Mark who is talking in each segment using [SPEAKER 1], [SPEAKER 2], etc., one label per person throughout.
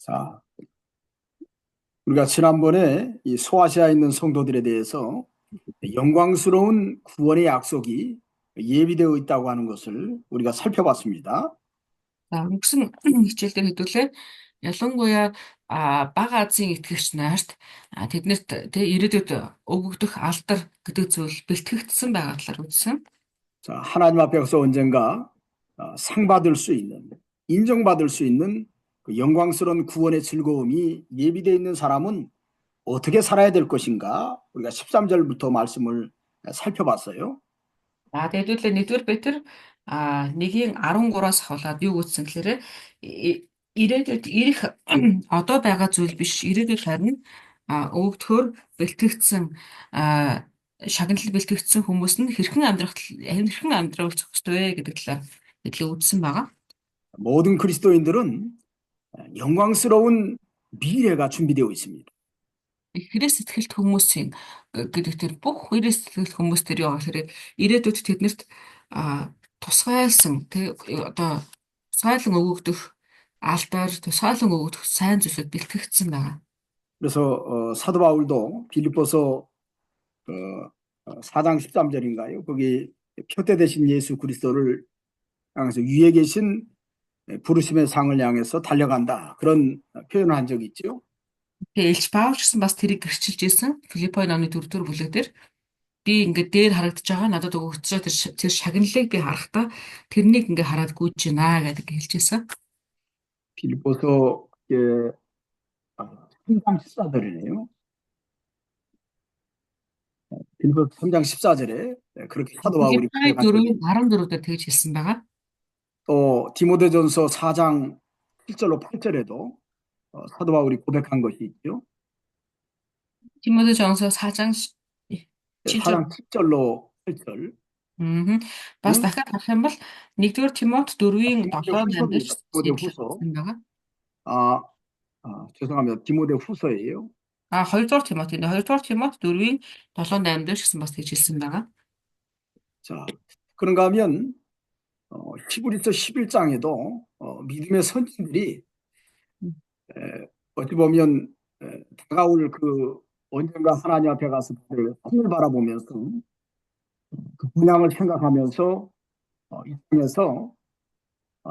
[SPEAKER 1] 자, 우리가 지난번에 이 소아시아에 있는 성도들에 대해서 영광스러운 구원의 약속이 예비되어 있다고 하는 것을 우리가 살펴봤습니다.
[SPEAKER 2] Өнгөрсөн хичээлдэр хэдүүлээ ялангуяа бага Азийн итгэгч нарт тэднэрт ирээдүйд өгөгдөх алдар гэдэг зүйл бэлтгэгдсэн байгаа талаар үзсэн.
[SPEAKER 1] 자, 하나님 앞에서 언젠가 상 받을 수 있는, 인정받을 수 있는 그 영광스러운 구원의 즐거움이 예비되어 있는 사람은 어떻게 살아야 될 것인가? 우리가 13절부터 말씀을 살펴봤어요.
[SPEAKER 2] Тэгээд хэдүүлээ нэгдүгээр Петр 1:13-аас хавлаад юу гэсэн гэхээр ирээдүйд ирэх одоо байгаа зүйл биш, ирээдүйд харин өгөгдөхөөр бэлтгэгдсэн шагналд бэлтгэгдсэн хүмүүс нь хэрхэн амьдрах зохистой вэ гэдэг талаар хэлээ үзсэн байгаа.
[SPEAKER 1] 모든 그리스도인들은 영광스러운 미래가 준비되어 있습니다.
[SPEAKER 2] Христ сэтгэлт хүмүүсийн гэдэг тэр бүх Христ сэтгэлт хүмүүс тэр юу гэхээр ирээдүйд тэднэрт тусгайлсан одоо тусгайлан өгөгдөх алдар, тусгайлан өгөгдөх сайн зүйлүүд бэлтгэгдсэн байгаа.
[SPEAKER 1] 그래서 사도 바울도 빌립보서 4장 13절인가요? 거기 표대 되신 예수 그리스도를 향해서 위에 계신 부르심의 상을 향해서 달려간다. 그런 표현을 한 적이 있죠.
[SPEAKER 2] Тэгээ Илч Паул ч гэсэн бас тэрийг гэрчилж ийсэн. Филиппой номны 4-р бүлэг дээр би ингээд дээр харагдаж байгаа надад өгөгдсөн тэр шагналыг би харахтаа тэрнийг ингээд хараад гүйж байна гэдэг хэлж ийсэн.
[SPEAKER 1] 빌립보서 3장 14절이네요. 빌립보서 3장 14절에 그렇게 사도 바울이
[SPEAKER 2] Филиппой 4:14-ээр тэгж хэлсэн байгаа.
[SPEAKER 1] 또 디모데전서 4장 7절로 8절에도 사도 바울이 고백한 것이 있죠.
[SPEAKER 2] 디모데전서 4장
[SPEAKER 1] 7절로 8절.
[SPEAKER 2] бас дахиад харах юм бол 1-р Тимот 4:7-8
[SPEAKER 1] 디모데 죄송합니다. 디모데 후서예요.
[SPEAKER 2] 2-р Тимотийн 2-р Тимот 4:7-8 дээр гэсэн бас тэгж хэлсэн байгаа.
[SPEAKER 1] 자, 그런가 하면 히브리서 11장에도 믿음의 선진들이 어찌 보면 다가올 그 언젠가 하나님 앞에 가서 그를 바라보면서 그 분양을 생각하면서 이 땅에서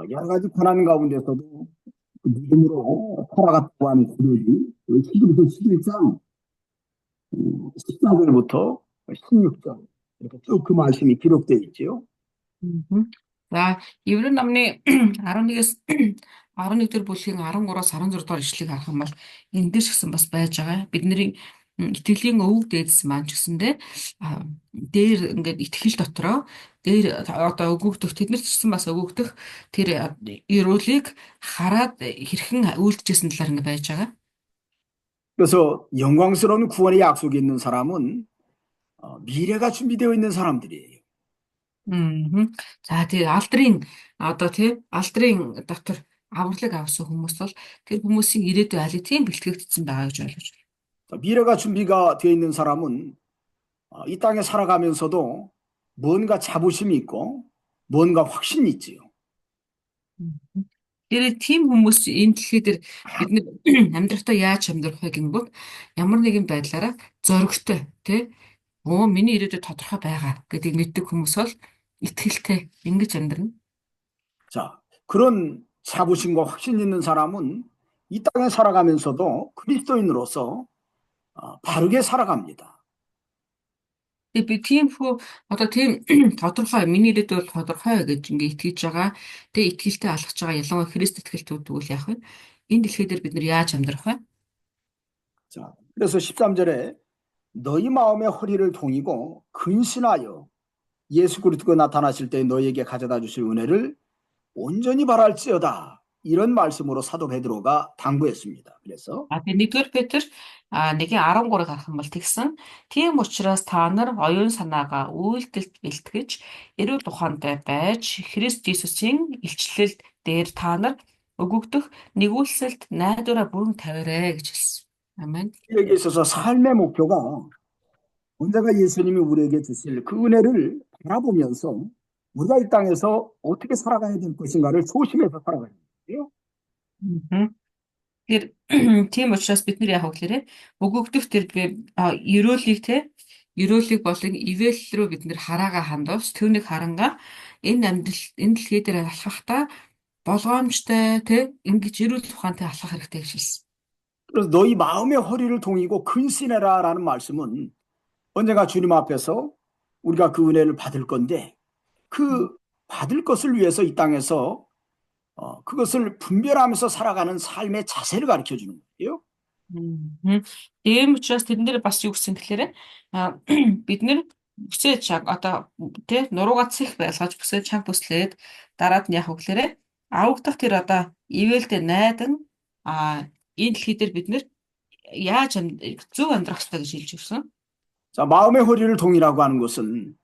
[SPEAKER 1] 여러 가지 고난 가운데서도 그 믿음으로 살아갔다고 하는 구절이 히브리서 11장 14절부터 16절 이렇게 쭉 그 말씀이 기록되어 있죠.
[SPEAKER 2] За, Еврей номны 11-ээс 11-р бүлгийн 13-аас 16 дугаар ишлэгийг харах юм бол энэ дээр ч гэсэн бас байж байгаа. Бидний итгэлийн өвөг дээдс маань ч гэсэндээ дээр ингээд итгэл дотроо дээр одоо өгөгдөх тэднэрт ч гэсэн бас өгөгдөх тэр эрүүлийг хараад хэрхэн үйлдэжсэн талаар ингээд байж байгаа.
[SPEAKER 1] 그래서 영광스러운 구원의 약속이 있는 사람은 미래가 준비되어 있는 사람들이에요.
[SPEAKER 2] За тэгээ алдрын одоо алдрын дотор авралыг авсан хүмүүс бол тэр хүмүүсийн ирээдүй аль тийм бэлтгэгдсэн байгаа гэж ойлгож байна.
[SPEAKER 1] 미래가 준비가 되어 있는 사람은 이 땅에 살아가면서도 뭔가 자부심이 있고 뭔가 확신이 있지요.
[SPEAKER 2] Тэр тийм хүмүүс энэ дэлхий дээр бид амьдрахтаа яаж амьдрах вэ гингүүт ямар нэгэн байдлаараа зоригтой миний ирээдүй тодорхой байгаа гэдгийг мэддэг хүмүүс бол итгэлтэй ингэж амьдрна.
[SPEAKER 1] 자, 그런 자부심과 확신 있는 사람은 이 땅에 살아가면서도 그리스도인으로서 바르게 살아갑니다.
[SPEAKER 2] Би тийм одоо тийм тодорхой миний ирээдүй бол тодорхой гэж ингээ итгэж байгаа. Тэгээ итгэлтэй алхаж байгаа ялангуяа Христ итгэлтүүд тэгвэл яах вэ? Энэ дэлхий дээр бид нар яаж амьдрах вэ?
[SPEAKER 1] 자, 그래서 13절에 너희 마음의 허리를 동이고 근신하여 예수 그리스도가 나타나실 때 너희에게 가져다 주실 은혜를 온전히 바랄지어다. 이런 말씀으로 사도 베드로가 당부했습니다. 그래서
[SPEAKER 2] нэгдүгээр Петр 1:13-ыг харах юм бол тэгсэн. Тийм учраас та нар оюун санаагаа үйлдэлд бэлтгэж эрүүл ухаантай байж Христ Иесусийн илчлэл дээр та нар өгөгдөх нэгүүлсэлд найдвараа бүрэн тавиарай гэж хэлсэн. 아멘.
[SPEAKER 1] 우리에게 있어서 삶의 목표가 언젠가 예수님이 우리에게 주실 그 은혜를 바라보면서 우리가 이 땅에서 어떻게 살아가야 될 것인가를 소심해서 살아가야 돼요.
[SPEAKER 2] Тэгэхээр тийм учраас бид нар яг гэхээр өгөгдөх тэр ерөөлийг ерөөлийг болон ивэл рүү бид нэр хараага хандвал түүнийг харангаа энэ дэлхий дээр алхахдаа болгоомжтой ингэж эрүүл ухаантай алхах хэрэгтэй гэж хэлсэн.
[SPEAKER 1] 그래서 너희 마음의 허리를 동이고 근신해라라는 말씀은 언젠가 주님 앞에서 우리가 그 은혜를 받을 건데 그 받을 것을 위해서 이 땅에서 그것을 분별하면서 살아가는 삶의 자세를 가르쳐 주는 거예요.
[SPEAKER 2] Мгм. Тийм учраас тэрэн дээр бас юу гэсэн тэгэхээр бид нэр бүсээ чаг одоо нуруугаа цэх байлгаж бүсээ чаг бүслээд дараад нь яг гэхээр авагдах тэр одоо ивэлдэ найдан энэ дэлхий дээр бид нэр зөв амьдрах хэрэгтэй гэж хэлж өгсөн.
[SPEAKER 1] 자, 마음의 허리를 동이라고 하는 것은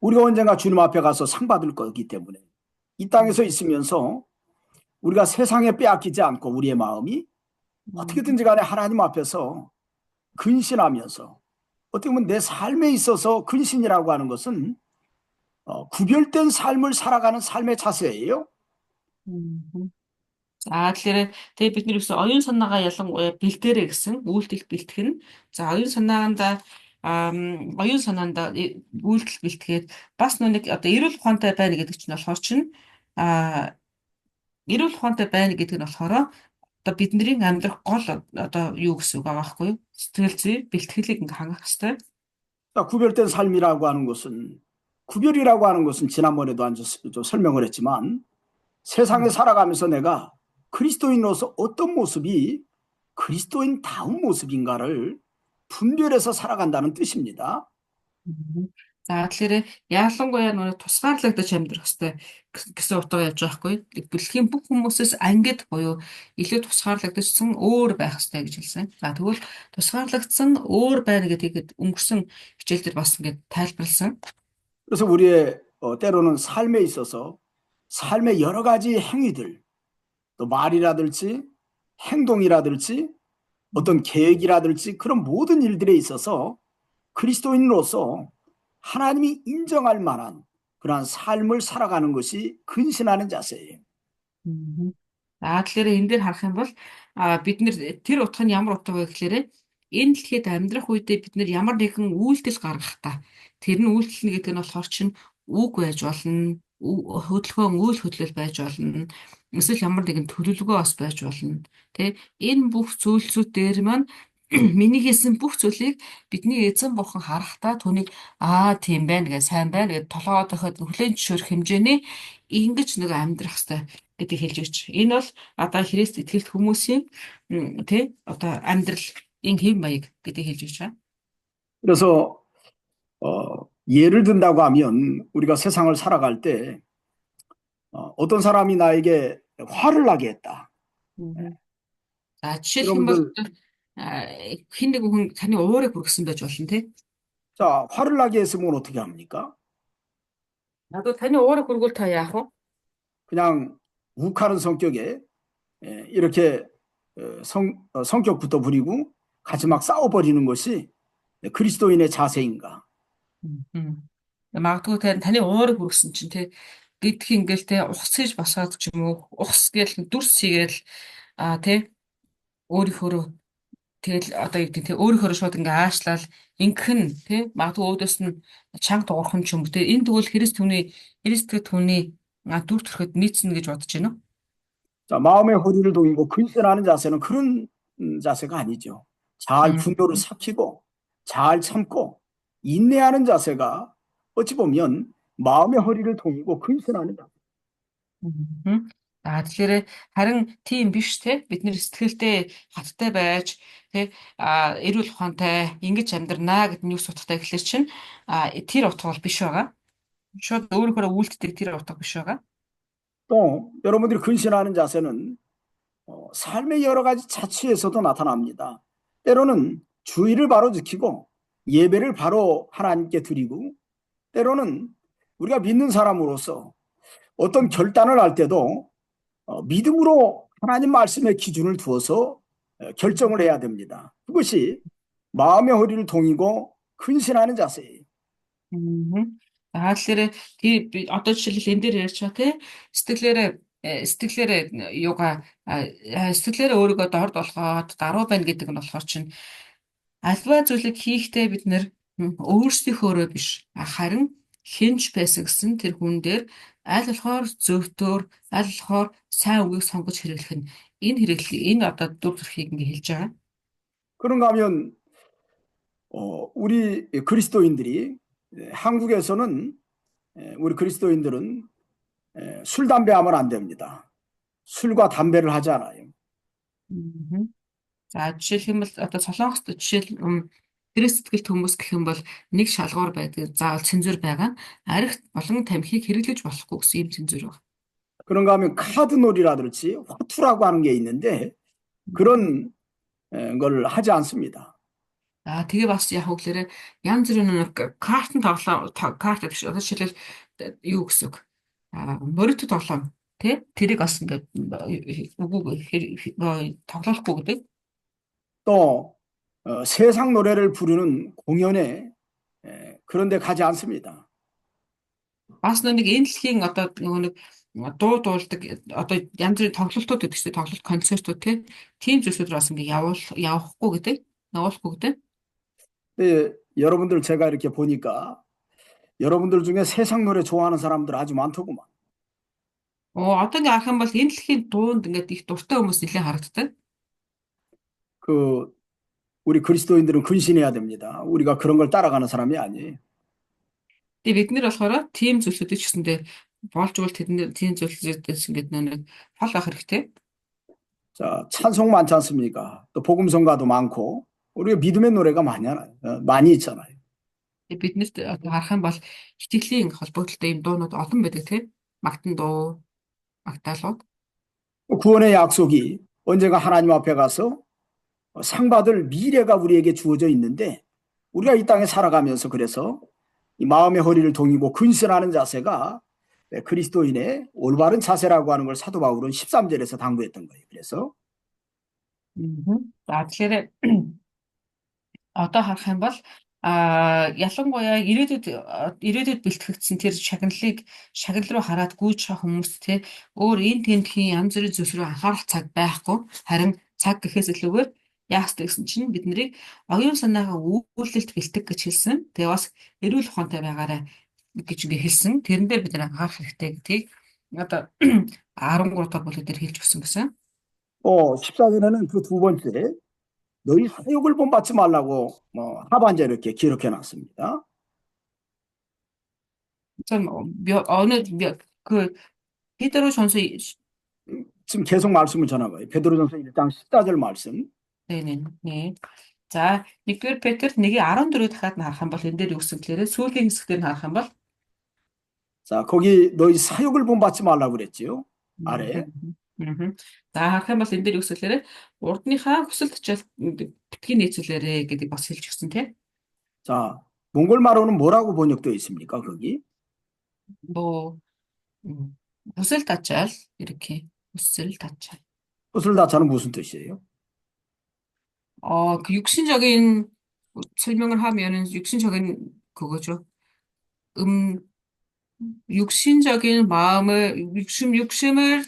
[SPEAKER 1] 우리가 언젠가 주님 앞에 가서 상 받을 거기 때문에 이 땅에서 있으면서 우리가 세상에 빼앗기지 않고 우리의 마음이 어떻게든지 간에 하나님 앞에서 근신하면서 어떻게 보면 내 삶에 있어서 근신이라고 하는 것은 구별된 삶을 살아가는 삶의 자세예요.
[SPEAKER 2] Мгм. За тэгэхээр бид нэр гэсэн оюун санаагаа ялангуяа бэлдээрэй гэсэн үйлдэл бэлтгэн. За оюун санаанда үйлдэл бэлтгээд бас нүг одоо эрүүл ухаантай байна гэдэг чинь болохоор чинь а эрүүл ухаантай байна гэдэг нь болохоор одоо бидний амьдрах гол одоо юу гэсэн үг байгаа байхгүй юу? Сэтгэл зүй бэлтгэлийг ингээ хангах хэрэгтэй.
[SPEAKER 1] 자, 구별된 삶이라고 하는 것은 구별이라고 하는 것은 지난번에도 좀 설명을 했지만 세상에 살아가면서 내가 그리스도인으로서 어떤 모습이 그리스도인다운 모습인가를 분별해서 살아간다는 뜻입니다.
[SPEAKER 2] Мгм. За тэгэхээр ялангуяа нөгөө тусгаарлагдаж амьдрах хэрэгтэй гэсэн утга явж байгаа хгүй. Дэлхийн бүх хүмүүсээс ангид буюу илүү тусгаарлагдсан өөр байх хэрэгтэй гэж хэлсэн. За тэгвэл тусгаарлагдсан өөр байна гэдгийг өнгөрсөн хичээл дээр бас ингээд тайлбарласан.
[SPEAKER 1] 그래서 우리의 때로는 삶에 있어서 삶의 여러 가지 행위들, 또 말이라든지 행동이라든지 어떤 계획이라든지 그런 모든 일들에 있어서 그리스도인으로서 하나님이 인정할 만한 그러한 삶을 살아가는 것이 근신하는 자세예요.
[SPEAKER 2] Мгм. За тэгэхээр энэ дээр харах юм бол бид нэр тэр утга нь ямар утга вэ гэхээр энэ дэлхийд амьдрах үедээ бид нэр ямар нэгэн үйлдэл гаргах та тэр нь үйлдэл нь гэдэг нь болохоор чинь үг байж болно, хөдөлгөөн үйл хөдлөл байж болно. Эсвэл ямар нэгэн төлөвлөгөө бас байж болно. Энэ бүх зүйлсүүд дээр маань миний хийсэн бүх зүйлийг бидний эзэн бурхан харахтаа түүнийг тийм байна гэж сайн байна гэж толгойд өгөхөд хүлээн зөвшөөрөх хэмжээний ингэж нэг амьдрах хэрэгтэй гэдгийг хэлж өгч. Энэ бол одоо Христ итгэлт хүмүүсийн одоо амьдралын хэв маяг гэдгийг хэлж өгч байгаа.
[SPEAKER 1] 그래서 예를 든다고 하면 우리가 세상을 살아갈 때 어떤 사람이 나에게 화를 나게 했다.
[SPEAKER 2] За жишээлх юм бол
[SPEAKER 1] 여러분들
[SPEAKER 2] хин нэг хүн таны уурыг хүргэсэн байж болно тий.
[SPEAKER 1] 자, 화를 나게 했으면 어떻게 합니까?
[SPEAKER 2] Одоо таны уурыг хүргүүл та яах вэ?
[SPEAKER 1] 그냥 욱하는 성격에 이렇게 성격부터 부리고 같이 막 싸워버리는 것이 그리스도인의 자세인가?
[SPEAKER 2] Магадгүй таны уурыг хүргэсэн чинь тий гэдг ингээл тий ухс гэж босоод ч юм уу ухс гээл дүрс хийгээл тий өөрийнхөө тэгэл одоо юу гэдэг тий өөрийнхөө шууд ингээ аашлал ингэхэн тий магадгүй өөдөөс нь чанга дуурхан ч юм уу тий энэ тэгвэл Христ түүний дүр төрхөд нийцнэ гэж бодож байна уу?
[SPEAKER 1] 자, 마음의 허리를 동이고 근신하는 자세는 그런 자세가 아니죠. 잘 분노를 삭히고 잘 참고 인내하는 자세가 어찌 보면 마음의 허리를 동이고 근신하는 자세.
[SPEAKER 2] Мгм. За тэгэхээр харин тийм биш те бид нэр сэтгэлдээ хаттай байж те эрүүл ухаантай ингэж амьдрнаа гэдэг нь юу утгатай гэхэлэр чинь тэр утга бол биш байгаа. Шууд өөрөөр үйлддэг тэр утга биш байгаа.
[SPEAKER 1] 또 여러분들이 근신하는 자세는 삶의 여러 가지 자취에서도 나타납니다. 때로는 주의를 바로 지키고 예배를 바로 하나님께 드리고 때로는 우리가 믿는 사람으로서 어떤 결단을 할 때도 믿음으로 하나님 말씀의 기준을 두어서 결정을 해야 됩니다. 그것이 마음의 허리를 동이고 근신하는 자세예요.
[SPEAKER 2] За тэгэхээр одоо жишээлбэл энэ дээр ярьж байгаа те сэтгэлээрээ сэтгэлээрээ сэтгэлээрээ өөрийгөө дорд болгоод даруу байна гэдэг нь болохоор чинь альва зүйлийг хийхдээ бид нэр өөрсдийнхөөрөө биш харин хинж байсан гэсэн тэр хүн дээр аль болохоор зөвтөөр аль болохоор сайн үгийг сонгож хэрэглэх нь энэ одоо дүр төрхийг ингээ хэлж байгаа.
[SPEAKER 1] 그런가 하면 우리 그리스도인들이 한국에서는 우리 그리스도인들은 술, 담배 하면 안 됩니다. 술과 담배를 하지 않아요.
[SPEAKER 2] Мгм. За жишээлх юм бол одоо Солонгост жишээл гэрээ сэтгэлт хүмүүс гэх юм бол нэг шалгуур байдаг заавал цензур байгаа. Аригт болон тамхиг хэрэглэж болохгүй гэсэн юм цензур байна.
[SPEAKER 1] 그런가 하면 카드놀이라든지 화투라고 하는 게 있는데 그런 걸 하지 않습니다.
[SPEAKER 2] Тэгээ бас яг үгээр янз бүрийн нэг картын тоглоом карт гэдэг шиг одоо жишээлбэл юу гэсэн үг морито тоглоом тий тэрийг бас ингээд үгүй тоглохгүй гэдэг.
[SPEAKER 1] 또 세상 노래를 부르는 공연에 그런 데 가지 않습니다.
[SPEAKER 2] Бас нэг энэ дэлхийн одоо нэг дуу дуулдаг одоо янз бүрийн тоглолтууд гэдэг чинь тоглолт концертууд тийм зүйлсүүд бас ингээ явахгүй гэдэг. Явуулахгүй гэдэг.
[SPEAKER 1] 여러분들 제가 이렇게 보니까 여러분들 중에 세상 노래 좋아하는 사람들 아주 많더구만.
[SPEAKER 2] Одоо ингээ харах юм бол энэ дэлхийн дуунд ингээд их дуртай хүмүүс нэлээд харагддаг.
[SPEAKER 1] 우리 그리스도인들은 근신해야 됩니다. 우리가 그런 걸 따라가는 사람이 아니에요.
[SPEAKER 2] Тэгээ бид нэр болохоор тийм зүйлсүүдийг ч гэсэндээ болж бол тэдний тийм зүйлсүүдээс ингээд нэг фол ах хэрэгтэй.
[SPEAKER 1] 자, 찬송 많지 않습니까? 또 복음성가도 많고 우리가 믿음의 노래가 많이 있잖아요.
[SPEAKER 2] Тэгээ биднэрт одоо харах юм бол итгэлийн холбогдлолтой юм дуунууд олон байдаг тийм. Магтан дуу, магтаалууд.
[SPEAKER 1] 구원의 약속이 언젠가 하나님 앞에 가서 상 받을 미래가 우리에게 주어져 있는데 우리가 이 땅에 살아가면서 그래서 이 마음의 허리를 동이고 근신하는 자세가 그리스도인의 올바른 자세라고 하는 걸 사도 바울은 13절에서 당부했던 거예요. 그래서
[SPEAKER 2] За тэгэхээр одоо харах юм бол ялангуяа ирээдүйд бэлтгэгдсэн тэр шагнал руу хараад гүйж байгаа хүмүүс те өөр энэ тэмдгийн янз бүрийн зүйлс рүү анхаарах цаг байхгүй харин цаг гэхээс илүүгээр яах гэсэн чинь бид нарыг оюун санаагаа үйлдэлт бэлтэг гэж хэлсэн. Тэгээ бас эрүүл ухаантай байгаарай гэж ингээ хэлсэн. Тэрэн дээр бид нар анхаарах хэрэгтэй гэдгийг одоо 13 дахь бүлэг дээр хэлж өгсөн гэсэн.
[SPEAKER 1] 14절에는 그 두 번째 너희 사욕을 본받지 말라고 하반절 이렇게 기록해 놨습니다.
[SPEAKER 2] 어느 그 베드로전서
[SPEAKER 1] 지금 계속 말씀을 전한 거예요. 베드로전서 1장 14절 말씀.
[SPEAKER 2] 네. 자, 1-р Петр 1:14 дахиад харах юм бол энэ дээр юу гэсэн гэхээр сүүлийн хэсгээр харах юм бол
[SPEAKER 1] 자, 거기 너희 사욕을 본받지 말라고 그랬지요. 아래.
[SPEAKER 2] За харах юм бол энэ дээр юу гэсэн гэхээр урдныхаа хүсэл тачаал битгий нийцүүлээрэ гэдэг бас хэлж өгсөн тийм.
[SPEAKER 1] 자, 몽골말로는 뭐라고 번역되어 있습니까? 거기?
[SPEAKER 2] 뭐 хүсэл тачаал 이렇게 хүсэл тачаал.
[SPEAKER 1] хүсэл тачаал은 무슨 뜻이에요?
[SPEAKER 2] 그 육신적인 설명을 하면은 육신적인 그거죠. 육신적인 마음을 육신을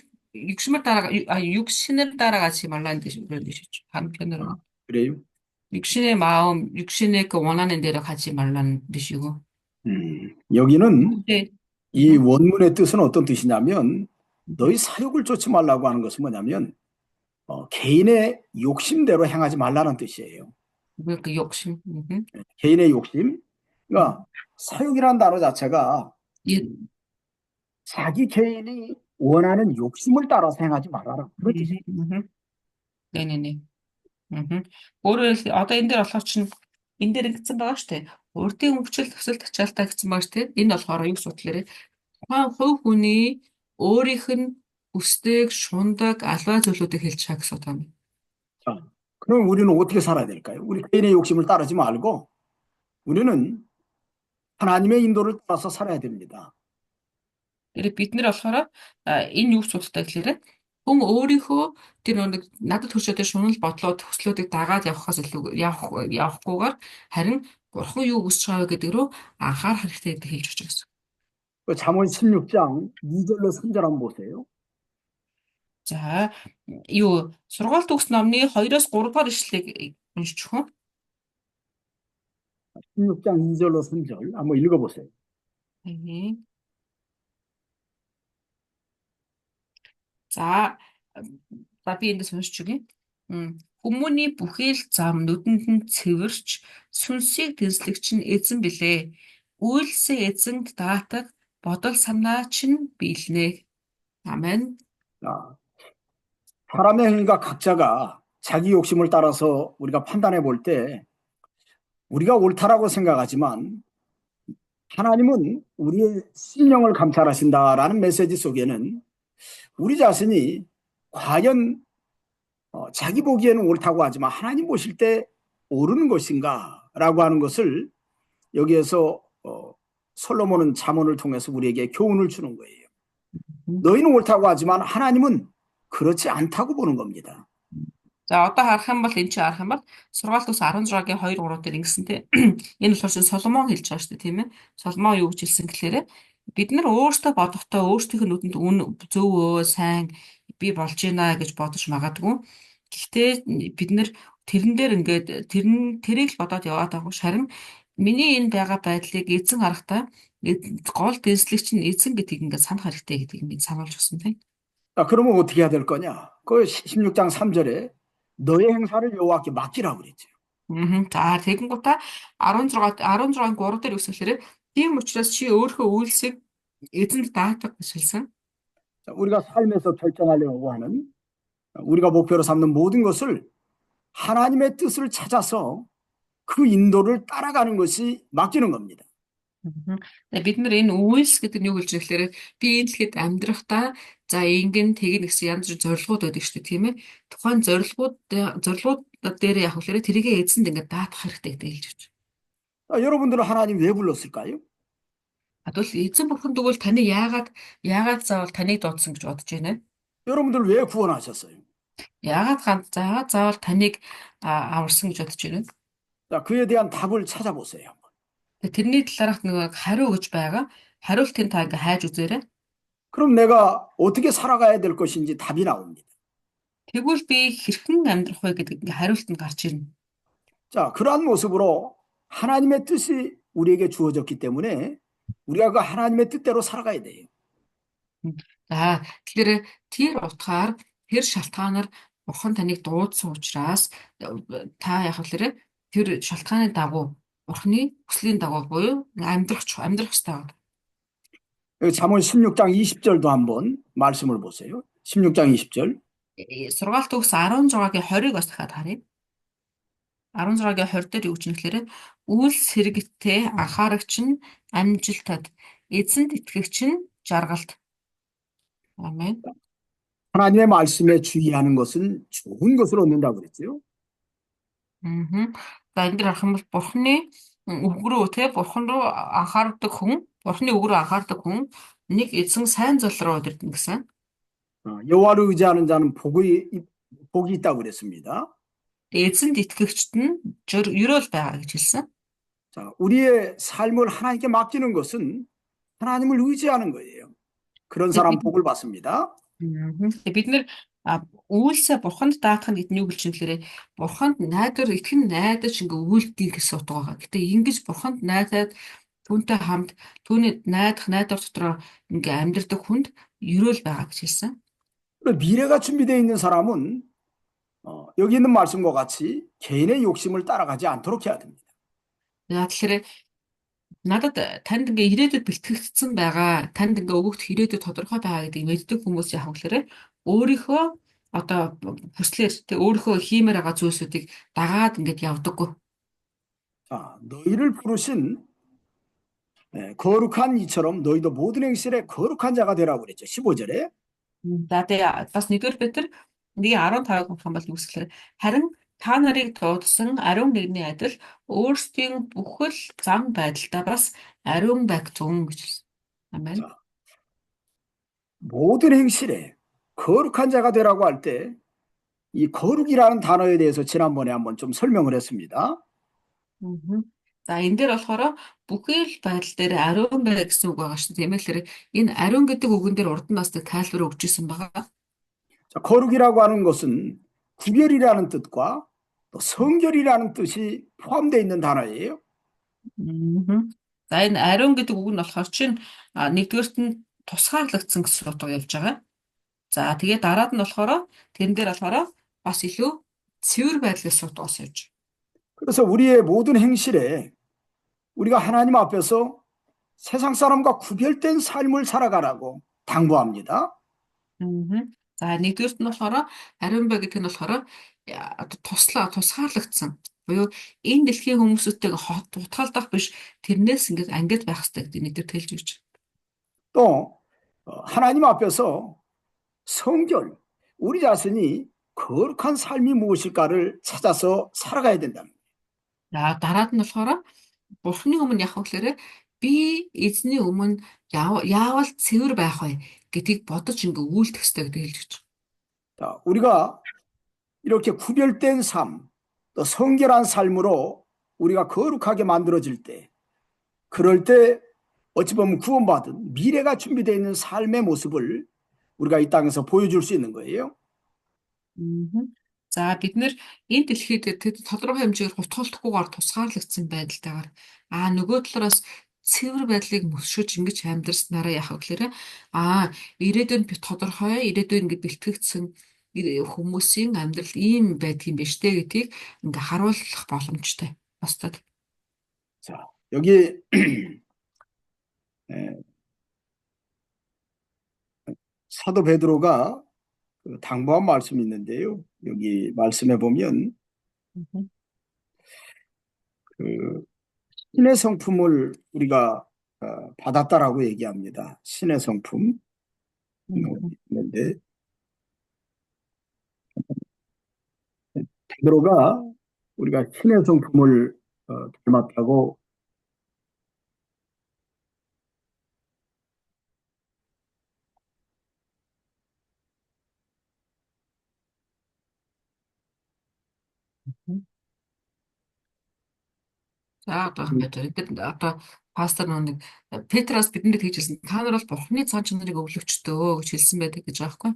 [SPEAKER 2] 따라가지 말라는 그런 뜻이죠. 한편으로는.
[SPEAKER 1] 그래요?
[SPEAKER 2] 육신의 마음, 육신의 그 원하는 대로 가지 말라는 뜻이고.
[SPEAKER 1] 여기는 이 원문의 뜻은 어떤 뜻이냐면 너희 사욕을 쫓지 말라고 하는 것은 뭐냐면 개인의 욕심대로 행하지 말라는 뜻이에요.
[SPEAKER 2] 그 욕심.
[SPEAKER 1] 개인의 욕심. 그러니까 사욕이라는 단어 자체가 자기 개인이 원하는 욕심을 따라서 행하지 말아라. 그런 뜻이에요.
[SPEAKER 2] 네네네. Өөрөөр хэлбэл одоо энэ дээр болохоор чинь энэ дээр ингэсэн байгаа шүү дээ. Урдын өвчл төсөл тачаалтаа гэсэн байгаа шүү дээ. Энэ болохоор юу судлаарэ? Тухайн хувь хүний өөрийнх нь хүсдэг, шундаг, албаа зүйлүүдийг хэлж байгаа гэсэн үг юм.
[SPEAKER 1] 자, 그럼 우리는 어떻게 살아야 될까요? 우리 개인의 욕심을 따르지 말고 우리는 하나님의 인도를 따라서 살아야 됩니다.
[SPEAKER 2] Тэгэхээр бид нэр болохоор энэ юу судалтай гэхээр хүн өөрийнхөө тэр нэг надад төршөөд шунал бодлоод төслүүдийг дагаад явахаас илүү явахгүйгээр харин бурхан юу хүсэж байгаа гэдэг рүү анхаарах хэрэгтэй гэдэг хэлж өгч байгаа гэсэн.
[SPEAKER 1] 잠언 16장 2절로 3절 한번 보세요.
[SPEAKER 2] За юу сургаалт төгс номны 2-оос 3 дугаар ишлэгийг уншиж өгөх.
[SPEAKER 1] 16장 2절로 3절 한번 읽어보세요.
[SPEAKER 2] 네. За за би эндээс уншиж өгье. Хүмүүний бүхий л зам нүдэнд нь цэвэрч сүнсийг дэнслэгч нь эзэн билээ. Үйлсээ эзэнд даатаг бодол санаа чинь биелнэ. 아멘.
[SPEAKER 1] 자, 사람의 행위가 각자가 자기 욕심을 따라서 우리가 판단해 볼 때 우리가 옳다라고 생각하지만 하나님은 우리의 심령을 감찰하신다라는 메시지 속에는 우리 자신이 과연 자기 보기에는 옳다고 하지만 하나님 보실 때 옳은 것인가라고 하는 것을 여기에서 솔로몬은 잠언을 통해서 우리에게 교훈을 주는 거예요. 너희는 옳다고 하지만 하나님은 그렇지 않다고 보는 겁니다.
[SPEAKER 2] За одоо харах юм бол энэ чинь харах юм бол сургаалт ус 16-гийн 2 3 дээр ингэсэнтэй энэ болохоор чинь Соломон хэлж байгаа шүү дээ тийм ээ. Соломон юу гэж хэлсэн гэхээр бид нар өөрсдөө бодохдоо өөрсдийнх нь нүдэнд үн зөв сайн би болж байна гэж бодож магадгүй. Гэхдээ бид нар тэрэн дээр ингээд тэрийг л бодоод яваад байгаа шарин миний энэ байгаа байдлыг эзэн харахтаа гол дэслэгч нь эзэн гэдгийг ингээд санах хэрэгтэй гэдгийг минь сануулж өгсөн тийм.
[SPEAKER 1] 그러면 어떻게 해야 될 거냐? 그 16장 3절에 너의 행사를 여호와께 맡기라고 그랬죠.
[SPEAKER 2] За тэгэнгүүтээ 16-гийн 3 дээр үсгэлээр тийм учраас чи өөрийнхөө үйлсийг эзэнд даатах гэж хэлсэн.
[SPEAKER 1] 우리가 삶에서 결정하려고 하는 우리가 목표로 삼는 모든 것을 하나님의 뜻을 찾아서 그 인도를 따라가는 것이 맡기는 겁니다.
[SPEAKER 2] Бид нар энэ үйлс гэдэг нь юу гэж хэлэхээр би энэ дэлхийд амьдрахдаа за ингэн тэгнэ гэсэн янз бүр зорилгууд байдаг шүү дээ тийм ээ. Тухайн зорилгууд дээр яг хэлэхээр тэрийг эзэнд ингээд даатах хэрэгтэй гэдэг хэлж байна.
[SPEAKER 1] 여러분들은 하나님 왜 불렀을까요?
[SPEAKER 2] Тэгвэл эзэн бурхан тэгвэл таны яагаад заавал таныг дуудсан гэж бодож байна?
[SPEAKER 1] 여러분들 왜 구원하셨어요?
[SPEAKER 2] Яагаад заавал таныг аварсан гэж бодож байна?
[SPEAKER 1] 자, 그에 대한 답을 찾아보세요.
[SPEAKER 2] тэрний талаарх нэг хариу гэж байгаа. Хариултыг та ингээ хайж үзээрэй.
[SPEAKER 1] 그럼 내가 어떻게 살아가야 될 것인지 답이 나옵니다.
[SPEAKER 2] Тэгвэл би хэрхэн амьдрах вэ гэдэг ингээ хариулт нь гарч ирнэ.
[SPEAKER 1] 자, 그러한 모습으로 하나님의 뜻이 우리에게 주어졌기 때문에 우리가 그 하나님의 뜻대로 살아가야 돼요.
[SPEAKER 2] За тэгэхээр тэр утгаар тэр шалтгаанаар бурхан таныг дуудсан учраас та яг хэлээрээ тэр шалтгааны дагуу бурханы хүслийн дагуу буюу амьдрах ёстой.
[SPEAKER 1] 잠언 16장 20절도 한번 말씀을 보세요. 16장 20절.
[SPEAKER 2] Сургаалт төгс 16-гийн 20-ыг бас дахиад харъя. 16-гийн 20 дээр юу гэж нэхлээр үйлс хэрэгтээ анхаарагч нь амжилтад эзэнд итгэгч нь жаргалт. 아멘.
[SPEAKER 1] 하나님의 말씀에 주의하는 것은 좋은 것을 얻는다고 그랬죠.
[SPEAKER 2] За энэ дэр харах юм бол бурхны үг рүү бурхан руу анхаардаг хүн, бурхны үг рүү анхаардаг хүн нэг эзэн сайн зол руу удирдна гэсэн.
[SPEAKER 1] 여호와를 의지하는 자는 복이 있다고 그랬습니다.
[SPEAKER 2] 에зэнд итгэгчд нь ерөөл байгаа гэж хэлсэн.
[SPEAKER 1] 자, 우리의 삶을 하나님께 맡기는 것은 하나님을 의지하는 거예요. 그런 사람 복을 받습니다.
[SPEAKER 2] Бид нэр үйлсээ бурханд даатах нь гэдэг нь юу гэж хэлэхээр бурханд найдаж ингээ үйлдэх гэсэн утга байгаа. Гэтэ ингэж бурханд найдаад түүнтэй хамт түүний найдах дотроо ингээ амьдрдаг хүнд ерөөл байгаа гэж хэлсэн.
[SPEAKER 1] 미래가 준비되어 있는 사람은 여기 있는 말씀과 같이 개인의 욕심을 따라가지 않도록 해야 됩니다.
[SPEAKER 2] Тэгэхээр надад танд ингээ ирээдүйд бэлтгэгдсэн байгаа, танд ингээ өгөгдөх ирээдүйд тодорхой байгаа гэдгийг мэддэг хүмүүс яах вэ? Өөрийнхөө одоо хүслээр өөрийнхөө хиймээр байгаа зүйлсүүдийг дагаад ингээд явдаггүй.
[SPEAKER 1] 자, 너희를 부르신 거룩한 이처럼 너희도 모든 행실에 거룩한 자가 되라고 그랬죠. 15절에.
[SPEAKER 2] За тэгээ бас 1-р Петр 1:15-ыг унах юм бол үсгэлээр харин та нарыг дуудсан ариун нэгний адил өөрсдийн бүхэл зам байдалтай бас ариун байх зүүн гэж хэлсэн. 아멘.
[SPEAKER 1] 모든 행실에 거룩한 자가 되라고 할 때 이 거룩이라는 단어에 대해서 지난번에 한번 좀 설명을 했습니다.
[SPEAKER 2] За энэ дээр болохоор бүхий л байдал дээр ариун бай гэсэн үг байгаа шүү дээ. Тийм ээ. Тэгэхээр энэ ариун гэдэг үгэн дээр урд нь бас тайлбар өгч ирсэн байгаа.
[SPEAKER 1] 자, 거룩이라고 하는 것은 구별이라는 뜻과 또 성결이라는 뜻이 포함되어 있는 단어예요.
[SPEAKER 2] Мгм. За энэ ариун гэдэг үг нь болохоор чинь нэгдүгээрт нь тусгаарлагдсан гэсэн утга явж байгаа. За тэгээд дараад нь болохоор тэрэн дээр болохоор бас илүү цэвэр байдлаас утгаас явж.
[SPEAKER 1] 그래서 우리의 모든 행실에 우리가 하나님 앞에서 세상 사람과 구별된 삶을 살아가라고 당부합니다.
[SPEAKER 2] Мгм. За нэгдүгээрт нь болохоор ариун бай гэдэг нь болохоор тусгаарлагдсан. Буюу энэ дэлхийн хүмүүстэй хутгалдах биш тэрнээс ингээд ангид байх хэрэгтэй гэдэг нэгдүгээр тэлж өгч.
[SPEAKER 1] 또 하나님 앞에서 성결, 우리 자신이 거룩한 삶이 무엇일까를 찾아서 살아가야 된다.
[SPEAKER 2] За дараад нь болохоор Бурхны өмнө яах вэ гэхээр би эзний өмнө яавал цэвэр байх вэ гэдгийг бодож ингээ үйлдэх хэрэгтэй гэдэг хэлж өгч.
[SPEAKER 1] 자, 우리가 이렇게 구별된 삶, 또 성결한 삶으로 우리가 거룩하게 만들어질 때, 그럴 때 어찌 보면 구원받은 미래가 준비되어 있는 삶의 모습을 우리가 이 땅에서 보여줄 수 있는 거예요.
[SPEAKER 2] За бид нэр энэ дэлхийд тодорхой хэмжээгээр хутгалтахгүйгээр тусгаарлагдсан байдалтайгаар нөгөө талаараас цэвэр байдлыг мөсгөж ингэж амьдрснараа яах вэ гэхээр ирээдүйн би тодорхой ирээдүйн ингэ бэлтгэгдсэн хүмүүсийн амьдрал ийм байдгийн биш дээ гэдгийг ингээ харуулах боломжтой бостод.
[SPEAKER 1] 자, 여기 사도 베드로가 당부한 말씀이 있는데요. 여기 말씀해 보면 그 신의 성품을 우리가 받았다라고 얘기합니다. 신의 성품 있는데 베드로가 우리가 신의 성품을 닮았다고
[SPEAKER 2] За одоо пастор нэг Петраас бидэнд тэгж хэлсэн. Та нар бол Бурхны цаан чанарыг өвлөгчдөө гэж хэлсэн байдаг гэж байгаа байхгүй.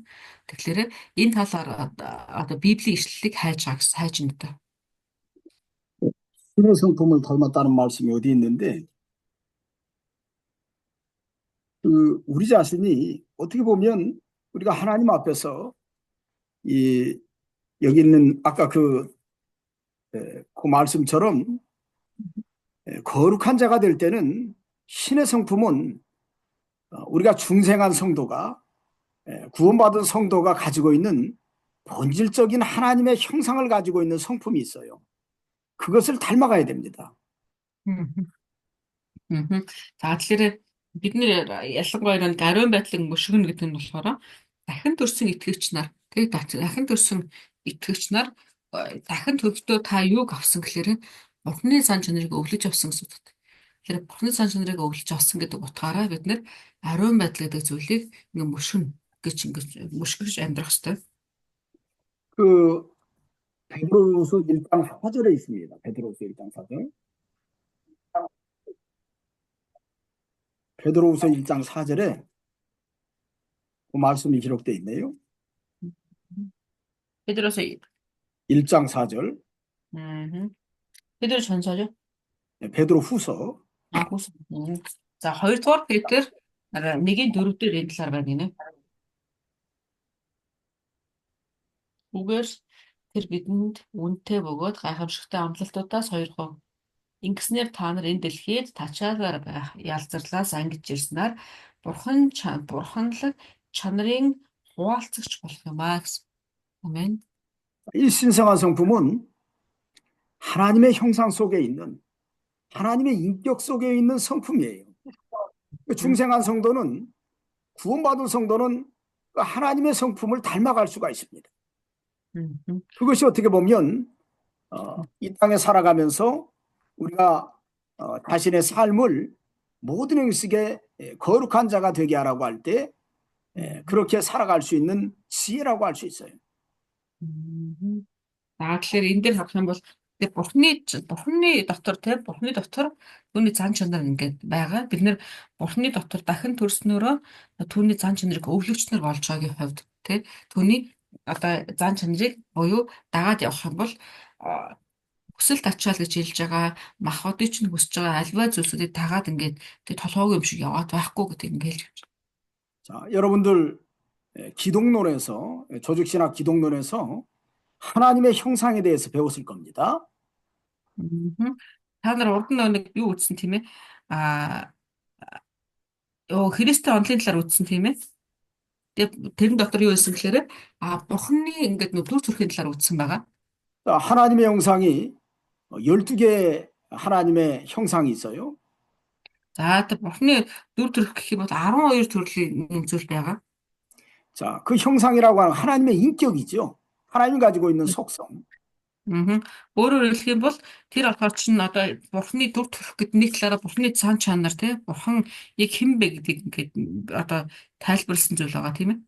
[SPEAKER 2] Тэгэхээр энэ талаар одоо Библийн ишлэлийг хайж байна даа.
[SPEAKER 1] 신의 성품을 닮았다는 말씀이 어디 있는데 우리 자신이 어떻게 보면 우리가 하나님 앞에서 여기 있는 아까 그 말씀처럼 거룩한 자가 될 때는 신의 성품은 우리가 중생한 성도가 구원받은 성도가 가지고 있는 본질적인 하나님의 형상을 가지고 있는 성품이 있어요. 그것을 닮아가야 됩니다.
[SPEAKER 2] За тэгэхээр бид нэр ялангуяа нэг ариун байдлын мөшгөн гэдэг нь болохоор дахин төрсэн итгэгч нар дахин төрсэн итгэгч нар дахин төвдөө та юуг авсан гэхээр Бурхны сан чанарыг өвлөж авсан гэсэн үг. Тэгэхээр Бурхны сан чанарыг өвлөж авсан гэдэг утгаараа бид нэр ариун байдал гэдэг зүйлийг ингээ мөшгөж амьдрах хэрэгтэй.
[SPEAKER 1] 그 베드로후서 1장 4절에 있습니다. 베드로후서 1장 4절. 베드로후서 1장 4절에 그 말씀이 기록되어 있네요.
[SPEAKER 2] 베드로서
[SPEAKER 1] 1장 4절.
[SPEAKER 2] 베드로 전서죠?
[SPEAKER 1] 베드로 후서.
[SPEAKER 2] 후서. За 2-р Петр 1:4 энэ талаар байна гинэ. Үгээр тэр бидэнд үнэтэй бөгөөд гайхамшигтай амлалтуудаас 2%. Ингэснээр та нар энэ дэлхийд тачаагаар байх ялзарлаас ангиж ирснээр бурханлаг чанарын хуваалцагч болох юмаа гэсэн. 아멘.
[SPEAKER 1] 이 신성한 성품은 하나님의 형상 속에 있는 하나님의 인격 속에 있는 성품이에요. 중생한 성도는 구원받은 성도는 하나님의 성품을 닮아갈 수가 있습니다. 그것이 어떻게 보면 이 땅에 살아가면서 우리가 자신의 삶을 모든 형식의 거룩한 자가 되게 하라고 할 때 그렇게 살아갈 수 있는 지혜라고 할 수 있어요.
[SPEAKER 2] Тэгэхээр энэ дээр харах юм бол Бурхны дотор Бурхны дотор түүний зан чанар ингээд байгаа. Бид нэр Бурхны дотор дахин төрснөөрөө түүний зан чанарыг өвлөгчнөр болж байгаагийн хувьд түүний одоо зан чанарыг буюу дагаад явах юм бол а, хүсэлт ачаал гэж хэлж байгаа махбодыг чинь хүсэж байгаа альва зүйлсүүдийг тагаад ингээд тэг толгойг юм шиг яваад байхгүй гэдэг ингээд хэлж байна.
[SPEAKER 1] 자, 여러분들 기독론에서 조직신학 기독론에서 하나님의 형상에 대해서 배웠을 겁니다.
[SPEAKER 2] Мгм. Та нар урд нь нэг юу үзсэн тийм ээ? А Христийн онолын талаар үзсэн тийм ээ? Тэгээ тэрэн дотор юу байсан гэхээр Бурханы ингээд нүдүр төрхийн талаар үзсэн байгаа.
[SPEAKER 1] 자, 하나님의 형상이 12개의 하나님의 형상이 있어요.
[SPEAKER 2] За тэр Бурханы дүр төрх гэх юм бол 12 төрлийн зүйл байгаа.
[SPEAKER 1] 자, 그 형상이라고 하는 하나님의 인격이죠. 하나님이 가지고 있는 속성.
[SPEAKER 2] Аа. Өөрөөр хэлэх юм бол тэр болохоор чинь одоо Бурханы дүр төрх гэдэг нэг талаараа Бурханы цаан чанар тий Бурхан яг хэн бэ гэдгийг ингээд одоо тайлбарласан зүйл байгаа тийм ээ.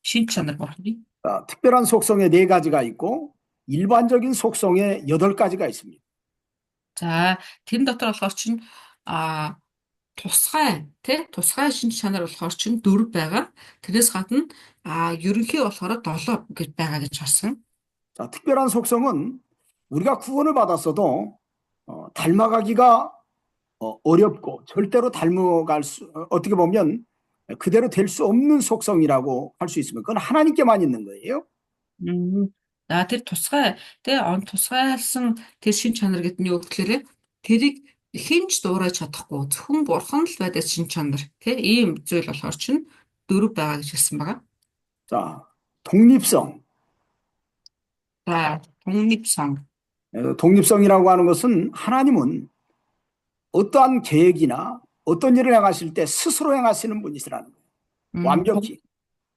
[SPEAKER 2] Шин чанар Бурханы.
[SPEAKER 1] 자, 특별한 속성에 4가지가 있고 일반적인 속성에 8가지가 있습니다.
[SPEAKER 2] За тэрэн дотор болохоор чинь а тусгай тий тусгай шин чанар болохоор чинь 4 байгаа. Тэрээс гадна ерөнхий болохоор 7 гэж байгаа гэж харсан.
[SPEAKER 1] 자, 특별한 속성은 우리가 구원을 받았어도 닮아가기가 어렵고 절대로 어떻게 보면 그대로 될 수 없는 속성이라고 할 수 있습니다. 그건 하나님께만 있는 거예요.
[SPEAKER 2] За тэр тусгай тий тусгайлсан тэр шин чанар гэдэг нь юу гэхээр тэрийг хинч дуурайж чадахгүй зөвхөн бурхан л байдаг шин чанар тий ийм зүйл болохоор чинь 4 байгаа гэж хэлсэн байгаа.
[SPEAKER 1] 자, 독립성.
[SPEAKER 2] 자, 독립성.
[SPEAKER 1] 독립성이라고 하는 것은 하나님은 어떠한 계획이나 어떤 일을 행하실 때 스스로 행하시는 분이시라는 거예요. 완벽히.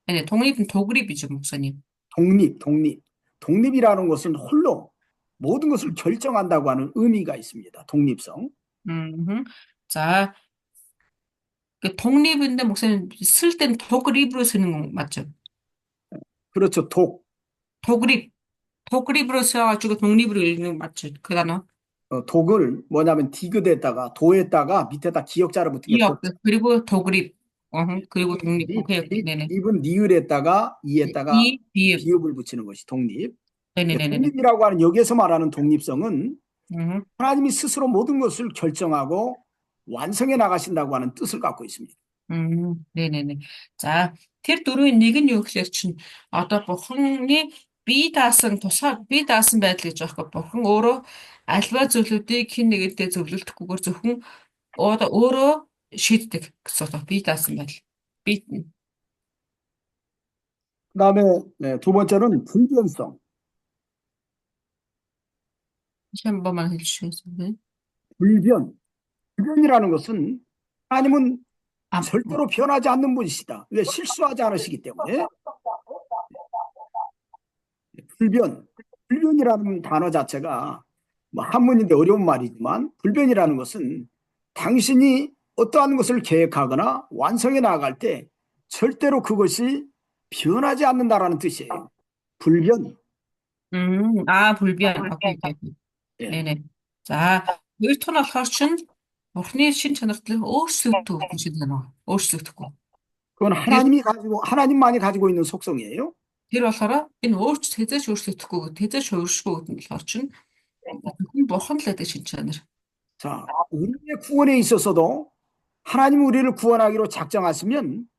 [SPEAKER 2] 아니, 독립은 독립이죠, 목사님.
[SPEAKER 1] 독립. 독립이라는 것은 홀로 모든 것을 결정한다고 하는 의미가 있습니다. 독립성.
[SPEAKER 2] 자, 그 독립인데 목사님 쓸 때는 독립으로 쓰는 거 맞죠?
[SPEAKER 1] 그렇죠.
[SPEAKER 2] 독립으로 써가지고 독립으로 읽는 거 맞죠? 그 단어.
[SPEAKER 1] 독을 뭐냐면 디귿에다가 도에다가 밑에다 기역자를 붙인 게 독.
[SPEAKER 2] 그리고 독립. 그리고 독립. 네네.
[SPEAKER 1] 입은 니을에다가 이에다가 비읍을 붙이는 것이 독립.
[SPEAKER 2] 네네네.
[SPEAKER 1] 독립이라고 하는 여기에서 말하는 독립성은 하나님이 스스로 모든 것을 결정하고 완성해 나가신다고 하는 뜻을 갖고 있습니다.
[SPEAKER 2] 네네네. За, тэр дөрвийн нэг нь юу гэхээр чинь одоо Бурханы бие даасан байдал гэж байхгүй. Бурхан өөрөө альва зүйлүүдийг хэн нэгэндээ зөвлөлдөхгүйгээр зөвхөн өөрөө шийддэг гэсэн үг. Бие даасан байдал.
[SPEAKER 1] 그다음에 두 번째는 불변성.
[SPEAKER 2] 한 번만 해주시겠어요?
[SPEAKER 1] 불변이라는 것은 하나님은 절대로 변하지 않는 분이시다. 왜? 실수하지 않으시기 때문에. 불변이라는 단어 자체가 뭐 한문인데 어려운 말이지만 불변이라는 것은 당신이 어떠한 것을 계획하거나 완성해 나갈 때 절대로 그것이 변하지 않는다라는 뜻이에요. 불변.
[SPEAKER 2] 불변. 오케이. 네네. 자, хоёр дахь нь болохоор чинь Бурхны шин чанартлыг өөрчлөгдөх шин чанар. өөрчлөгдөхгүй.
[SPEAKER 1] 그건 하나님만이 가지고 있는 속성이에요.
[SPEAKER 2] Тэр болохоор энэ хязгаарч өөрчлөгдөхгүй, хязгаарч хувиршгүй гэдэг нь болохоор чинь Бурхан л байдаг шин чанар.
[SPEAKER 1] 자, 우리의 구원에 있어서도 하나님 우리를 구원하기로 작정하시면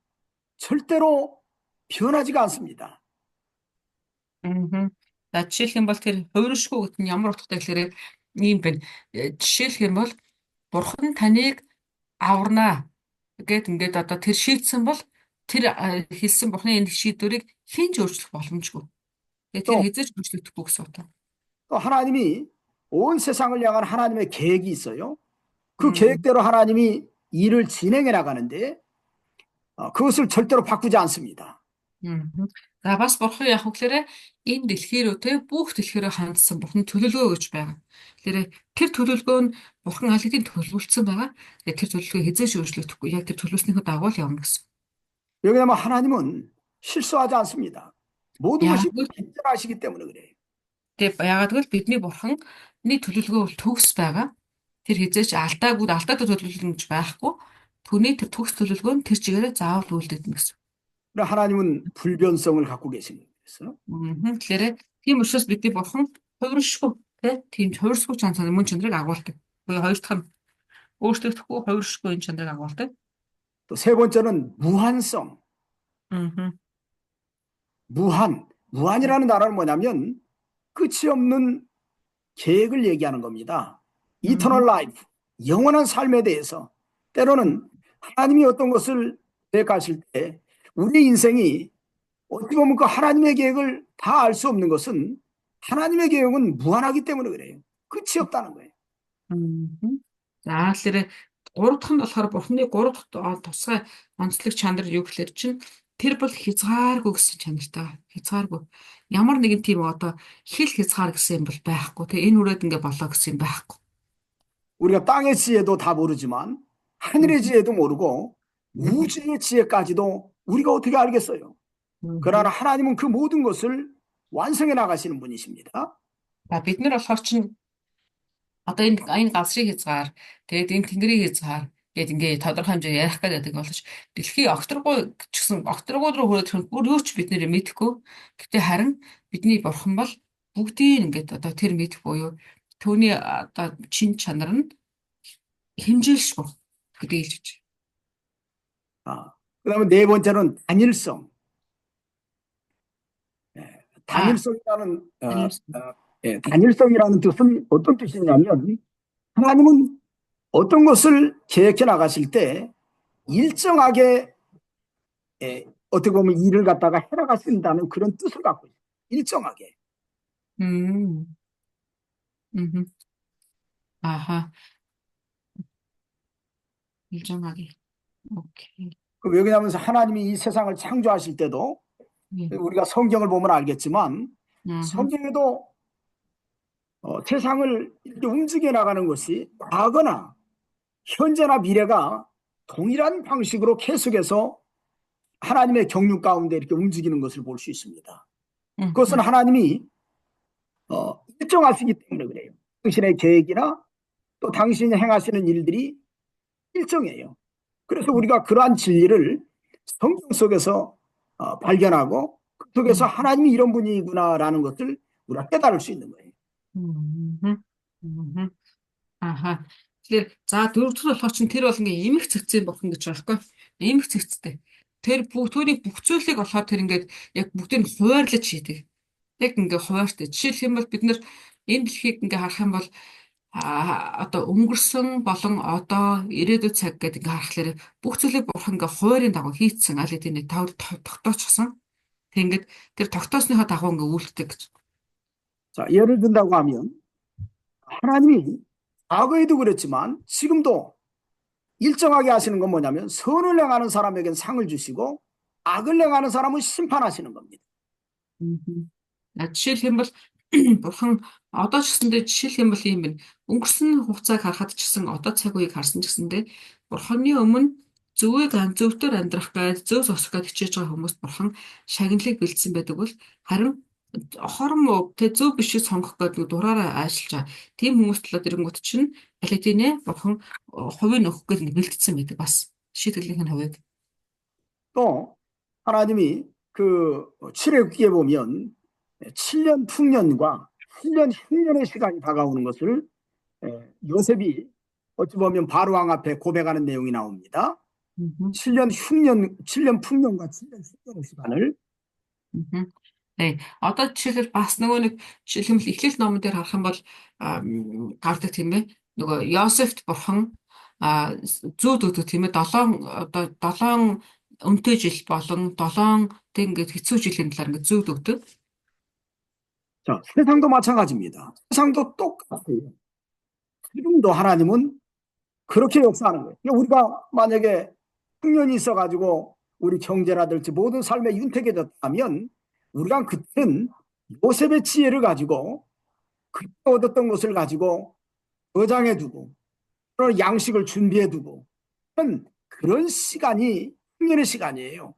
[SPEAKER 1] 절대로 변하지가 않습니다.
[SPEAKER 2] За жишээлх юм бол тэр хувиршгүй гэдэг нь ямар утгатай гэхээр ийм байна. Жишээлх юм бол Бурхан таныг аварнаа гэд ингээд одоо тэр шийдсэн бол тэр хэлсэн Бурханы энэ шийдвэрийг хэн ч өөрчлөх боломжгүй. Тэгээ тэр хэзээ ч өөрчлөгдөхгүй гэсэн үг.
[SPEAKER 1] 또 하나님이 온 세상을 향한 하나님의 계획이 있어요. 그 계획대로 하나님이 일을 진행해 나가는데 그것을 절대로 바꾸지 않습니다.
[SPEAKER 2] За бас Бурхан яг хөглөрөө энэ дэлхий рүү те бүх дэлхийрээ хандсан Бурхан төлөвлөгөө гэж байгаа. Тэгэхээр тэр төлөвлөгөө нь Бурхан алидын төлөвлөсөн байгаа. Тэгээ тэр төлөвлөгөө хэзээ ч өөрчлөгдөхгүй. Яг тэр төлөвлөснийхөө дагуу л явна гэсэн.
[SPEAKER 1] 왜냐하면 하나님은 실수하지 않습니다. 모든 것이 괜찮으시기 때문에 그래요.
[SPEAKER 2] Тэгээ яагаад гэвэл бидний Бурханы төлөвлөгөө бол төгс байгаа. Тэр хэзээ ч алдаатай төлөвлөгөө гэж байхгүй. Түүний тэр төгс төлөвлөгөө нь тэр чигээрээ заавал үйлдэгдэнэ гэсэн.
[SPEAKER 1] 하나님은 불변성을 갖고 계십니다. 있어요.
[SPEAKER 2] Тэгэхээр тийм учраас бидний бурхан хувиршгүй тийм хувирсгүй чанар мөн чанарыг агуулдаг. Буюу хоёр дахь нь өөрчлөгдөхгүй хувиршгүй энэ чанарыг агуулдаг.
[SPEAKER 1] 또 세 번째는 무한성.
[SPEAKER 2] 음.
[SPEAKER 1] 무한이라는 단어는 뭐냐면 끝이 없는 계획을 얘기하는 겁니다. Eternal life, 영원한 삶에 대해서 때로는 하나님이 어떤 것을 계획하실 때 우리 인생이 어떻게 보면 그 하나님의 계획을 다 알 수 없는 것은 하나님의 계획은 무한하기 때문에 그래요. 끝이 없다는 거예요.
[SPEAKER 2] За тэгэхээр гурав дахь нь болохоор бурхны гурав дахь тусгай онцлог чанар юу гэхээр чинь тэр бол хязгааргүй гэсэн чанартай. Хязгааргүй. Ямар нэгэн тийм одоо хил хязгаар гэсэн юм бол байхгүй. Тэгээ энэ үрээд ингээ болоо гэсэн юм байхгүй.
[SPEAKER 1] 우리가 땅의 지혜도 다 모르지만 하늘의 지혜도 모르고 우주의 지혜까지도 우리가 어떻게 알겠어요? 그러나 하나님은 그 모든 것을 완성해 나가시는 분이십니다.
[SPEAKER 2] Бид нар болохоор чинь одоо энэ галсрын хязгаар тэгээд энэ тэнгэрийн хязгаар гэдэг ингээ тодорхой хэмжээ ярих гэдэг боловч дэлхийн окторгой гэсэн окторгой руу хүрэх нь бүр юу ч бид нэр мэдэхгүй. Гэтэ харин бидний бурхан бол бүгдийг ингээд одоо тэр мэдэх буюу түүний одоо чин чанар нь хэмжээлшгүй гэдгийг хэлж
[SPEAKER 1] байна. 그다음에 네 번째는 단일성. 단일성이라는 뜻은 어떤 뜻이냐면 하나님은 어떤 것을 계획해 나가실 때 일정하게 어떻게 보면 일을 갖다가 해 나가신다는 그런 뜻을 갖고 있어요. 일정하게.
[SPEAKER 2] 아하. 일정하게. 오케이.
[SPEAKER 1] 왜 그러냐면 하나님이 이 세상을 창조하실 때도 우리가 성경을 보면 알겠지만 성경에도 세상을 이렇게 움직여 나가는 것이 과거나 현재나 미래가 동일한 방식으로 계속해서 하나님의 경륜 가운데 이렇게 움직이는 것을 볼 수 있습니다. 그것은 하나님이 일정하시기 때문에 그래요. 당신의 계획이나 또 당신이 행하시는 일들이 일정해요. 그래서 우리가 그러한 진리를 성경 속에서 발견하고 그 속에서 하나님이 이런 분이구나라는 것을 우리가 깨달을 수 있는 거예요.
[SPEAKER 2] 아하. Тэгэхээр за дөрөвдүгээр болохоор чинь тэр бол ингээ эмх цэгцэн бурхан гэж байгаа байхгүй. Эмх цэгцтэй. Тэр түүний бүх зүйлийг болохоор тэр ингээд яг бүгдийг нь хуваарлаж хийдэг. Яг ингээ хуваартай. Жишээлх юм бол бид нар энэ дэлхийг ингээ харах юм бол одоо өнгөрсөн болон одоо ирээдүйн цаг гэдэг ингээ харахаар бүх зүйлийг бурхан ингээ хуурийн дагуу хийцэн аль хэдийн тогтоочихсон. Тэгэнгүүт тэр тогтоосныхоо дагуу ингээ үйлддэг гэж.
[SPEAKER 1] 자, 예를 든다고 하면 하나님이 과거에도 그랬지만 지금도 일정하게 하시는 건 뭐냐면 선을 행하는 사람에겐 상을 주시고 악을 행하는 사람은 심판하시는 겁니다.
[SPEAKER 2] Жишээлх юм бол бурхан одоо ч гэсэндээ жишээлх юм бол юм байна. Өнгөрсөн хугацааг харахад ч гэсэн одоо цаг үеийг харсан ч гэсэндээ бурханы өмнө зөвийг зөвдөр амьдрах гэж зөв зогсох гэж хичээж байгаа хүмүүст бурхан шагналыг бэлдсэн байдаг бол харин хором тэ зөв бишийг сонгох гэдэг дураараа ажиллаж байгаа. Тийм хүмүүс талаад ирэнгүүт чинь аль хэдийнэ бурхан хувийг өгөх гэж бэлдсэн байдаг бас шийтгэлийн хувийг.
[SPEAKER 1] 또 하나님이 그 출애굽기에 보면 7년 풍년과 7년 흉년의 시간이 다가오는 것을 요셉이 어찌 보면 바로 왕 앞에 고백하는 내용이 나옵니다. 7년 풍년과 7년 흉년의 시간을
[SPEAKER 2] Одоо жишээлбэл бас нөгөө нэг жишээлбэл Эхлэл номон дээр харах юм бол гардаг тийм ээ. Нөгөө Йосефт бурхан зүүд өгдөг тийм ээ. 7 өмтэй жил болон 7 тэг ингээд хэцүү жилийн талаар ингээд зүүд өгдөг.
[SPEAKER 1] 자, 세상도 마찬가지입니다. 세상도 똑같아요. 지금도 하나님은 그렇게 역사하는 거예요. 우리가 만약에 흉년이 있어가지고 우리 경제라든지 모든 삶에 윤택해졌다면 우리가 그때는 요셉의 지혜를 가지고 그때 얻었던 것을 가지고 저장해두고 그런 양식을 준비해두고 그런 시간이 흉년의 시간이에요.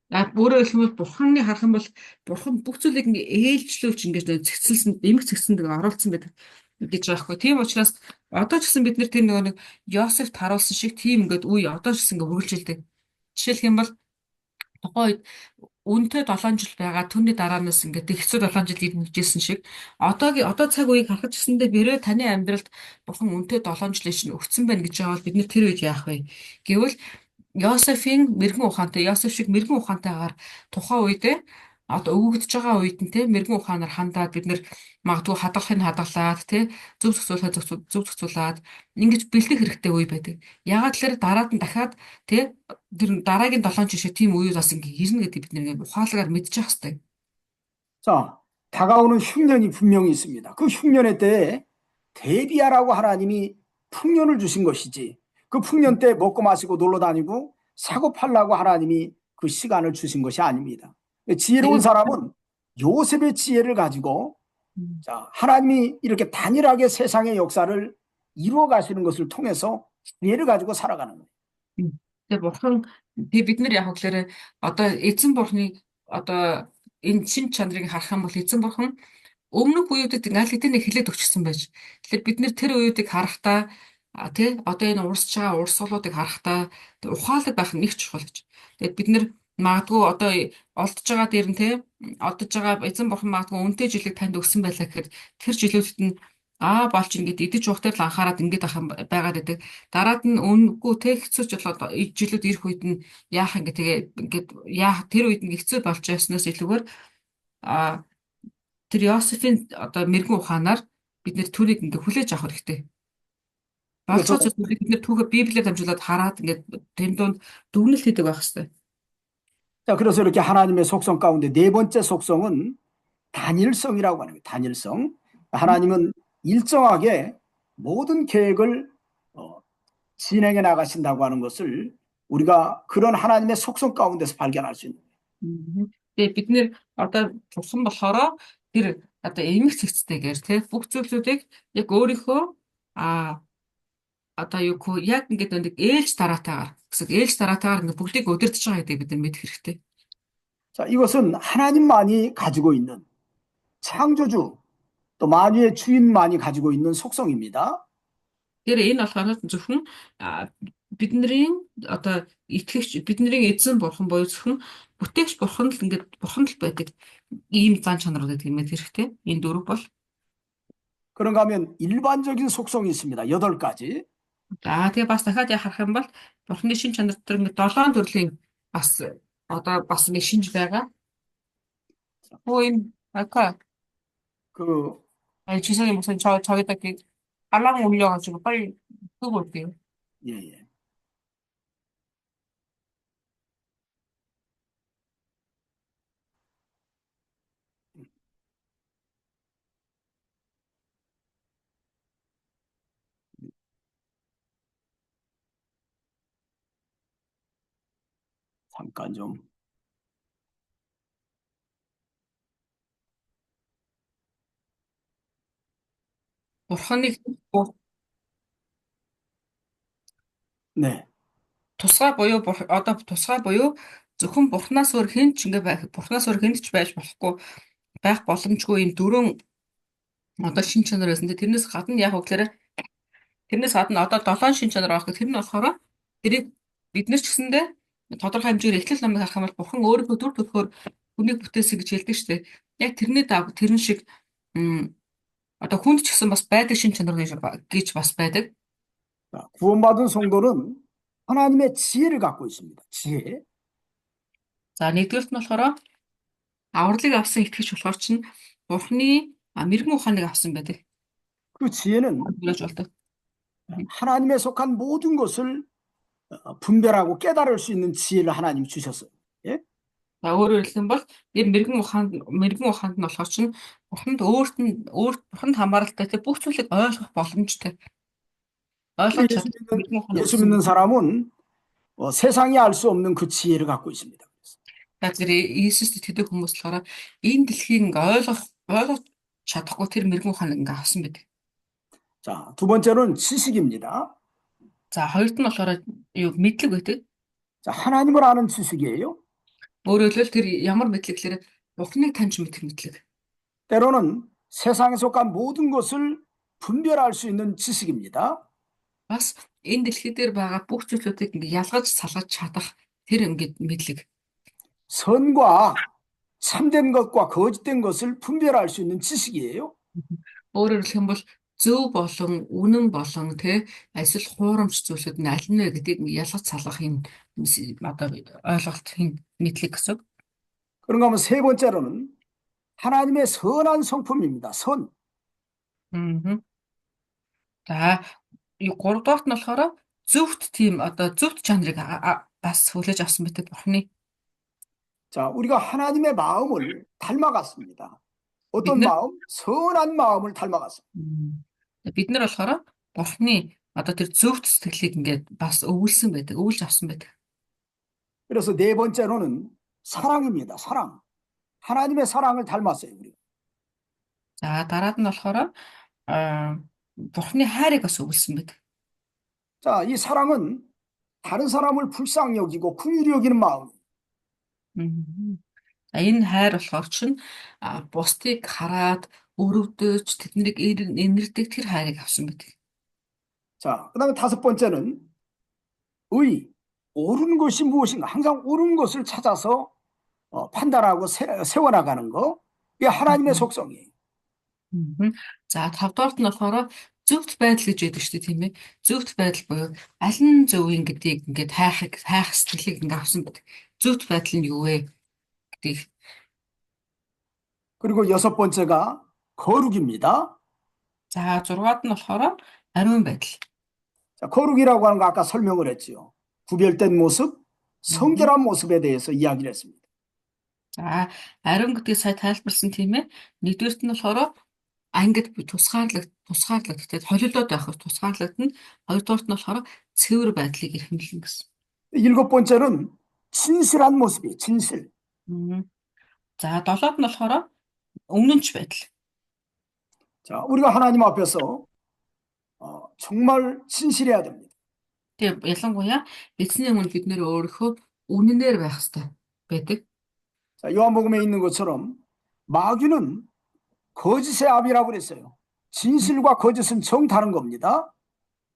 [SPEAKER 2] Өөрөөр хэлбэл бурханы харах юм бол бурхан бүх зүйлийг ингээ ээлжлүүлж ингээ цэцэлсэн, эмх цэцсэнд оруулсан байдаг гэж байгаа хгүй. Тийм учраас одоо ч гэсэн бид нэр тэр нөгөө нэг Йосефт харуулсан шиг тийм ингээд үе одоо ч гэсэн ингээ үргэлжилдэг. Жишээлх юм бол тухайн үед үнэтэй 7 жил байгаа түүний дараанаас ингээд тэгцүү 7 жил ирнэжсэн шиг одоо цаг үеийг харахад гэсэндээ бэрээ таны амьдралд бурхан үнэтэй 7 жилийн чинь өгсөн байна гэж байгаа бол бид нэр тэр үед яах вэ гэвэл Йосефийн мэрэгэн ухаантай Йосеф шиг мэрэгэн ухаантайгаар тухайн үедээ одоо өвөгдөж байгаа үед нь те мэрэгэн ухаанаар хандаад бид нэр магадгүй хадгалахыг хадгалаад те зөв зөвцүүлээд ингэж бэлдэх хэрэгтэй үе байдаг. Ягаад тэгэхээр дараад нь дахиад те тэр дараагийн 7 жишээ тийм үе бас ингэ ирнэ гэдэг бид нэг ухаалгаар мэдчих хэвээр.
[SPEAKER 1] 자, 다가오는 흉년이 분명히 있습니다. 그 흉년의 때에 대비하라고 하나님이 풍년을 주신 것이지. 그 풍년 때 먹고 마시고 놀러 다니고 사고 팔라고 하나님이 그 시간을 주신 것이 아닙니다. 지혜로운 사람은 요셉의 지혜를 가지고 자, 하나님이 이렇게 단일하게 세상의 역사를 이루어 가시는 것을 통해서 지혜를 가지고 살아가는 거예요.
[SPEAKER 2] Тэгээ бурхан бид нар яг гэхээр одоо эзэн бурханы одоо энэ шин чанарыг харах юм бол эзэн бурхан өмнөх үеүүдэд аль хэдийн нэг хилээд өгчсөн байж. Тэгэхээр бид нэр тэр үеүүдийг харахтаа тий одоо энэ урсж байгаа урсгалуудыг харахтаа ухаалаг байх нь нэг чухал гэж. Тэгээд бид нэр магадгүй одоо олдж байгаа дээр нь тий одож байгаа эзэн бурхан магадгүй үнэтэй жилиг танд өгсөн байлаа гэхэд тэр жилүүдэд нь болж ингээд идэж ухтаар л анхаарад ингээд байгаад байдаг. Дараад нь үнэгүй те хэцүү жилүүд ирэх үед нь яах ингээд тэгээ ингээд яах тэр үед нь хэцүү болж яснаас илүүгээр а тэр Йосефийн одоо мэрэгэн ухаанаар бид нэр түрийг ингээд хүлээж авах хэрэгтэй. Болцоо зүйлийг бид нэр түүхээ Библиэр дамжуулаад хараад ингээд тэр дунд дүгнэлт хийдэг байх хэрэгтэй.
[SPEAKER 1] 자, 그래서 이렇게 하나님의 속성 가운데 네 번째 속성은 단일성이라고 하는 거예요. 단일성. 하나님은 일정하게 모든 계획을 진행해 나가신다고 하는 것을 우리가 그런 하나님의 속성 가운데서 발견할 수 있는 거예요.
[SPEAKER 2] Тэгээ бид нэр одоо турсан болохоор тэр одоо эмх цэгцтэйгээр тий бүх зүйлүүдийг яг өөрийнхөө одоо юу гоо яг ингээд нэг ээлж дараатаагаар гэсэн ээлж дараатаагаар ингээд бүгдийг удирдах байгаа гэдэг бид нар мэдэх хэрэгтэй.
[SPEAKER 1] 자, 이것은 하나님만이 가지고 있는 창조주 또 만유의 주인만이 가지고 있는 속성입니다.
[SPEAKER 2] Тэр энэ болохоор зөвхөн бидний одоо итгэгч бидний эзэн бурхан боёо зөвхөн бүтээгч бурхан л ингээд бурхан л байдаг ийм зан чанарууд гэдэг юм хэрэгтэй. Энэ дөрөв бол
[SPEAKER 1] 그런가 하면 일반적인 속성이 있습니다. 8가지.
[SPEAKER 2] тэгээ бас дахиад харах юм бол бурханы шин чанар дотор ингээд 7 төрлийн бас одоо бас нэг шинж байгаа. 아까
[SPEAKER 1] 그
[SPEAKER 2] 지성이 무슨 저기다 이렇게 알람 울려가지고 빨리 끄고 올게요.
[SPEAKER 1] 예, 예. 잠깐 좀.
[SPEAKER 2] бурханыг
[SPEAKER 1] 네.
[SPEAKER 2] тусгай буюу одоо тусгай буюу зөвхөн бурхнаас өөр хэн ч ингээ байх бурхнаас өөр хэнд ч байж болохгүй байх боломжгүй энэ дөрөв одоо шин чанар байсан. Тэрнээс гадна яг үгээр тэрнээс гадна одоо 7 шин чанар авах гэх тэр нь болохоор тэрийг бид нар ч гэсэндээ тодорхой хэмжээгээр эхлэл намыг харах юм бол бурхан өөрийнхөө дүр төрхөөр хүнийг бүтээсэн гэж хэлдэг шүү дээ. Яг тэрний тэрэн шиг одоо хүнд ч гэсэн бас байдаг шин чанар гэж бас байдаг.
[SPEAKER 1] 구원받은 성도는 하나님의 지혜를 갖고 있습니다. 지혜.
[SPEAKER 2] За нэгдүгээрт нь болохоор авралыг авсан итгэж болохоор чинь бурхны мэрэгэн ухааныг авсан байдаг.
[SPEAKER 1] 그 지혜는 하나님에 속한 모든 것을 분별하고 깨달을 수 있는 지혜를 하나님이 주셨어요. 예?
[SPEAKER 2] За өөрөөр хэлбэл энэ мэрэгэн ухаанд нь болохоор чинь бурханд бурханд хамааралтай бүх зүйлийг ойлгох боломжтой.
[SPEAKER 1] 예수 믿는 사람은 세상이 알 수 없는 그 지혜를 갖고 있습니다.
[SPEAKER 2] Тэгэхээр Иесуст итгэдэг хүмүүс болохоор энэ дэлхийг ойлгох чадахгүй тэр мэрэгэн ухааныг авсан байдаг.
[SPEAKER 1] 자, 두 번째는 지식입니다.
[SPEAKER 2] За хоёрт нь болохоор юу мэдлэг байдаг.
[SPEAKER 1] 자, 하나님을 아는 지식이에요.
[SPEAKER 2] өөрөөр хэлбэл тэр ямар мэдлэг гэхээр бурхныг таньж мэдэх мэдлэг.
[SPEAKER 1] 때로는 세상에 속한 모든 것을 분별할 수 있는 지식입니다.
[SPEAKER 2] Бас энэ дэлхий дээр байгаа бүх зүйлүүдийг ялгаж салгаж чадах тэр ингээд мэдлэг.
[SPEAKER 1] 선과 참된 것과 거짓된 것을 분별할 수 있는 지식이에요.
[SPEAKER 2] Өөрөөр хэлэх юм бол зөв болон үнэн болон тэ эсвэл хуурамч зүйлсүүд нь аль нь вэ гэдгийг ялгаж салгах юм одоо ойлголтын мэдлэг гэсэн.
[SPEAKER 1] 그런가 하면 세 번째로는 하나님의 선한 성품입니다. 선.
[SPEAKER 2] Аа. За гуравдугаарт нь болохоор зөвхт тийм одоо зөвхт чанарыг бас хүлээж авсан байдаг Бурхны.
[SPEAKER 1] 자, 우리가 하나님의 마음을 닮아갔습니다.
[SPEAKER 2] Бид
[SPEAKER 1] 어떤
[SPEAKER 2] нар
[SPEAKER 1] 마음? 선한 마음을 닮아갔습니다.
[SPEAKER 2] бид нар болохоор Бурхны одоо тэр зөвхт сэтгэлийг ингээд бас өвүүлсэн байдаг, өвүүлж авсан байдаг.
[SPEAKER 1] 그래서 네 번째로는 사랑입니다. 사랑. 하나님의 사랑을 닮았어요, 우리가.
[SPEAKER 2] За дараад нь болохоор Бурхны хайрыг бас өвүүлсэн байдаг.
[SPEAKER 1] 자, 이 사랑은 다른 사람을 불쌍히 여기고 긍휼히 여기는 마음.
[SPEAKER 2] За энэ хайр болохоор чинь бусдыг хараад өрөвдөж тэднийг инэрдэг тэр хайрыг авсан байдаг.
[SPEAKER 1] 자, 그다음에 다섯 번째는 의. 옳은 것이 무엇인가? 항상 옳은 것을 찾아서 판단하고 세워나가는 거. 이게 하나님의 속성이에요.
[SPEAKER 2] За 5 дугаарт нь болохоор зөвхт байдал гэж яддаг шүү дээ тийм ээ. Зөвхт байдал буюу аль нь зөв юм гэдгийг ингээд хайх сэтгэлийг ингээд авсан байдаг. Зөвхт байдал нь юу вэ гэдгийг.
[SPEAKER 1] 그리고 여섯 번째가 거룩입니다.
[SPEAKER 2] За 6-аад нь болохоор ариун байдал.
[SPEAKER 1] 자, 거룩이라고 하는 거 아까 설명을 했지요. 구별된 모습, 성결한 모습에 대해서 이야기를 했습니다.
[SPEAKER 2] За ариун гэдгийг сая тайлбарлсан тийм ээ. Нэгдүгээрт нь болохоор ангид тусгаарлагддаг холилдоод байх тусгаарлагдана. Хоёрдугаарт нь болохоор цэвэр байдлыг эрхэмлэн гэсэн.
[SPEAKER 1] 일곱 번째는 진실한 모습이 진실.
[SPEAKER 2] За 7-д нь болохоор өмнөнч байдал.
[SPEAKER 1] 자, 우리가 하나님 앞에서 정말 진실해야 됩니다.
[SPEAKER 2] Тэгээ ялангуяа эзний өмнө бид нэр өөрийнхөө үнэнээр байх хэрэгтэй байдаг.
[SPEAKER 1] 자, 요한복음에 있는 것처럼 마귀는 거짓의 압이라고 그랬어요. 진실과 거짓은 정 다른 겁니다.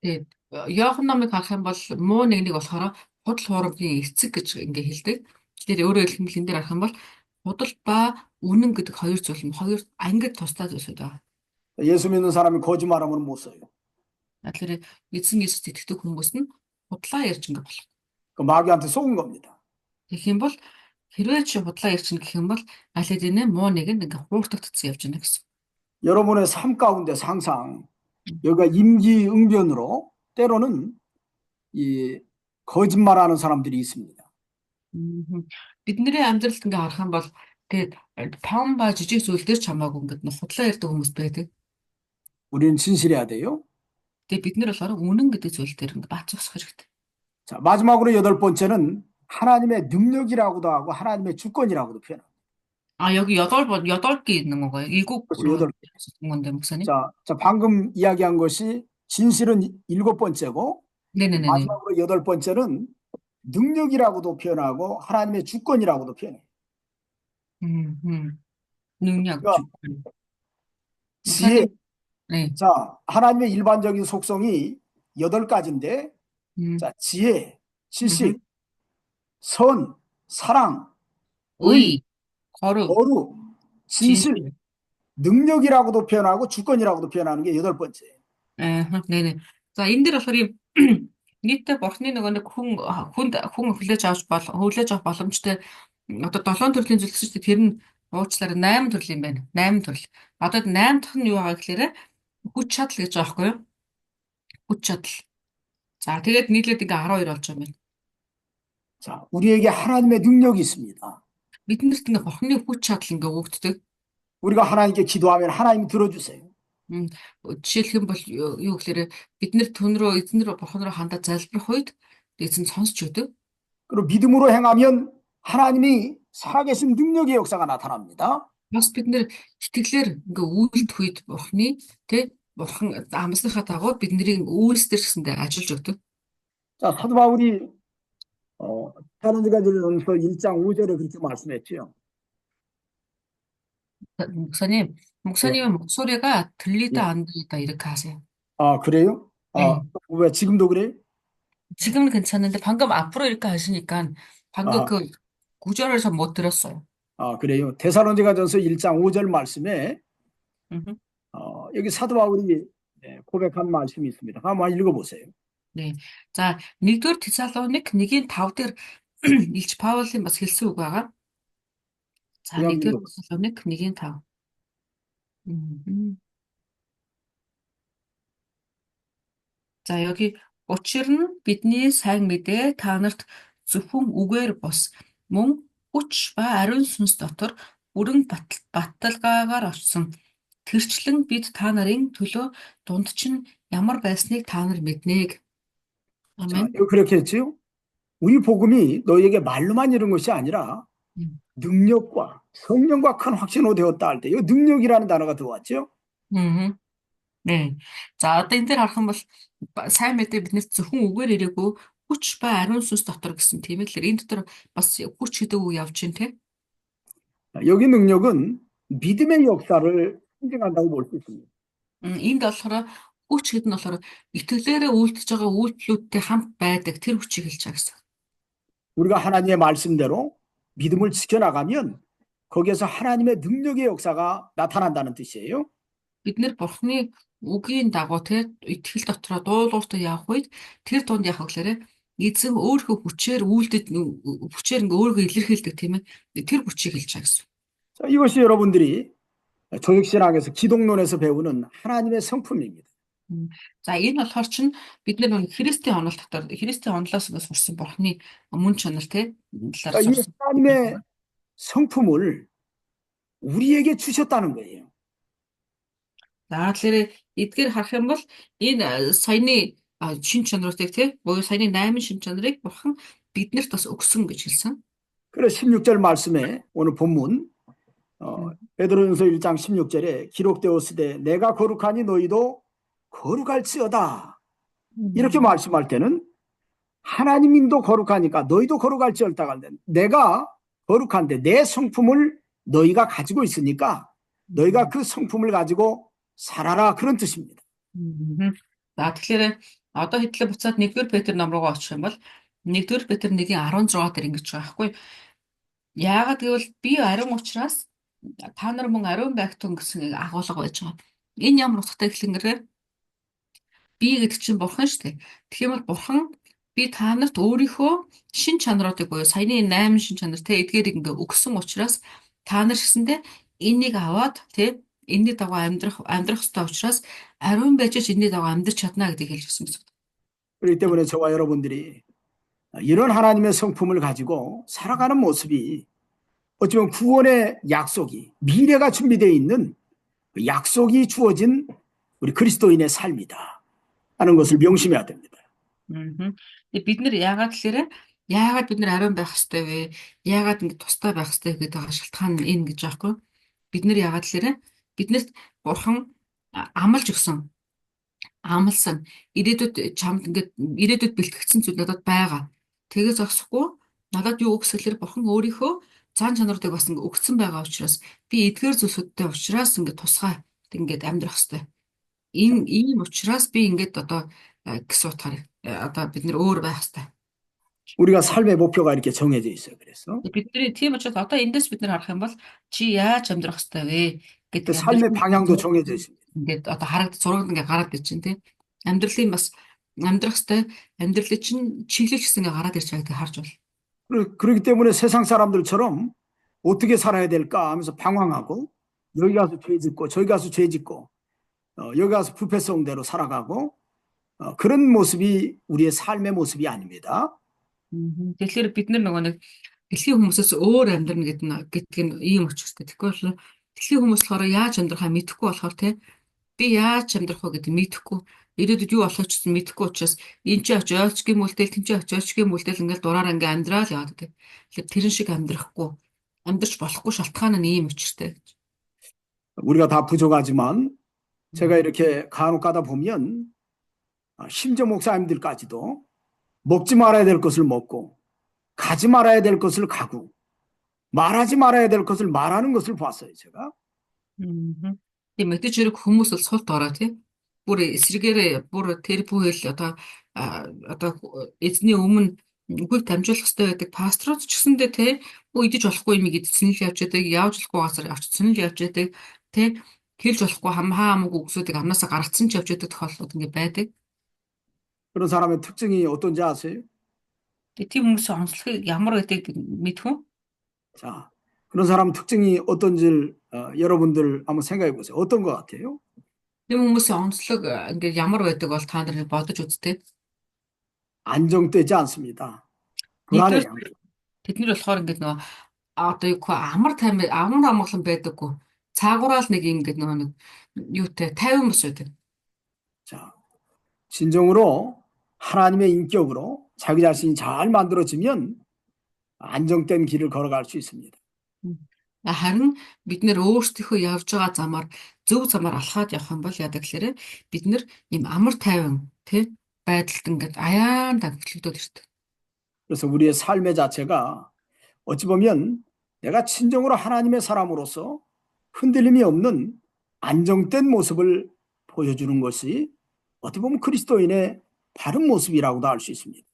[SPEAKER 2] Тэгээд Иохан номыг харах юм бол муу нэгнийг болохоор худал хуурмын эцэг гэж ингээ хэлдэг. Тэгэхээр өөрөөр хэлбэл энэ дээр харах юм бол худал ба үнэн гэдэг хоёр зүйл нь хоёр ангид тусдаа зүйлсүүд байна.
[SPEAKER 1] 예수 믿는 사람이 거짓말하면 못 써요.
[SPEAKER 2] Тэгэхээр эзэн Есүс итгэдэг хүмүүс нь худлаа ярьж ингээ болох.
[SPEAKER 1] 그 마귀한테 속은 겁니다.
[SPEAKER 2] Тэгэх юм бол хэрвээ чи худлаа ярьж гэх юм бол аль хэдийнэ муу нэгэнд ингээ хууртагдсан явж байна гэсэн.
[SPEAKER 1] 여러분의 삶 가운데서 항상 여기가 임기응변으로 때로는 이 거짓말하는 사람들이 있습니다.
[SPEAKER 2] Бидний амьдралд ингээ харах юм бол тэгээд том ба жижиг зүйл дээр ч хамаагүй ингээд худлаа ярьдаг хүмүүс байдаг.
[SPEAKER 1] 우리는 진실해야 돼요.
[SPEAKER 2] Тэгээд бид нэр болохоор үнэн гэдэг зүйл дээр ингээ бац зогсох хэрэгтэй.
[SPEAKER 1] 자, 마지막으로 여덟 번째는 하나님의 능력이라고도 하고 하나님의 주권이라고도 표현합니다.
[SPEAKER 2] 여기 여덟 개 있는 건가요? 일곱
[SPEAKER 1] 여덟 개.
[SPEAKER 2] 건데 목사님?
[SPEAKER 1] 자, 방금 이야기한 것이 진실은 일곱 번째고
[SPEAKER 2] 네네네.
[SPEAKER 1] 마지막으로 여덟 번째는 능력이라고도 표현하고 하나님의 주권이라고도 표현해요.
[SPEAKER 2] 능력,
[SPEAKER 1] 그러니까
[SPEAKER 2] 주권.
[SPEAKER 1] 지혜.
[SPEAKER 2] 네.
[SPEAKER 1] 자, 하나님의 일반적인 속성이 여덟 가지인데, 자, 지혜, 지식, 선, 사랑, 의, 거룩, 진실, 능력이라고도 표현하고 주권이라고도 표현하는 게 여덟 번째예요.
[SPEAKER 2] 네네. За энэ дээр болохоор юм нийтдээ бурхны нэг хүн хүлээж авах боломжтой одоо 7 төрлийн зүйл гэсэн чинь тэр нь уучлаарай 8 төрлийн байна. 8 төрөл. Одоо 8 дахь нь юу байгаа гэхээр хүч чадал гэж байгаа байхгүй юу? Хүч чадал. За тэгээд нийлээд ингээ 12 болж байгаа юм байна.
[SPEAKER 1] 자, 우리에게 하나님의 능력이 있습니다.
[SPEAKER 2] Биднэрт ингээ бурхны хүч чадал ингээ өгөгддөг.
[SPEAKER 1] 우리가 하나님께 기도하면 하나님 들어주세요.
[SPEAKER 2] Жишээлх юм бол юу гэхээр бид нэр түн рүү эзэн рүү бурхан руу хандаж залбирх үед эзэн сонсч өгдөг.
[SPEAKER 1] 그리고 믿음으로 행하면 하나님이 살아계신 능력의 역사가 나타납니다.
[SPEAKER 2] Бас бид нэр итгэлээр ингээ үйлдэх үед бурхны бурхан амсныхаа дагуу бидний үйлсдэр гэсэндээ ажиллаж өгдөг.
[SPEAKER 1] 자, 사도 바울이 테살로니가전서 1장 5절에 그렇게 말씀했지요.
[SPEAKER 2] 목사님의 목소리가 들리다 안 들리다 이렇게 하세요.
[SPEAKER 1] 아, 그래요? 왜 지금도 그래요?
[SPEAKER 2] 지금은 괜찮은데 방금 앞으로 이렇게 하시니까 방금 구절에서 못 들었어요.
[SPEAKER 1] 그래요. 데살로니가전서 1장 5절 말씀에
[SPEAKER 2] 음흠.
[SPEAKER 1] 여기 사도 바울이 고백한 말씀이 있습니다. 한번 읽어보세요.
[SPEAKER 2] 네. За, 1-р Тесалоник 1:5 дээр Илч Паулын бас хэлсэн үг байгаа. За,
[SPEAKER 1] 그냥
[SPEAKER 2] 1-р
[SPEAKER 1] 읽어보세요.
[SPEAKER 2] Тесалоник 1:5. За, 여기 учир нь бидний сайн мэдээ та нарт зөвхөн үгээр бус мөн хүч ба ариун сүнс дотор бүрэн баталгаагаар очсон. Тэрчлэн бид та нарын төлөө дунд чинь ямар байсныг та нар мэднэ.
[SPEAKER 1] 자,
[SPEAKER 2] 아멘.
[SPEAKER 1] 여기 그렇게 했지요. 우리 복음이 너에게 말로만 이런 것이 아니라 능력과 성령과 큰 확신으로 되었다 할 때, 이 능력이라는 단어가 들어왔죠.
[SPEAKER 2] 음. 네. За, одоо энэ дээр харах юм бол сайн мэдээ биднээс зөвхөн үгээр ирээгүй хүч ба ариун сүнс дотор гэсэн тийм ээ. Тэгэхээр энэ дотор бас хүч гэдэг үг явж байна те.
[SPEAKER 1] 여기 능력은 믿음의 역사를 상징한다고 볼 수 있습니다.
[SPEAKER 2] Энд болохоор хүч гэдэг нь болохоор итгэлээрээ үйлдэж байгаа үйлдэлүүдтэй хамт байдаг тэр хүчийг хэлж байгаа гэсэн.
[SPEAKER 1] 우리가 하나님의 말씀대로 믿음을 지켜나가면 거기에서 하나님의 능력의 역사가 나타난다는 뜻이에요.
[SPEAKER 2] Бид нэр Бурхны үгийн дагуу те итгэл дотроо дуулууртай явах үед тэр дунд яг гэхээр эзэн өөрийнхөө хүчээр үйлдэж хүчээр ингээ өөрийгөө илэрхийлдэг тийм ээ. Тэр хүчийг хэлж байгаа гэсэн.
[SPEAKER 1] 자, 이것이 여러분들이 조직신학에서 기독론에서 배우는 하나님의 성품입니다.
[SPEAKER 2] За, энэ болохоор чинь бид нар Христийн онол дотор Христийн онолоос сурсан Бурхны мөн чанар те
[SPEAKER 1] 자, 이 하나님의 성품을 우리에게 주셨다는 거예요.
[SPEAKER 2] За, тэгэхээр эдгээр харах юм бол энэ саяны шин чанаруудыг тий буюу саяны 8 шин чанарыг Бурхан биднэрт бас өгсөн гэж хэлсэн.
[SPEAKER 1] 그래서 16절 말씀에 오늘 본문 베드로전서 1장 16절에 기록되었으되 내가 거룩하니 너희도 거룩할지어다. 이렇게 말씀할 때는 하나님인도 거룩하니까 너희도 거룩할지어다. 내가 거룩한데 내 성품을 너희가 가지고 있으니까 너희가 그 성품을 가지고 살아라 그런 뜻입니다.
[SPEAKER 2] За, тэгэхээр одоо хэдлээ буцаад 1-р Петр ном руугаа очих юм бол 1-р Петр 1:16 дээр ингэж байгаа байхгүй. Яагаад гэвэл би ариун учраас та нар мөн ариун байгтун гэсэн агуулга байж байгаа. Энэ ямар утгатай гэхлээр би гэдэг чинь Бурхан шүү дээ. Тэгэх юм бол Бурхан би та нарт өөрийнхөө шин чанаруудыг буюу саяны 8 шин чанар те эдгээрийг ингээ өгсөн учраас та нар гэсэндээ энийг аваад те энэний дагуу амьдрах ёстой учраас ариун байж энэний дагуу амьдрч чадна гэдгийг хэлж өгсөн гэсэн.
[SPEAKER 1] 그렇기 때문에 저와 여러분들이 이런 하나님의 성품을 가지고 살아가는 모습이 어쩌면 구원의 약속이 미래가 준비되어 있는 그 약속이 주어진 우리 그리스도인의 삶이다 하는 것을 명심해야 됩니다.
[SPEAKER 2] Бид нэр яагаад бид нэр ариун байх ёстой вэ? Яагаад ингэ тустай байх ёстой гэдэг байгаа шалтгаан нь энэ гэж аахгүй. Бид нэр яагаад тэгэхээр биднэрт Бурхан амлаж өгсөн. Амлсан ирээдүйд чамд ингээд ирээдүйд бэлтгэгдсэн зүйл надад байгаа. Тэгээс зогсохгүй надад юу өгсөглөр Бурхан өөрийнхөө цаан чанаруудыг бас ингээд өгсөн байгаа учраас би эдгээр зүйлсүүдтэй учраас ингээд тусгай ингээд амьдрах ёстой. Ийм учраас би ингээд одоо гэсэн утгаар одоо бид нэр өөр байх ёстой.
[SPEAKER 1] 우리가 삶의 목표가 이렇게 정해져 있어요. 그래서
[SPEAKER 2] бидний тийм учраас одоо эндээс бид нар харах юм бол чи яаж амьдрах ёстой вэ
[SPEAKER 1] 그
[SPEAKER 2] гэдэг
[SPEAKER 1] 삶의 방향도 정해져 있습니다.
[SPEAKER 2] ингээд одоо зураг ингээ гараад ирж байна тийм. Амьдралын бас амьдрах ёстой амьдралын чинь чиглэл гэсэн ингээ гараад ирж байгааг харж байна.
[SPEAKER 1] 그렇기 때문에 세상 사람들처럼 어떻게 살아야 될까 하면서 방황하고 여기 가서 죄 짓고 저기 가서 죄 짓고 여기 가서 부패성대로 살아가고 그런 모습이 우리의 삶의 모습이 아닙니다.
[SPEAKER 2] Тэгэхээр бид нар нөгөө нэг дэлхийн хүмүүсээс өөр амьдрна гэдэг нь ийм учраас тэгэхгүй бол дэлхийн хүмүүс болохоор яаж амьдрахаа мэдэхгүй болохоор тий би яаж амьдрах вэ гэдэг мэдэхгүй ирээдүйд юу болох ч мэдэхгүй учраас энэ ч очиж ойлч гэмүүлтэл тэн ч очиж гэмүүлтэл ингээл дураараа ингээл амьдрал яваад гэдэг. Тэгэхээр тэрэн шиг амьдрахгүй амьдрч болохгүй шалтгаан нь ийм учиртай.
[SPEAKER 1] 우리가 다 부족하지만 제가 이렇게 간혹 가다 보면 심지어 목사님들까지도 먹지 말아야 될 것을 먹고 가지 말아야 될 것을 가고 말하지 말아야 될 것을 말하는 것을 봤어요, 제가.
[SPEAKER 2] Тийм мэдээж хэрэг хүмүүс бол сул дорой тий. Бүр эсрэгээрээ бүр тэр бүхэл одоо эзний өмнө үгийг дамжуулах хэрэгтэй байдаг. Пасторууд ч гэсэндээ те идэж болохгүй юм идчихсэн л явж байдаг, явж болохгүй газар очсон л явж байдаг, те хэлж болохгүй хамаагүй үгсүүдийг амнаасаа гаргацсан ч явж байдаг тохиолдлууд ингэ байдаг.
[SPEAKER 1] 그런 사람의 특징이 어떤지 아세요?
[SPEAKER 2] Тэгээ тийм хүмүүсийн онцлогийг ямар гэдгийг мэдэх үү?
[SPEAKER 1] 자, 그런 사람 특징이 어떤지 여러분들 한번 생각해 보세요. 어떤 것 같아요?
[SPEAKER 2] Тийм хүмүүсийн онцлог ингээд ямар байдаг бол та нар бодож үзтээ.
[SPEAKER 1] 안정되지 않습니다.
[SPEAKER 2] Нэгдүгээр
[SPEAKER 1] 불안해요.
[SPEAKER 2] тэд нар болохоор ингээд нөгөө одоо юу гэх амар тайван амар амгалан байдаггүй. Цаагуураал нэг юм ингээд нөгөө нэг юутай тайван бос байдаг.
[SPEAKER 1] 자, 진정으로 하나님의 인격으로 자기 자신이 잘 만들어지면 안정된 길을 걸어갈 수 있습니다.
[SPEAKER 2] Харин бид нэр өөрсдийнхөө явж байгаа замаар зөв замаар алхаад явах юм бол яадаг гэхээр бид нэр ийм амар тайван тий байдалд ингээд аяан давтлагдоод ирдэг.
[SPEAKER 1] 그래서 우리의 삶의 자체가 어찌 보면 내가 진정으로 하나님의 사람으로서 흔들림이 없는 안정된 모습을 보여주는 것이 어떻게 보면 그리스도인의 바른 모습이라고도 할 수 있습니다.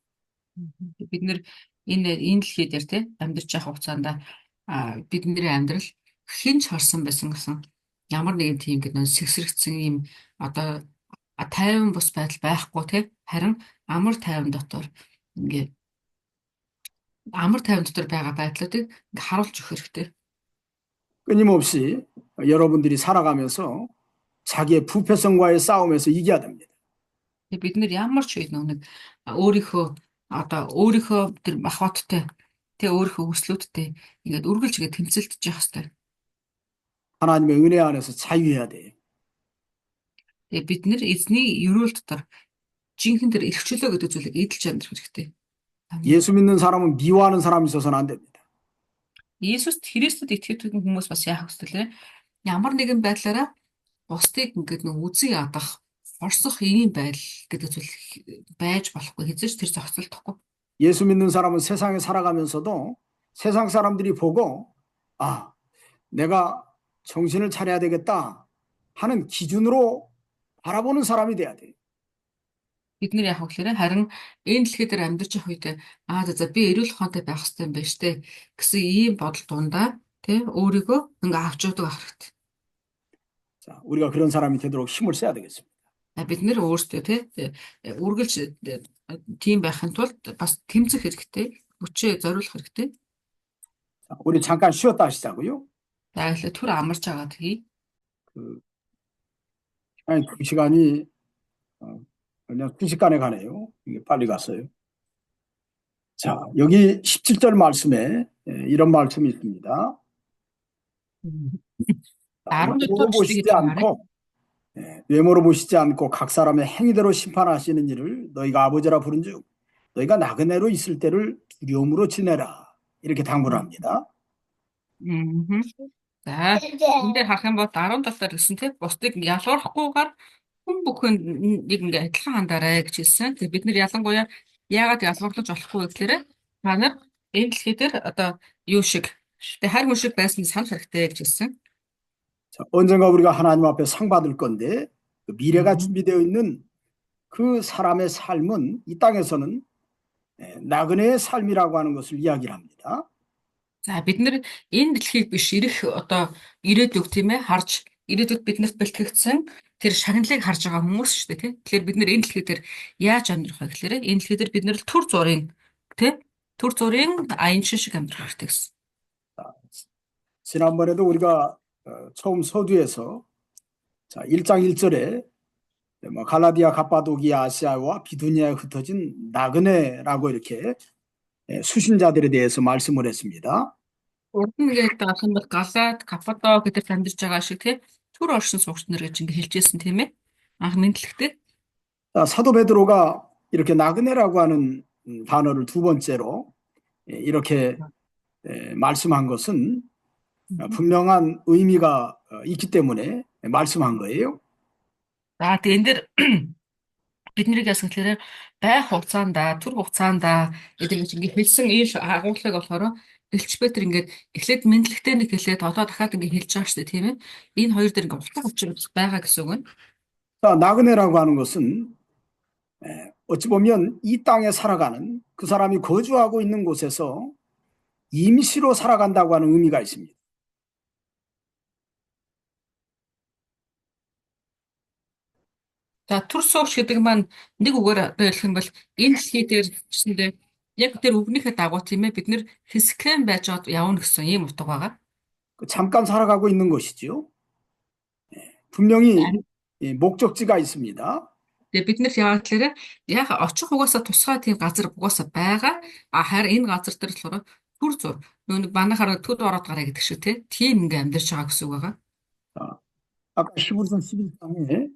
[SPEAKER 2] Бид нэр энэ дэлхий дээр тий амьдарч явах хугацаанд бидний амьдрал хинч харсан байсан гэсэн ямар нэгэн тийм гэдэг нь сэгсрэгцэн ийм одоо тайван бус байдал байхгүй тий харин амар тайван дотор ингээд амар тайван дотор байгаа байдлуудыг ингээд харуулж өгөх хэрэгтэй.
[SPEAKER 1] 끊임없이 여러분들이 살아가면서 자기의 부패성과의 싸움에서 이겨야 됩니다.
[SPEAKER 2] Тэгээ бид нэр ямар ч үед нэг өөрийнхөө тэр махбаттай тэгээ өөрийнхөө өслүүдтэй ингээд үргэлж ингээд тэмцэлдэж явах хэрэгтэй.
[SPEAKER 1] 하나님의 은혜 안에서 자유해야 돼요.
[SPEAKER 2] Тэгээ бид нэр эзний ерөөл дотор жинхэнэ тэр эрхчлөө гэдэг зүйлийг эдэлж амьдрах хэрэгтэй.
[SPEAKER 1] 예수 믿는 사람은 미워하는 사람이 있어서는 안 됩니다.
[SPEAKER 2] Иесуст Христэд итгэдэг хүмүүс бас яах ёстой лээ? Ямар нэгэн байдлаараа бусдыг ингээд нэг үзий ядах, орсох ийм байдал гэдэг зүйл байж болохгүй. Хэзээ ч тэр зохицолдохгүй.
[SPEAKER 1] 예수 믿는 사람은 세상에 살아가면서도 세상 사람들이 보고 아, 내가 정신을 차려야 되겠다 하는 기준으로 바라보는 사람이 돼야 돼요.
[SPEAKER 2] Бид нэр яах вэ гэхээр харин энэ дэлхий дээр амьдарч явах үед за би эрүүл ухаантай байх хэрэгтэй юм байна штэ гэсэн ийм бодол дундаа тий өөрийгөө ингээ авч явдаг ах хэрэгтэй.
[SPEAKER 1] 자, 우리가 그런 사람이 되도록 힘을 써야 되겠습니다.
[SPEAKER 2] Бид нэр өөрсдөө тий үргэлж тийм байхын тулд бас тэмцэх хэрэгтэй, хүчээ зориулах хэрэгтэй.
[SPEAKER 1] 자, 우리 잠깐 쉬었다 하시자고요.
[SPEAKER 2] За эхлээд түр амарч байгаа тгий.
[SPEAKER 1] 아니, 그 시간이 그냥 순식간에 가네요. 이게 빨리 갔어요. 자, 여기 17절 말씀에 이런 말씀이 있습니다. 외모로 보시지 않고 외모로 보시지 않고 각 사람의 행위대로 심판하시는 일을 너희가 아버지라 부른즉 너희가 나그네로 있을 때를 두려움으로 지내라. 이렇게 당부를 합니다.
[SPEAKER 2] За энэ дээр харах юм бол 17 дээр гэсэн тийм бусдыг ялуурахгүйгээр хүн бүхэнд нэг ингээ адилхан хандаарай гэж хэлсэн. Тэгээ бид нэр ялангуяа яагаад ялгуурлаж болохгүй вэ гэхээр та нар энэ дэлхий дээр одоо юу шиг тэгээ харь хүн шиг байсан санах хэрэгтэй гэж хэлсэн.
[SPEAKER 1] 자, 언젠가 우리가 하나님 앞에 상 받을 건데 그 미래가 준비되어 있는 그 사람의 삶은 이 땅에서는 나그네의 삶이라고 하는 것을 이야기를 합니다.
[SPEAKER 2] За бид нэр энэ дэлхийг биш ирэх одоо ирээдүг тийм ээ харж ирээдүйд биднэрт бэлтгэгдсэн тэр шагналыг харж байгаа хүмүүс шүү дээ тийм. Тэгэхээр бид нэр энэ дэлхий дээр яаж амьдрах вэ гэхээр энэ дэлхий дээр бид нэр түр зургийн тийм түр зургийн аяншин шиг амьдрах хэрэгтэй гэсэн.
[SPEAKER 1] 지난번에도 우리가 처음 서두에서 자, 1장 1절에 갈라디아, 갑바도기아, 아시아와 비두니아에 흩어진 나그네라고 이렇게 수신자들에 대해서 말씀을 했습니다.
[SPEAKER 2] Урд нь гээд авах юм бол Галаад, Каппадо гэдэг амьдарч байгаа шиг тийм түр оршин суугч нар гэж ингэ хэлжсэн тийм ээ. Анхны дэлхийд.
[SPEAKER 1] 사도 베드로가 이렇게 나그네라고 하는 단어를 두 번째로 이렇게 말씀한 것은 분명한 의미가 있기 때문에 말씀한 거예요.
[SPEAKER 2] За тэгээ энэ дэр биднийг ясгалаараа байх хугацаанд түр хугацаанд гэдэг нь ингэ хэлсэн ийм агуулгыг болохоор Элч Петр ингээд эхлээд мэдлэгтэй нэг хэлээд одоо дахиад ингэ хэлж байгаа шүү дээ тийм ээ. Энэ хоёр дээр ингэ утга учир байгаа гэсэн үг байна.
[SPEAKER 1] 자, 나그네라고 하는 것은 어찌 보면 이 땅에 살아가는 그 사람이 거주하고 있는 곳에서 임시로 살아간다고 하는 의미가 있습니다.
[SPEAKER 2] За төр суугч гэдэг маань нэг үгээр хэлэх юм бол энэ дэлхий дээр гэсэндээ яг тэр үгнийхээ дагуу тийм ээ бид нэр хэсэгхэн байж явна гэсэн ийм утга байгаа.
[SPEAKER 1] 잠깐 살아가고 있는 것이지요. 분명히 목적지가 있습니다.
[SPEAKER 2] Тэгээ бид нэр яагаад тэгэхээр яг очих угаасаа тусгай тийм газар угаасаа байгаа. Харин энэ газар дээр болохоор төр зур нэг банахаараа төр ороод гараа гэдэг шиг тийм ингээ амьдарч байгаа гэсэн үг байгаа.
[SPEAKER 1] 아까 히브리서 11장에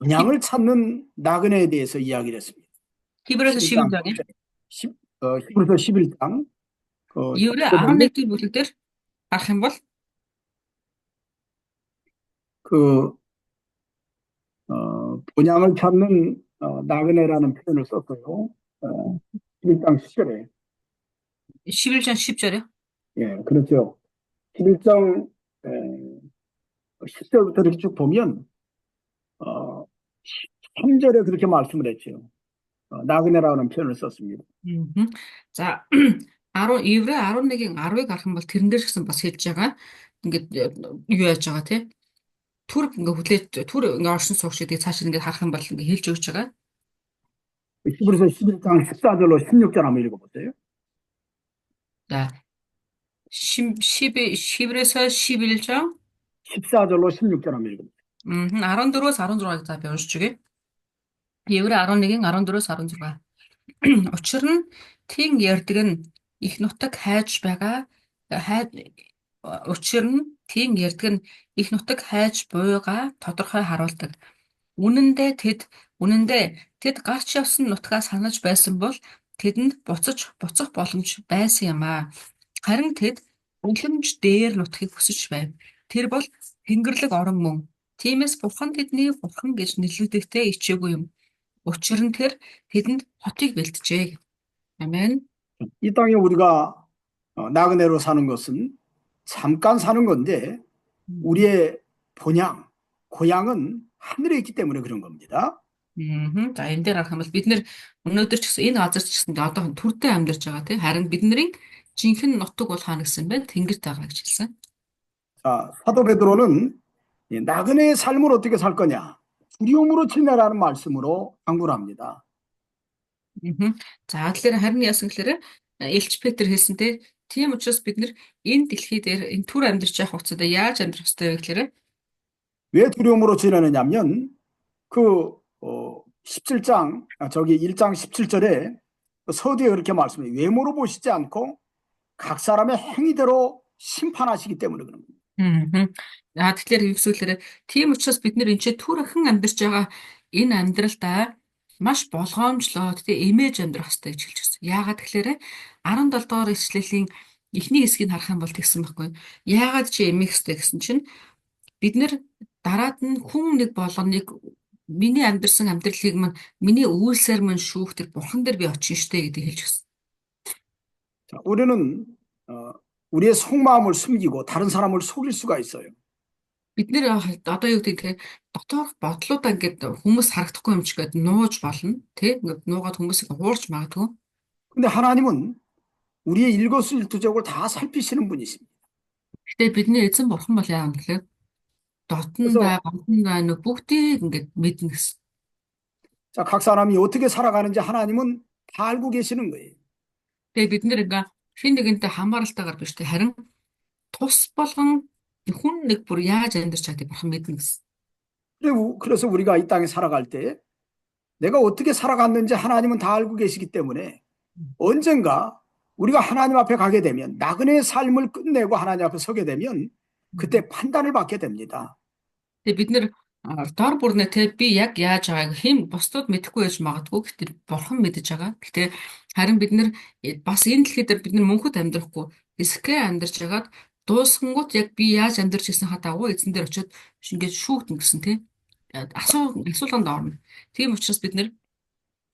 [SPEAKER 1] 본향을 찾는 나그네에 대해서 이야기를 했습니다.
[SPEAKER 2] 히브리서 11장에
[SPEAKER 1] 히브리서 11장
[SPEAKER 2] Еврей 11-р бүлэг дээр харах юм бол
[SPEAKER 1] 그 본향을 찾는 나그네라는 표현을 썼어요. 11장 10절에.
[SPEAKER 2] 11장 10절이요?
[SPEAKER 1] 예, 그렇죠. 11장 10절부터 이렇게 쭉 보면 3절에 그렇게 말씀을 했죠. 나그네라는 표현을 썼습니다.
[SPEAKER 2] За 10 Еврей 11-ийн 10-ыг харах юм бол тэрэн дээр гэсэн бас хэлж байгаа. Ингээд юу яаж байгаа те? Түр ингээ хүлээж түр ингээ оршин суугчдыг цааш ингээ харах юм бол ингээ хэлж өгч байгаа.
[SPEAKER 1] 히브리서 11장 14절로 16절 한번 읽어보세요.
[SPEAKER 2] За 10에서 11장
[SPEAKER 1] 14절로 16절 한번 읽어보세요.
[SPEAKER 2] 14-өөс 16-ыг за би уншиж өгье. Еврей 11-ийн 14-өөс 16. Учир нь тийм ярддаг нь их нутаг хайж байгаа учир нь тийм ярддаг нь их нутаг хайж буйгаа тодорхой харуулдаг. Үнэн дээр тэд гарч явсан нутгаа санаж байсан бол тэдэнд буцах боломж байсан юм аа. Харин тэд үлэмж дээр нутгийг хүсэж байв. Тэр бол Тэнгэрлэг орон мөн. Тиймээс Бурхан тэдний Бурхан гэж нэрлэгдэхдээ ичээгүй юм. Учир нь тэр тэдэнд хотыг бэлтжээ. 아멘.
[SPEAKER 1] 이 땅에 우리가 나그네로 사는 것은 잠깐 사는 건데 우리의 본향, 고향은 하늘에 있기 때문에 그런 겁니다.
[SPEAKER 2] За энэ дээр харах юм бол бид нэр өнөөдөр ч гэсэн энэ газар ч гэсэн одоо төрдөө амьдарч байгаа тийм харин бидний жинхэнэ нутаг бол хаана гэсэн бэ? Тэнгэрт байгаа гэж хэлсэн.
[SPEAKER 1] 자, 사도 베드로는 나그네의 삶을 어떻게 살 거냐? 두려움으로 지내라는 말씀으로 강구를 합니다.
[SPEAKER 2] За тэгэхээр харин яасан гэхээр Элч Петр хэлсэнтэй тийм учраас бид нэр энэ дэлхий дээр энэ түр амьдарч явах хугацаанд яаж амьдрах ёстой вэ гэхээр
[SPEAKER 1] 왜 두려움으로 지내느냐면 그 17장 저기 1장 17절에 서두에 그렇게 말씀해요. 외모로 보시지 않고 각 사람의 행위대로 심판하시기 때문에 그런 겁니다.
[SPEAKER 2] Тэгэхээр юу тийм учраас бид нэр энэ түрхэн амьдарч байгаа энэ амьдралдаа маш болгоомжлоод эмээж амьдрах хэрэгтэй гэж хэлж байна. Яагаад тэгэхээр 17 дугаар ишлэлийн эхний хэсгийг харах юм бол тэгсэн байхгүй. Яагаад чи эмээх хэрэгтэй гэсэн чинь бид нэр дараад нь хүн нэг болгоныг миний амьдарсан амьдралыг маань миний үйлсээр маань шүүх тэр бурхан дээр би очих штэ гэдэг хэлж гисэн.
[SPEAKER 1] 자, 우리는 우리의 속마음을 숨기고 다른 사람을 속일 수가 있어요.
[SPEAKER 2] Бид нэр одоо юу гэдэг дотоорх бодлуудаа ингээд хүмүүс харагдахгүй юм ч гээд нууж болно тий ингээд нуугаад хүмүүсийг хуурч магадгүй.
[SPEAKER 1] 근데 하나님은 우리의 일거수일투족을 다 살피시는 분이십니다.
[SPEAKER 2] Гэтэ бидний эзэн бурхан бол яа юм гэхээр дотн бай гомдон байна бүгдийг ингээд мэднэ гэсэн.
[SPEAKER 1] 자, 각 사람이 어떻게 살아가는지 하나님은 다 알고 계시는 거예요.
[SPEAKER 2] Тэгээ бид нэр ингээд хин нэгэнтэй хамааралтайгаар биш тий харин тус болгон хүн нэг бүр яаж амьдарч чадгийг бурхан мэднэ гэсэн.
[SPEAKER 1] 그래서 우리가 이 땅에 살아갈 때 내가 어떻게 살아갔는지 하나님은 다 알고 계시기 때문에 언젠가 우리가 하나님 앞에 가게 되면 나그네의 삶을 끝내고 하나님 앞에 서게 되면 그때 판단을 받게 됩니다.
[SPEAKER 2] Тэгээ бид нэр дор бүрнээ те би яг яаж байгааг хэн бусдууд мэдэхгүй байж магадгүй гэхдээ бурхан мэдэж байгаа. Гэхдээ харин бид нэр бас энэ дэлхий дээр бид нэр мөнхөд амьдрахгүй эсхээ амьдарч байгаад дуусгангууд яг би яаж амьдарч ирсэн ха дагуу эзэн дээр очиод ингээд шүүгдэн гэсэн тий асуулганд орно. Тийм учраас бид нэр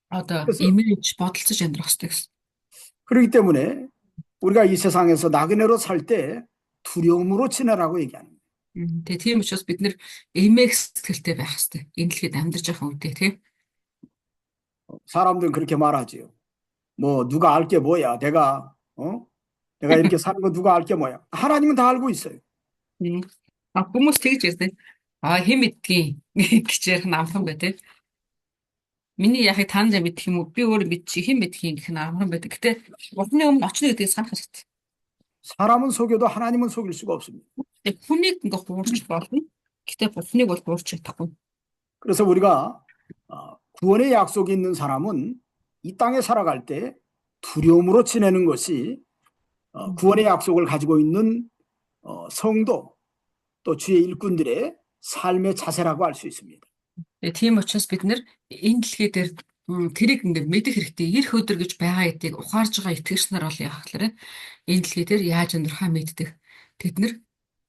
[SPEAKER 2] одоо имиж бодолцож амьдрах хэрэгтэй гэсэн.
[SPEAKER 1] 그렇기 때문에 우리가 이 세상에서 나그네로 살 때 두려움으로 지내라고 얘기하는 거예요.
[SPEAKER 2] Тэгээ тийм учраас бид нэр эмээх сэтгэлтэй байх хэрэгтэй. Энэ дэлхийд амьдарч байгаа үедээ тий.
[SPEAKER 1] 사람들은 그렇게 말하지요. 뭐 누가 알 게 뭐야? 내가 이렇게 사는 거 누가 알 게 뭐야? 하나님은 다 알고 있어요.
[SPEAKER 2] 음. Хүмүүс тэгж ярьдаг. Хэн мэдтгий гэж ярих нь амархан байдаг. Миний яхийг та нар мэдэх юм уу? Би өөрөө мэдчих хэн мэдхийн гэх нь амархан байдаг. Гэтэ Бурхны өмнө очно гэдгийг санах хэрэгтэй.
[SPEAKER 1] 사람은 속여도 하나님은 속일 수가 없습니다.
[SPEAKER 2] Хүнийг ингээ хуурч болно. Гэтэ Бурхныг бол хуурч чадахгүй.
[SPEAKER 1] 그래서 우리가 구원의 약속이 있는 사람은 이 땅에 살아갈 때 두려움으로 지내는 것이 구원의 약속을 가지고 있는 성도 또 주의 일꾼들의 삶의 자세라고 할 수 있습니다.
[SPEAKER 2] Тийм учраас бид нэр энэ дэлхий дээр тэрийг ингээ мэдэх хэрэгтэй. Ирэх өдөр гэж байгаа гэдгийг ухаарж байгаа итгэгч нар бол яах вэ? Энэ дэлхий дээр яаж амьдрахаа мэддэг. Тэд нар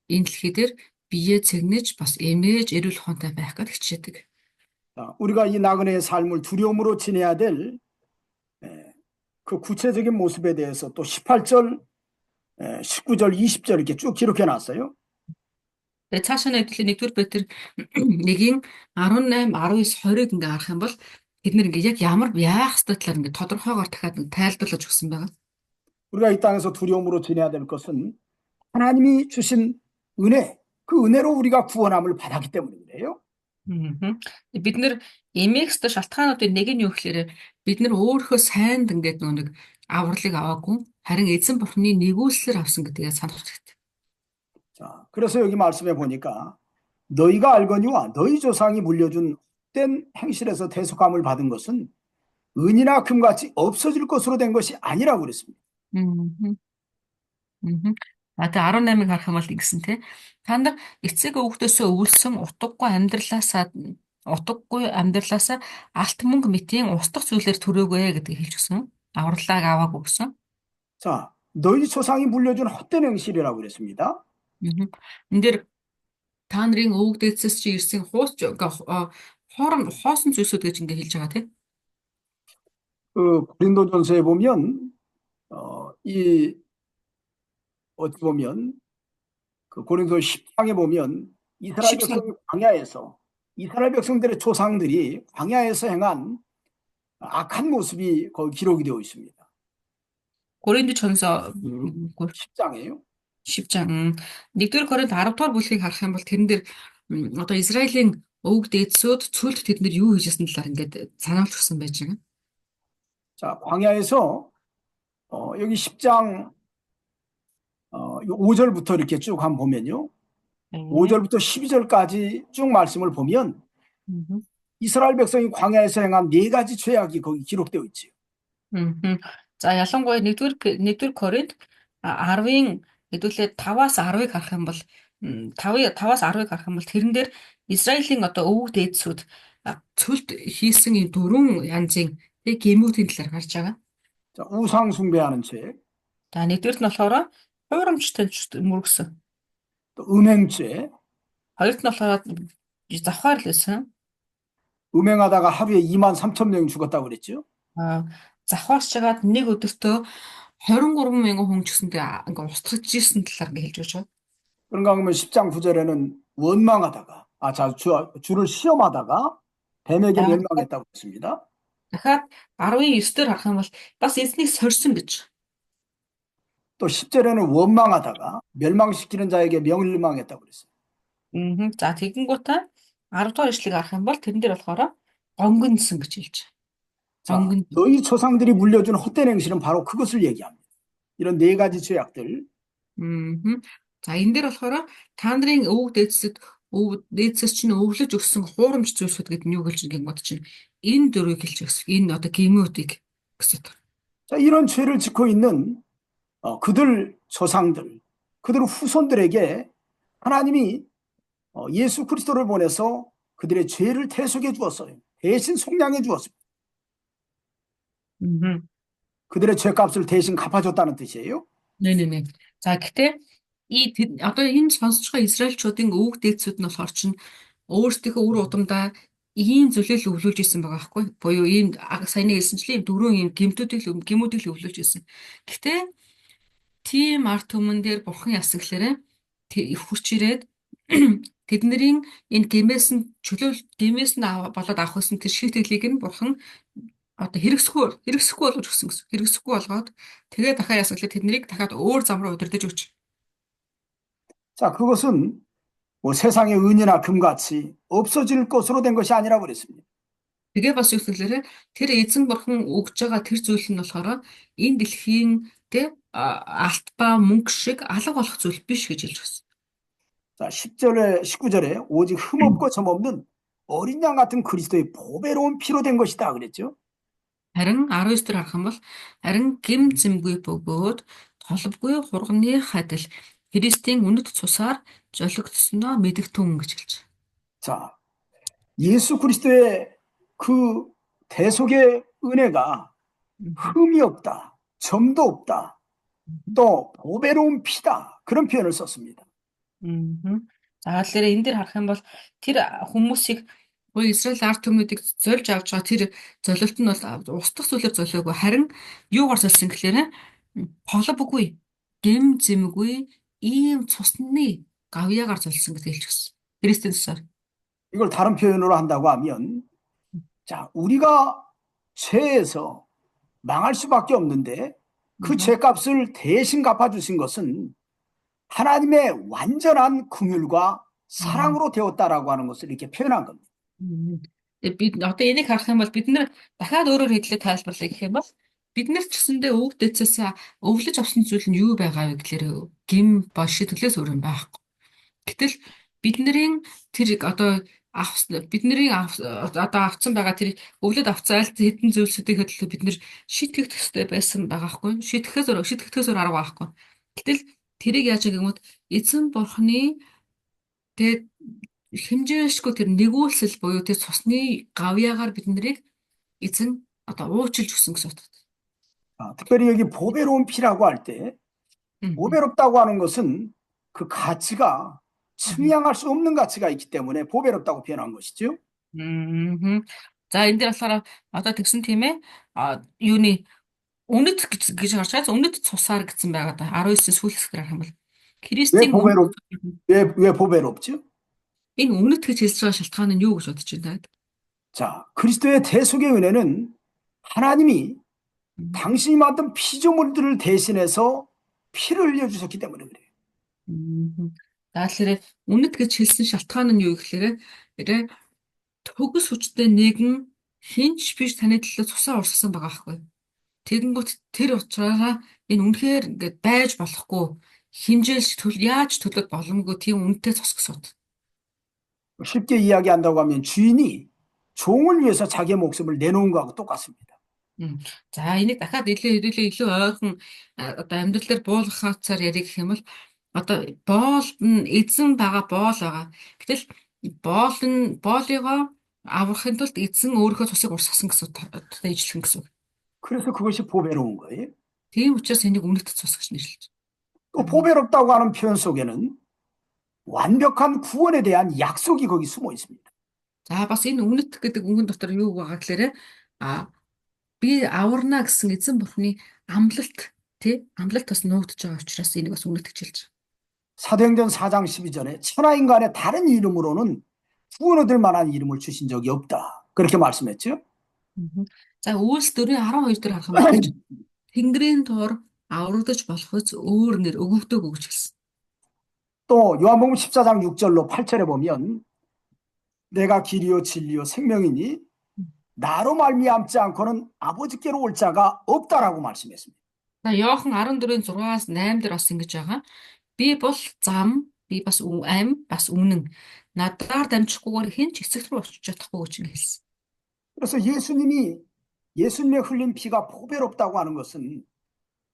[SPEAKER 2] энэ дэлхий дээр биеэ цэгнэж бас эмээж эрүүл ухаантай байх гэж хичээдэг.
[SPEAKER 1] 우리가 이 나그네의 삶을 두려움으로 지내야 될 그 구체적인 모습에 대해서 또 18절, 19절, 20절 이렇게 쭉 기록해 놨어요.
[SPEAKER 2] Тэгээ цаашаа нэгдлийн 1-р Петр 1-ийн 18, 19, 20-ыг ингээ харах юм бол бид нэр ингээ яг ямар яах ёстой талаар ингээ тодорхойгоор дахиад тайлбарлаж өгсөн байгаа.
[SPEAKER 1] 우리가 이 땅에서 두려움으로 지내야 될 것은 하나님이 주신 은혜, 그 은혜로 우리가 구원함을 받았기 때문에 그래요.
[SPEAKER 2] Бид нэр эмээх ёстой шалтгаануудын нэг нь юу гэхээр бид нэр өөрийнхөө сайнд ингээд нэг авралыг аваагүй харин эзэн бурхны нэгүүлсээр авсан гэдгээ санах хэрэгтэй.
[SPEAKER 1] 자, 그래서 여기 말씀에 보니까 너희가 알거니와 너희 조상이 물려준 헛된 행실에서 대속함을 받은 것은 은이나 금같이 없어질 것으로 된 것이 아니라고 그랬습니다.
[SPEAKER 2] Тэгээ 18-ыг харах юм бол ингэсэн те. Та нар эцэг өвгдөөсөө өвлсөн утгагүй амьдралаасаа алт мөнгө мэтийн устдах зүйлээр төрөөгөө гэдгийг хэлж өгсөн. Авралааг аваагүй гэсэн.
[SPEAKER 1] 자, 너희 조상이 물려준 헛된 행실이라고 그랬습니다.
[SPEAKER 2] Энд дээр та нарын өвөг дээдсээс чи ирсэн хоосон зүйлсүүд гэж ингэ хэлж байгаа тийм.
[SPEAKER 1] 그 고린도전서에 보면 어찌 보면 그 고린도 10장에 보면 이스라엘 백성들의 조상들이 광야에서 행한 악한 모습이 거기 기록이 되어 있습니다.
[SPEAKER 2] 고린도전서
[SPEAKER 1] 10장이에요.
[SPEAKER 2] 10장 1-р Коринт 10-р бүлгийг харах юм бол тэрэн дээр одоо Израилийн өвөг дээдсүүд цүлд тэд нар юу хийжсэн талаар ингээд санаалж өгсөн байж байгаа.
[SPEAKER 1] 자, 광야에서 여기 10장 5절부터 이렇게 쭉 한번 보면요. 5절부터 12절까지 쭉 말씀을 보면 이스라엘 백성이 광야에서 행한 네 가지 죄악이 거기 기록되어 있지요.
[SPEAKER 2] За ялангуяа 1-р Коринт 10-ын хэдүүлээ 5-аас 10-ыг харах юм бол 5-аас 10-ыг харах юм бол тэрэн дээр Израилийн одоо өвөг дээдсүүд цөлд хийсэн ийм 4 янзын гэмүүдийн талаар гарч байгаа.
[SPEAKER 1] 자, 우상 숭배하는 죄.
[SPEAKER 2] За нэгдүгээрт нь болохоор хуурамчтай мөргсөн.
[SPEAKER 1] 또 음행죄.
[SPEAKER 2] хоёрт нь болохоор завхаарлсан.
[SPEAKER 1] 음행하다가 하루에 23,000명이 죽었다고 그랬죠.
[SPEAKER 2] Завхаарч жагаад нэг өдөртөө 23 мянган хүн ч гэсэндээ ингээ устгаж ирсэн талаар ингээ хэлж байгаа.
[SPEAKER 1] 그런가 하면 10장 9절에는 원망하다가 주를 시험하다가 뱀에게 멸망했다고 했습니다.
[SPEAKER 2] дахиад 19-дөр харах юм бол бас эзнийг сорьсон гэж.
[SPEAKER 1] 또 10절에는 원망하다가 멸망시키는 자에게 멸망했다고 그랬어요.
[SPEAKER 2] За тэгэнгүүтээ 10-р ишлэгийг харах юм бол тэрэн дээр болохоор гонгонсон гэж хэлж байгаа.
[SPEAKER 1] 자, 너희 조상들이 물려준 헛된 행실은 바로 그것을 얘기합니다. 이런 네 가지 죄악들.
[SPEAKER 2] За энэ дээр болохоор та нарын өвөг дээдсээс чинь өвлөж өгсөн хуурамч зүйлсүүд гэдэг нь юу хэлж байгаа юм бод чинь энэ дөрвийг хэлж өгсөн. Энэ одоо гэмүүдийг гэсэн.
[SPEAKER 1] 자, 이런 죄를 짓고 있는 그들 조상들, 그들 후손들에게 하나님이 예수 그리스도를 보내서 그들의 죄를 대속해 주었어요. 대신 속량해 주었습니다. 그들의 죄값을 대신 갚아줬다는 뜻이에요.
[SPEAKER 2] 네네네. За гэхдээ одоо энэ сонсож байгаа Израильчуудын өвөг дээдсүүд нь болохоор чинь өөрсдийнхөө үр удамдаа ийм зүйлэл өвлүүлж исэн байгаа байхгүй. Буюу ийм саяны хэлсэнчлэн ийм дөрвөн ийм гэмүүдийг л өвлүүлж исэн. Гэхдээ тийм арт түмэн дээр бурхан яасан гэхээр их хүч ирээд тэднэрийн энэ гэмээс нь болоод авах гэсэн тэр шийтгэлийг нь бурхан одоо хэрэгсэхгүй болгож өгсөн гэсэн. Хэрэгсэхгүй болгоод тэгээ дахиад яасан гэхэл тэднийг дахиад өөр зам руу удирдах өгч.
[SPEAKER 1] 자, 그것은 뭐 세상의 은이나 금같이 없어질 것으로 된 것이 아니라 그랬습니다.
[SPEAKER 2] Тэгээ бас юу гэхээр тэр эзэн бурхан өгж байгаа тэр зүйл нь болохоор энэ дэлхийн алт ба мөнгө шиг алга болох зүйл биш гэж хэлж байна.
[SPEAKER 1] 자, 10절에 19절에 오직 흠없고 점없는 어린 양 같은 그리스도의 보배로운 피로 된 것이다 그랬죠.
[SPEAKER 2] Харин 19 дээр харах юм бол харин гим зэмгүй бөгөөд толбгүй хурганы хадил Христийн үнэт цусаар жолигдсноо мэдэгтэн гэж хэлж байна.
[SPEAKER 1] 자, 예수 그리스도의 그 대속의 은혜가 흠이 없다, 점도 없다, 또 보배로운 피다 그런 표현을 썼습니다.
[SPEAKER 2] За тэгэхээр энэ дээр харах юм бол тэр хүмүүсийг буюу Израиль ард түмнүүдийг зольж авч байгаа тэр золилт нь бол устдах зүйлээр золиогүй харин юугаар золсон гэхээр холбогүй, гэм зэмгүй ийм цусны гавьяагаар золсон гэж хэлж гисэн. Христийн цусаар.
[SPEAKER 1] 이걸 다른 표현으로 한다고 하면 자, 우리가 죄에서 망할 수밖에 없는데 그 죄값을 대신 갚아주신 것은 하나님의 완전한 긍휼과 사랑으로 되었다라고 하는 것을 이렇게 표현한 겁니다.
[SPEAKER 2] Бид одоо энийг харах юм бол бид нэр дахиад өөрөөр хэлээд тайлбарлая гэх юм бол бид нар ч гэсэндээ өвөг дэцээс өвлөж авсан зүйл нь юу байгаа вэ гэхээр гим ба шийтгэлээс өөр юм байхгүй. Гэтэл бидний тэр одоо авсан байгаа тэр өвлөд авсан аль хэдэн зүйлсүүдийн хөдөлгөөн бид нэр шитгэх төстэй байсан байгаа хгүй. Шитгэхээс өөр арга байхгүй. Гэтэл тэрийг яаж гэмэд эзэн бурхны тэгээд хэмжээшгүй тэр нэгүүлсэл буюу тэр цусны гавьяагаар бид нарыг эзэн одоо уучлж өгсөн гэсэн утгатай.
[SPEAKER 1] 특별히 여기 보배로운 피라고 할 때 보배롭다고 하는 것은 그 가치가 측량할 수 없는 가치가 있기 때문에 보배롭다고 표현한 것이죠.
[SPEAKER 2] За энэ дээр болохоор одоо тэгсэн тийм ээ юуны үнэт гэж харж байгаа. Үнэт цусаар гэсэн байгаа да. 19-ийн сүүлс дээр харах юм бол Христийн
[SPEAKER 1] 왜 보배롭죠?
[SPEAKER 2] энэ үнэт гэж хэлж байгаа шалтгаан нь юу гэж бодож байна?
[SPEAKER 1] 자, 그리스도의 대속의 은혜는 하나님이 당신이 만든 피조물들을 대신해서 피를 흘려주셨기 때문에 그래요.
[SPEAKER 2] За тэгэхээр үнэт гэж хэлсэн шалтгаан нь юу гэхээр төгс хүчтэй нэгэн хинч биш таны төлөө цусаа урсгасан байгаа байхгүй. Тэгэнгүүт тэр учраас энэ үнэхээр ингээд байж болохгүй химжээлж яаж төлөд боломгүй тийм үнэтэй цус гэсэн.
[SPEAKER 1] 쉽게 이야기한다고 하면 주인이 종을 위해서 자기의 목숨을 내놓은 거하고 똑같습니다.
[SPEAKER 2] За энийг дахиад илүү ойрхон одоо амьдралаар буулгахаар ярих гэх юм бол одоо боол нь эзэн байгаа боол байгаа. Гэтэл боолыгоо аврахын тулд эзэн өөрийнхөө цусыг урсгасан гэсэн утгатай ижилхэн гэсэн.
[SPEAKER 1] 그래서 그것이 보배로운 거예요.
[SPEAKER 2] Тийм учраас энийг үнэт цус гэж нэрлэж.
[SPEAKER 1] 또 보배롭다고 하는 표현 속에는 완벽한 구원에 대한 약속이 거기 숨어 있습니다.
[SPEAKER 2] За бас энэ үнэт гэдэг үгэн дотор юу байгаа гэхээр би аварна гэсэн эзэн бурхны амлалт бас нуугдж байгаа учраас энийг бас үнэт гэж хэлж байгаа.
[SPEAKER 1] 사도행전 4장 12절에 천하 인간의 다른 이름으로는 구원 얻을 만한 이름을 주신 적이 없다. 그렇게 말씀했죠.
[SPEAKER 2] За Үйлс 4:12 дээр харах юм бол Тэнгэрийн тоор аврагдаж болохоос өөр нэр өгөгдөөг гэж хэлсэн.
[SPEAKER 1] 또 요한복음 14장 6절로 8절에 보면 내가 길이요 진리요 생명이니 나로 말미암지 않고는 아버지께로 올 자가 없다라고 말씀했습니다.
[SPEAKER 2] За Иохан 14:6-аас 8 дээр бас ингэж байгаа. Би бол зам, би бас амь, бас үнэн. Надаар дамжихгүйгээр хэн ч эцэг рүү очиж чадахгүй гэж хэлсэн.
[SPEAKER 1] 그래서 예수님의 흘린 피가 보배롭다고 하는 것은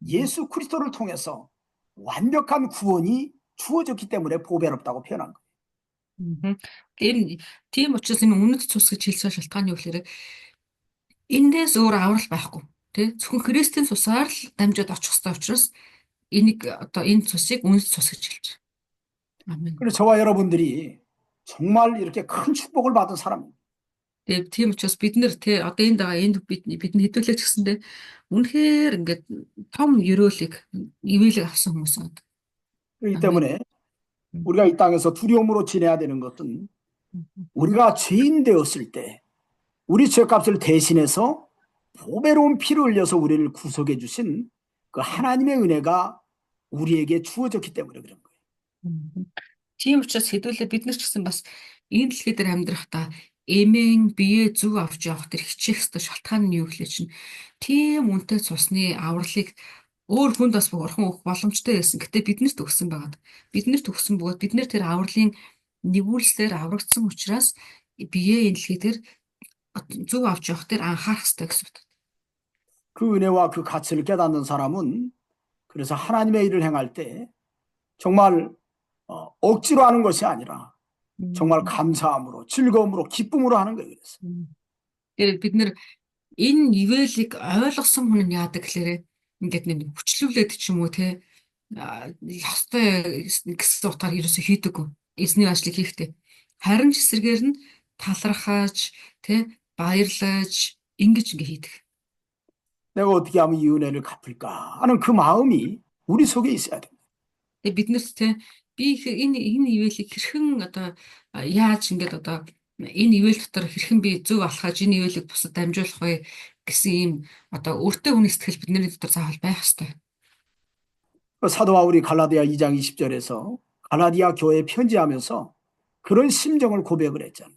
[SPEAKER 1] 예수 그리스도를 통해서 완벽한 구원이 주어졌기 때문에 보배롭다고 표현한 거예요.
[SPEAKER 2] Тийм учраас энэ үнэт цус гэж хэлсэн шалтгаан нь юу гэхээр эндээс өөр аврал байхгүй. Зөвхөн Христийн цусаар л дамжаад очих хэрэгтэй учраас энийг одоо энэ цусыг үнэт цус гэж хэлж байна. 아멘.
[SPEAKER 1] 그래서 저와 여러분들이 정말 이렇게 큰 축복을 받은 사람입니다.
[SPEAKER 2] Тийм учраас бид нэр одоо энд байгаа энд бидний хэдүүлээч гэсэндээ үнэхээр ингээд том ёроолыг ивэлэг авсан хүмүүс байна.
[SPEAKER 1] 그렇기 때문에 우리가 이 땅에서 두려움으로 지내야 되는 것은 우리가 죄인 되었을 때 우리 죄값을 대신해서 보배로운 피를 흘려서 우리를 구속해 주신 그 하나님의 은혜가 우리에게 주어졌기 때문에 그런 거예요.
[SPEAKER 2] Мгм. Тийм учраас хэдүүлээ бид нар ч гэсэн бас энэ дэлхий дээр амьдрахдаа эмээн бие зүг авч явах тэр хичээх ёстой шалтгаан нь юу гэхлээр чинь тийм үнэтэй цусны авралыг өөр хүнд бас бурхан өгөх боломжтой байсан. Гэтэ биднэрт өгсөн байгаад. Биднэрт өгсөн бөгөөд бид нэр тэр авралын нэгүүлсээр аврагдсан учраас бие энэ дэлхий дээр зүг авч явах дээр анхаарах ёстой гэсэн үг.
[SPEAKER 1] 그 은혜와 그 가치를 깨닫는 사람은 그래서 하나님의 일을 행할 때 정말 억지로 하는 것이 아니라 정말 감사함으로 즐거움으로 기쁨으로 하는 거예요. 그래서.
[SPEAKER 2] Тэгээд бид нэр энэ ивэлийг ойлгосон хүн нь яадаг гэхээр ингээд нэг хүчлүүлээд ч юм уу те ёстой гэсэн утгаар ерөөсө хийдэггүй. Эзний ажлыг хийхдээ. Харин ч эсрэгээр нь талархаж те баярлаж ингэж ингээ хийдэг.
[SPEAKER 1] 내가 어떻게 하면 이 은혜를 갚을까 하는 그 마음이 우리 속에 있어야 됩니다.
[SPEAKER 2] Тэгээд биднэрт те би энэ ивэлийг хэрхэн одоо яаж ингээд одоо энэ ивэл дотор хэрхэн би зөв алхаж энэ ивэлийг бусад дамжуулах вэ гэсэн ийм одоо өөртөө хүний сэтгэл бидний дотор заавал байх ёстой.
[SPEAKER 1] 사도 바울이 갈라디아 2장 20절에서 갈라디아 교회에 편지하면서 그런 심정을 고백을 했잖아요.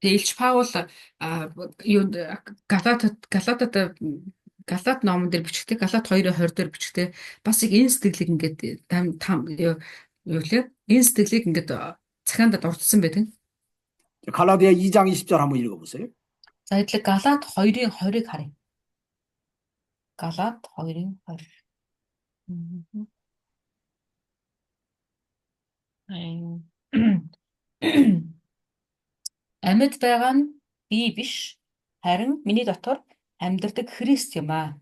[SPEAKER 2] Илч Паул юу Галат номон дээр бичгтэй Галат 2:20 дээр бичгтэй бас яг энэ сэтгэлийг ингээд юу лээ энэ сэтгэлийг ингээд захиандаа дурдсан байдаг.
[SPEAKER 1] 갈라디아 2장 20절 한번 읽어보세요.
[SPEAKER 2] За хэдлэг Галат 2-ын 20-ыг харъя. Галат 2-ын 20. Амьд байгаа нь би биш, харин миний дотор амьдардаг Христ юм аа.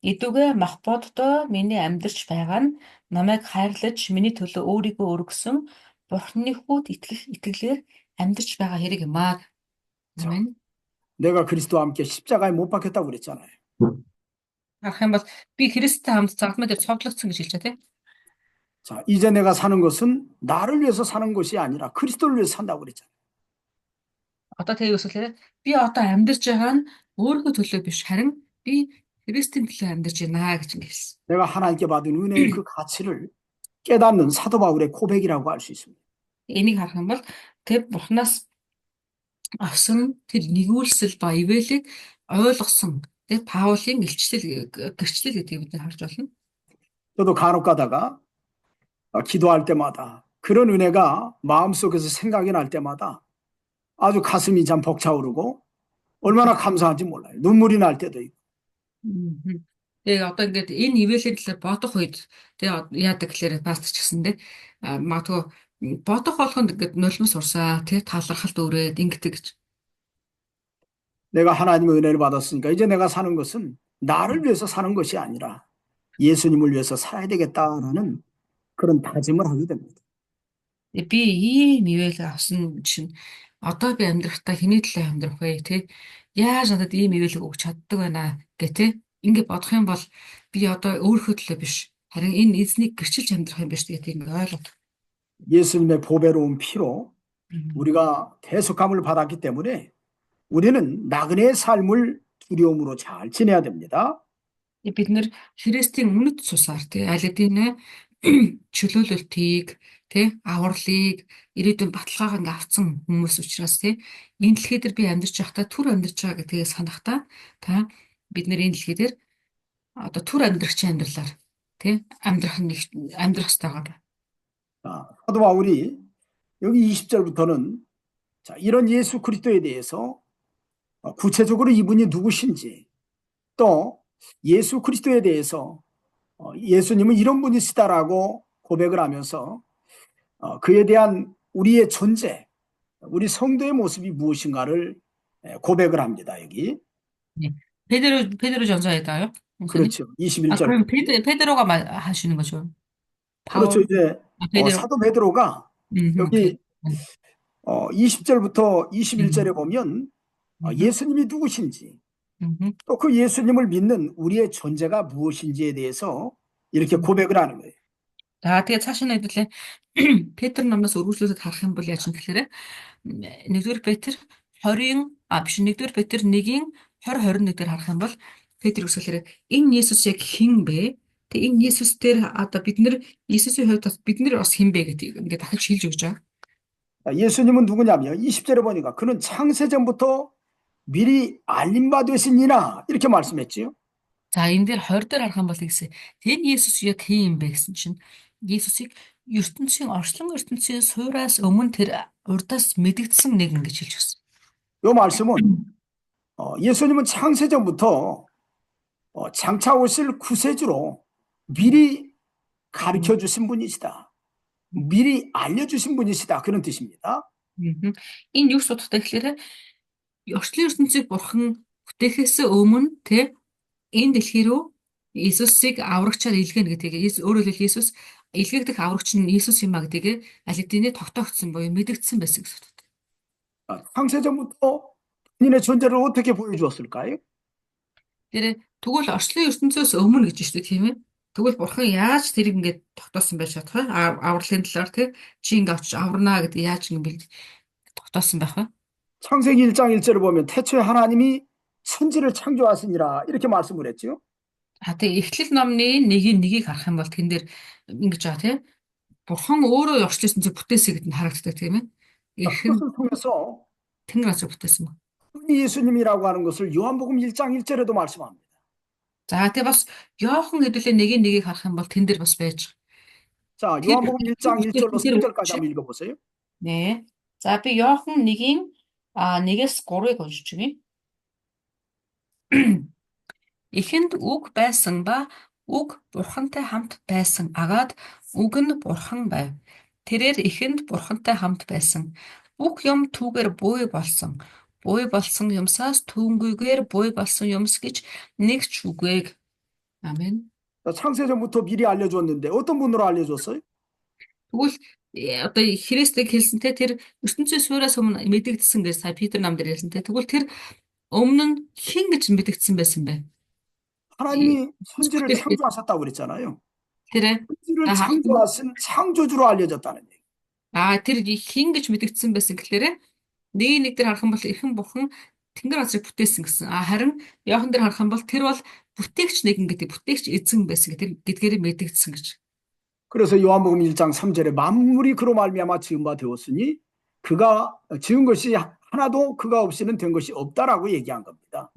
[SPEAKER 2] Идүгэ мах боддоо миний амьдарч байгаа нь намайг хайрлаж миний төлөө өөрийгөө өргөсөн Бурхны хүүд итгэх итгэлээр амьдарч байгаа хэрэг юм аа. Амен.
[SPEAKER 1] 내가 그리스도와 함께 십자가에 못 박혔다고 그랬잖아요.
[SPEAKER 2] Харах юм бол би Христтэй хамт загламаа дээр цовдлогдсон гэж хэлж байгаа тийм.
[SPEAKER 1] 자, 이제 내가 사는 것은 나를 위해서 사는 것이 아니라 그리스도를 위해서 산다고 그랬잖아요.
[SPEAKER 2] Одоо тэгээ үсгэлээ би одоо амьдарч байгаа нь өөрийнхөө төлөө биш харин би Христийн төлөө амьдарч байна гэж хэлсэн.
[SPEAKER 1] 내가 하나님께 받은 은혜의 그 가치를 깨닫는 사도 바울의 고백이라고 할 수 있습니다.
[SPEAKER 2] Энийг харах юм бол тэр Бурханаас авсан тэр нэгүүлсэл ба ивэлийг ойлгосон тэр Паулийн гэрчлэл гэдгийг бид харж байна.
[SPEAKER 1] 저도 간혹 가다가 기도할 때마다 그런 은혜가 마음속에서 생각이 날 때마다 아주 가슴이 참 벅차오르고 얼마나 감사한지 몰라요. 눈물이 날 때도 있고.
[SPEAKER 2] Тэгээ одоо ингээд энэ ивэлээр талаар бодох үед тэгээ яадаг гэхээр пастор ч гэсэндээ магадгүй бодох болгонд ингээд нулимс урсаа тэгээ талархалт өрөөд ингэдэг гэж.
[SPEAKER 1] 내가 하나님의 은혜를 받았으니까 이제 내가 사는 것은 나를 위해서 사는 것이 아니라 예수님을 위해서 살아야 되겠다라는 그런 다짐을 하게 됩니다.
[SPEAKER 2] Би ийм ивэл авсан чинь одоо би амьдрахтаа хэний төлөө амьдрах вэ те яаж надад ийм ивэлийг өгч чаддаг байна гэх те ингээд бодох юм бол би одоо өөрийнхөө төлөө биш харин энэ эзнийг гэрчилж амьдрах юм биш гэдэг ингээд ойлгоод.
[SPEAKER 1] 예수님의 보배로운 피로 우리가 대속함을 받았기 때문에 우리는 나그네의 삶을 두려움으로 잘 지내야 됩니다.
[SPEAKER 2] Бид нэр Христийн үнэт цусаар тий аль хэдийн чөлөөлөлтийг тий авралыг ирээдүйн баталгааг ингээ авсан хүмүүс учраас тий энэ дэлхий дээр би амьдарч байхдаа түр амьдарч байгаа гэдгийг санахдаа та бид нэр энэ дэлхий дээр одоо түр амьдрахчийн амьдралаар тий амьдрах хэрэгтэй байгаа.
[SPEAKER 1] 사도 바울이 여기 20절부터는 자, 이런 예수 그리스도에 대해서 구체적으로 이분이 누구신지 또 예수 그리스도에 대해서 예수님은 이런 분이시다라고 고백을 하면서 그에 대한 우리의 존재, 우리 성도의 모습이 무엇인가를 고백을 합니다. 여기.
[SPEAKER 2] 네. 베드로 전서에다요?
[SPEAKER 1] 그렇죠. 21절.
[SPEAKER 2] 그럼 베드로가 하시는 거죠.
[SPEAKER 1] 그렇죠. 이제 사도 베드로가 여기 20절부터 21절에 보면 예수님이 누구신지 또 그 예수님을 믿는 우리의 존재가 무엇인지에 대해서 이렇게 고백을 하는 거예요.
[SPEAKER 2] За тэгээ цааш нь хэвлээ Петр номоос өргөжлүүлээд харах юм бол яаж юм гэхээр 1-р Петр 20-ын биш 1-р Петр 1-ийн 20 21 дээр харах юм бол Петр үсгэлээр энэ Есүс яг хэн бэ? Тэгээ энэ Есүс дээр одоо бид нар Есүсийн хувьд бид нар бас хэн бэ гэдэг ингээд дахиж хэлж өгч байгаа.
[SPEAKER 1] 예수님은 누구냐면 20절에 보니까 그는 창세전부터 미리 알림바 되신 이나 이렇게 말씀했지요.
[SPEAKER 2] За энэ дээр 20 дээр харах юм бол гэсэн. Тэр Есүс яг хэн юм бэ гэсэн чинь Есүсийг орчлон ертөнцийн суураас өмнө тэр урдаас мэдэгдсэн нэгэн гэж хэлж өгсөн.
[SPEAKER 1] 이 말씀은 예수님은 창세전부터 장차 오실 구세주로 미리 가르쳐 주신 분이시다. 미리 알려주신 분이시다. 그런 뜻입니다.
[SPEAKER 2] Энэ юу судалтай гэхээр орчлон ертөнцийг бурхан бүтээхээс өмнө тэр энэ дэлхий рүү Иесусыг аврагчаар илгээнэ гэдгийг өөрөөр хэлбэл Иесус илгээгдэх аврагч нь Иесус юм а гэдгийг аль хэдийнэ тогтоогдсон буюу мэдэгдсэн байсан гэсэн үг.
[SPEAKER 1] 창세전부터 본인의 존재를 어떻게 보여주었을까요?
[SPEAKER 2] Тэр тэгвэл орчлон ертөнцөөс өмнө гэж шүү дээ тийм ээ. Тэгвэл бурхан яаж тэрийг ингээд тогтоосон байж чадах вэ? Авралын талаар тий чи ингээд очиж аварнаа гэдэг яаж ингээд тогтоосон байх вэ?
[SPEAKER 1] 창세기 1장 1절을 보면 태초에 하나님이 천지를 창조하시니라 이렇게 말씀을 했지요.
[SPEAKER 2] Тэгээ Эхлэл номны нэгийг харах юм бол тэн дээр ингэж байгаа тийм. Бурхан өөрөө орчлон ертөнцийг бүтээсэн гэдээ харагддаг тийм ээ. Эрхэн
[SPEAKER 1] 그것을 통해서
[SPEAKER 2] Тэнгэр газар бүтээсэн ба.
[SPEAKER 1] 예수님이라고 하는 것을 요한복음 1장 1절에도 말씀합니다.
[SPEAKER 2] За тэгээ бас Иохан хэдүүлээ нэгийг харах юм бол тэн дээр бас байж
[SPEAKER 1] 자, 요한복음 1장 1절로 3절까지 한번 읽어보세요.
[SPEAKER 2] 네. За би Иохан 1-ээс 3-ыг уншиж өгье. Эхэнд үг байсан ба үг бурхантай хамт байсан агаад үг нь бурхан байв. Тэрээр эхэнд бурхантай хамт байсан. Бүх юм түүгээр буй болсон. Буй болсон юмсаас түүнгүйгээр буй болсон юмс гэж нэг ч үгүй. 아멘.
[SPEAKER 1] 창세전부터 미리 알려줬는데 어떤 분으로 알려줬어요?
[SPEAKER 2] Тэгвэл одоо Христийг хэлсэнтэй тэр ертөнцийн суураас өмнө мэдэгдсэн гэж сая Питер нам дээр хэлсэнтэй. Тэгвэл тэр өмнө нь хэн гэж мэдэгдсэн байсан бэ?
[SPEAKER 1] 하나님이 천지를 창조하셨다고 그랬잖아요.
[SPEAKER 2] Тэр
[SPEAKER 1] 천지를 창조하신 창조주로 알려졌다는 얘기.
[SPEAKER 2] тэр хэн гэж мэдэгдсэн байсан гэхлээрэ нэг дээр харах юм бол эрхэн бурхан тэнгэр газрыг бүтээсэн гэсэн. Харин Иохан дээр харах юм бол тэр бол бүтээгч нэгэн гэдэг бүтээгч эзэн байсан гэдгээр мэдэгдсэн гэж.
[SPEAKER 1] 그래서 요한복음 1장 3절에 만물이 그로 말미암아 지은 바 되었으니 그가 지은 것이 하나도 그가 없이는 된 것이 없다라고 얘기한 겁니다.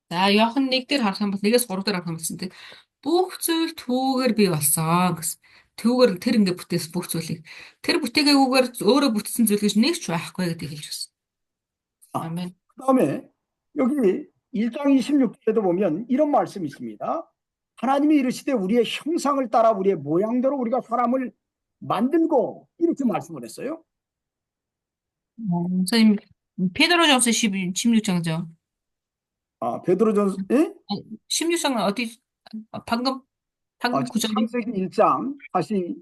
[SPEAKER 2] За Иохан 1 дээр харах юм бол 1-ээс 3 дээр харах юм болсон тийм. Бүх зүйл түүгээр бий болсон гэсэн. Түүгээр тэр ингэ бүтээс бүх зүйлийг тэр бүтээгээгүйгээр өөрөө бүтсэн зүйл гэж нэг ч байхгүй гэдгийг хэлж байна. 아멘.
[SPEAKER 1] 그다음에 여기 1장 26절에도 보면 이런 말씀이 있습니다. 하나님이 이르시되 우리의 형상을 따라 우리의 모양대로 우리가 사람을 만들고 이렇게 말씀을 했어요.
[SPEAKER 2] 선생님 베드로전서 16장이죠.
[SPEAKER 1] 베드로전서
[SPEAKER 2] 16장은 어디 방금 구절
[SPEAKER 1] 창세기 1장 다시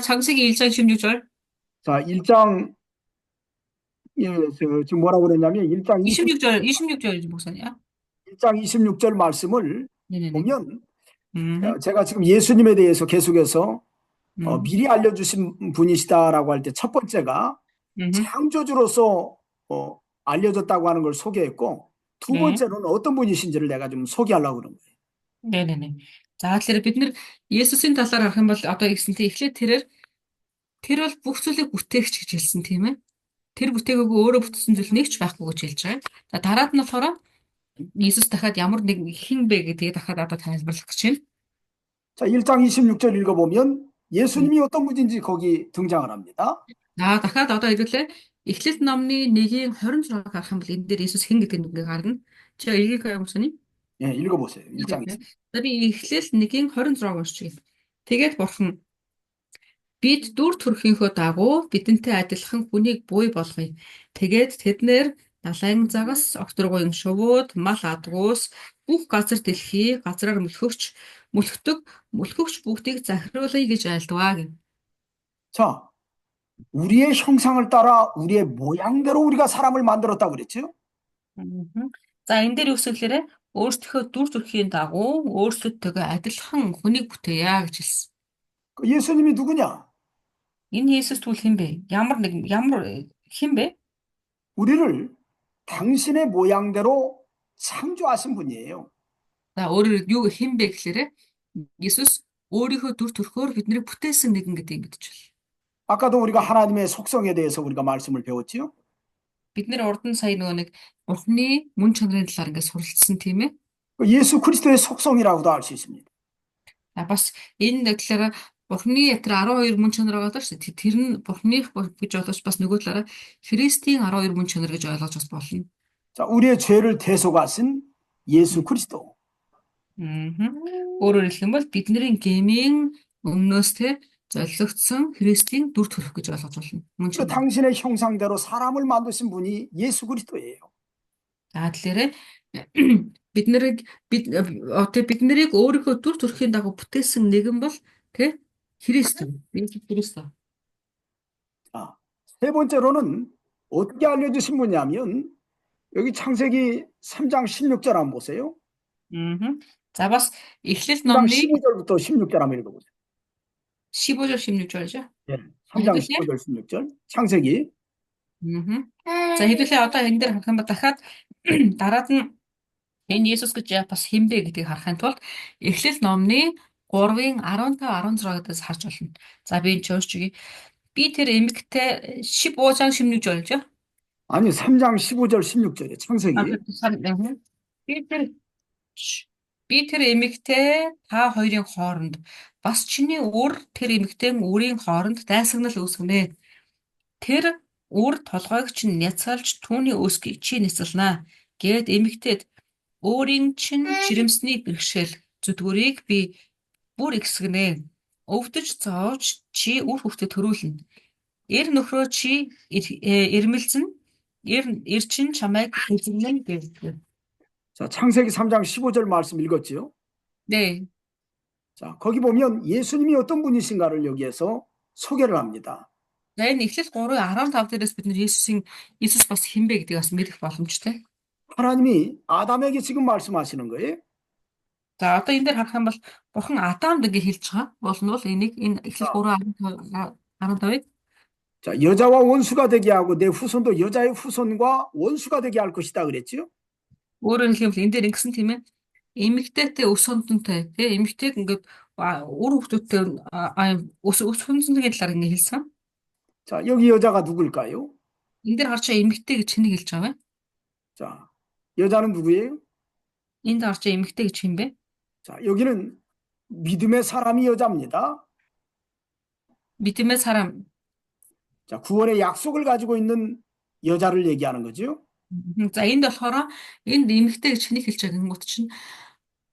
[SPEAKER 2] 창세기 1장 16절.
[SPEAKER 1] 자, 1장 지금 뭐라고 그랬냐면 1장
[SPEAKER 2] 26절 목사님.
[SPEAKER 1] 1장 26절 말씀을
[SPEAKER 2] 네네네.
[SPEAKER 1] 보면 제가 지금 예수님에 대해서 계속해서 미리 알려주신 분이시다라고 할 때 첫 번째가 창조주로서 알려졌다고 하는 걸 소개했고 두 번째로는 어떤 분이신지를 내가 좀 소개하려고 그런 거예요.
[SPEAKER 2] 네네네. За тэгэхээр бид нэр Есүсийн талаар харах юм бол одоо ихсэнтэй эхлээд тэр бол бүх зүйлийг бүтээгч гэж хэлсэн тийм ээ. Тэр бүтээгээгүй өөрөө бүтсэн зүйл нэг ч байхгүй гэж хэлж байгаа. За дараад нь болохоор Иесус дахиад ямар нэг хэн бэ гэдгийг дахиад одоо тайлбарлах гэж байна.
[SPEAKER 1] 자, 1장 26절 읽어보면 예수님이 어떤 분인지 거기 등장을 합니다.
[SPEAKER 2] дахиад одоо хэлүүлээ. Эхлэл номны 1-26 харах юм бол энэ дээр Иесус хэн гэдэг нь гарна. Чи 읽을까요, 목사님?
[SPEAKER 1] 예, 읽어보세요. 1장.
[SPEAKER 2] За би эхлэл 1-26 уншиж. Тэгээд бурхан бид дүр төрхийнхөө дагуу бидэнтэй адилхан хүнийг буй болгоё. Тэгээд тэднэр далайн загас, окторгуйн шувууд, мал адгуус, бүх газар дэлхий, газраар мөлхөгч бүгдийг захируулъя гэж айлдваа гэв.
[SPEAKER 1] 자, 우리의 형상을 따라 우리의 모양대로 우리가 사람을 만들었다고 그랬죠?
[SPEAKER 2] За энэ дээр үсгэлээрээ өөрсдийнхөө дүр төрхийн дагуу өөрсдөлтөөгөө адилхан хүнийг бүтээе гэж хэлсэн.
[SPEAKER 1] 예수님이 누구냐?
[SPEAKER 2] Энэ Есүс тэгвэл хэн бэ? Ямар хэн бэ?
[SPEAKER 1] 우리를 당신의 모양대로 창조하신 분이에요.
[SPEAKER 2] За өөрөөр юу хэн бэ гэхээр Есүс өөрийнхөө дүр төрхөөр биднийг бүтээсэн нэгэн гэдэг ингэж байна.
[SPEAKER 1] 아까도 우리가 하나님의 속성에 대해서 우리가 말씀을 배웠지요.
[SPEAKER 2] Бид нэр урд нь сая нөгөө нэг Бурхны мөн чанарын талаар ингээд суралцсан тийм ээ.
[SPEAKER 1] 예수 그리스도의 속성이라고도 할 수 있습니다.
[SPEAKER 2] Бас энэ талаараа Бурхны ятар 12 мөн чанар байгаа даа шүү дээ. Тэр нь Бурхных гэж ойлгож бас нөгөө талаараа Христийн 12 мөн чанар гэж ойлгож бас болно.
[SPEAKER 1] 자, 우리의 죄를 대속하신 예수 그리스도.
[SPEAKER 2] Өөрөөр хэлбэл бидний гэмийн өмнөөс тэ золигдсон Христийн дүр төрх гэж ойлгож болно. Мөн
[SPEAKER 1] 그
[SPEAKER 2] чанар.
[SPEAKER 1] 당신의 형상대로 사람을 만드신 분이 예수 그리스도예요.
[SPEAKER 2] За тэгэхээр бид биднийг өөрийнхөө дүр төрхийн дагуу бүтээсэн нэгэн бол тэ Христ. Есүс Христ.
[SPEAKER 1] 자, 세 번째로는 어떻게 알려주신 분이냐면 여기 창세기 3장 16절 한번 보세요.
[SPEAKER 2] За бас Эхлэл
[SPEAKER 1] 3장
[SPEAKER 2] номны
[SPEAKER 1] 15절부터 16절 한번 읽어보세요.
[SPEAKER 2] 15절 16절죠.
[SPEAKER 1] 예, 3장
[SPEAKER 2] 해보세요.
[SPEAKER 1] 15절 16절 창세기.
[SPEAKER 2] За хэдүүлээ одоо энэ дээр харах юм ба дахиад дараад нь энэ Есүс гэж бас хинбэ гэдгийг харахын тулд Эхлэл номны 3-ын 15-16-аас харж болно. За би энэ чөөрчгийг би тэр эмэгтэй 15장 16절죠.
[SPEAKER 1] 아니 3장 15절 16절에 창세기.
[SPEAKER 2] Би тэр эмэгтэй та хоёрын хооронд бас чиний үр тэр эмэгтэйн үрийн хооронд дайсагнал үүсгэнэ. Тэр үр толгойг чинь няцаалж түүний өсгийг чи няцалнаа. Гэд эмэгтэйд өөрийн чинь жирэмсний бэрхшээл зүдгүүрийг би бүр ихсгэнэ. Өвдөж зоовж чи үр хөвгтөд төрүүлнэ. Эр нөхрөө чи ирмэлзэн эр чинь чамайг эзэмнэ гэв.
[SPEAKER 1] 자, 창세기 3장 15절 말씀 읽었지요?
[SPEAKER 2] 네.
[SPEAKER 1] 자, 거기 보면 예수님이 어떤 분이신가를 여기에서 소개를 합니다.
[SPEAKER 2] За энэ Эхлэл 3:15 дээрээс бид нэр Есүс бас хэн бэ гэдгийг бас мэдэх боломжтой.
[SPEAKER 1] 하나님이 아담에게 지금 말씀하시는 거예요.
[SPEAKER 2] За одоо энэ дээр харах юм бол Бурхан Адамд ингэ хэлж байгаа. Болно бол энийг энэ Эхлэл 3:15-ыг
[SPEAKER 1] 자, 여자와 원수가 되게 하고 내 후손도 여자의 후손과 원수가 되게 할 것이다 그랬지요?
[SPEAKER 2] өөрөөр хэлбэл энэ дээр ингэсэн тийм ээ. Эмэгтэйтэй өс хөндөнтэй тийм эмэгтэйг ингээд үр хөвгтүүдтэй өс хөндөнгийн талаар ингэ хэлсэн.
[SPEAKER 1] 자, 여기 여자가 누굴까요?
[SPEAKER 2] Энэ дээр харж байгаа эмэгтэй гэж хэнийг хэлж байгаа вэ?
[SPEAKER 1] 자, 여자는 누구예요?
[SPEAKER 2] Энд харж байгаа эмэгтэй гэж хэн бэ?
[SPEAKER 1] 자, 여기는 믿음의 사람이 여자입니다.
[SPEAKER 2] Бидмээ 사람.
[SPEAKER 1] 자, 구원의 약속을 가지고 있는 여자를 얘기하는 거죠.
[SPEAKER 2] За энд болохоор энд эмэгтэй гэж хэнийг хэлж байгаа гингут чинь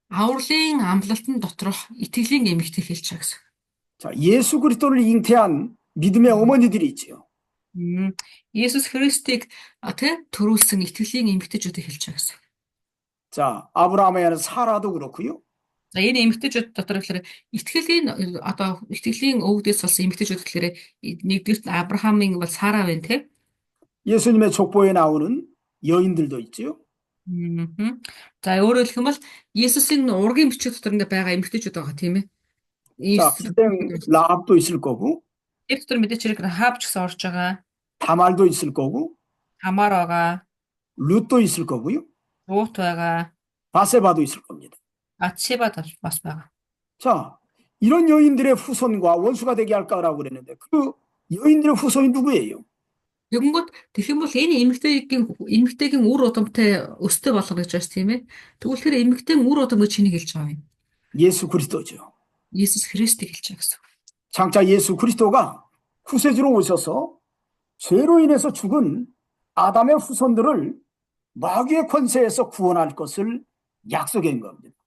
[SPEAKER 2] авралын амлалтын доторх итгэлийн эмэгтэй хэлж байгаа гэсэн.
[SPEAKER 1] 자, 예수 그리스도를 잉태한 믿음의 어머니들이 있지요.
[SPEAKER 2] Есүс Христийг тэ төрүүлсэн итгэлийн эмэгтэйчүүдийг хэлж байгаа гэсэн.
[SPEAKER 1] 자, 아브라함에 하는 사라도 그렇고요.
[SPEAKER 2] За энэ эмэгтэйчүүд дотор гэхээр итгэлийн өвгдөөс болсон эмэгтэйчүүд гэхээр нэгдүгürt Авраамын бол Сара байна тэ.
[SPEAKER 1] 예수님의 족보에 나오는 여인들도 있지요.
[SPEAKER 2] За өөрөөр хэлэх юм бол Есүсийн ургийн бичиг дотор ингээ байгаа эмэгтэйчүүд байгаа тийм ээ.
[SPEAKER 1] 자, 그때 라합도 있을 거고.
[SPEAKER 2] Тэр дотор мэдээч хэрэг Рахаб ч гэсэн орж байгаа.
[SPEAKER 1] 다말도 있을 거고.
[SPEAKER 2] Тамар байгаа.
[SPEAKER 1] 룻도 있을 거고요.
[SPEAKER 2] Рут байгаа.
[SPEAKER 1] 바세바도 있을 겁니다.
[SPEAKER 2] Атшеба бас байгаа.
[SPEAKER 1] 자, 이런 여인들의 후손과 원수가 되게 할 거라고 그랬는데 그 여인들의 후손이 누구예요?
[SPEAKER 2] Тэгэнгүүт тэгэх юм бол энэ эмэгтэйгийн үр удамтай өстэй болгох гэж байна тийм ээ. Тэгвэл тэр эмэгтэйн үр удам гэж чиний хэлж байгаа юм.
[SPEAKER 1] 예수 그리스도죠.
[SPEAKER 2] Есүс Христийг хэлж байгаа гэсэн.
[SPEAKER 1] 장차 예수 그리스도가 구세주로 오셔서 죄로 인해서 죽은 아담의 후손들을 마귀의 권세에서 구원할 것을 약속한 겁니다.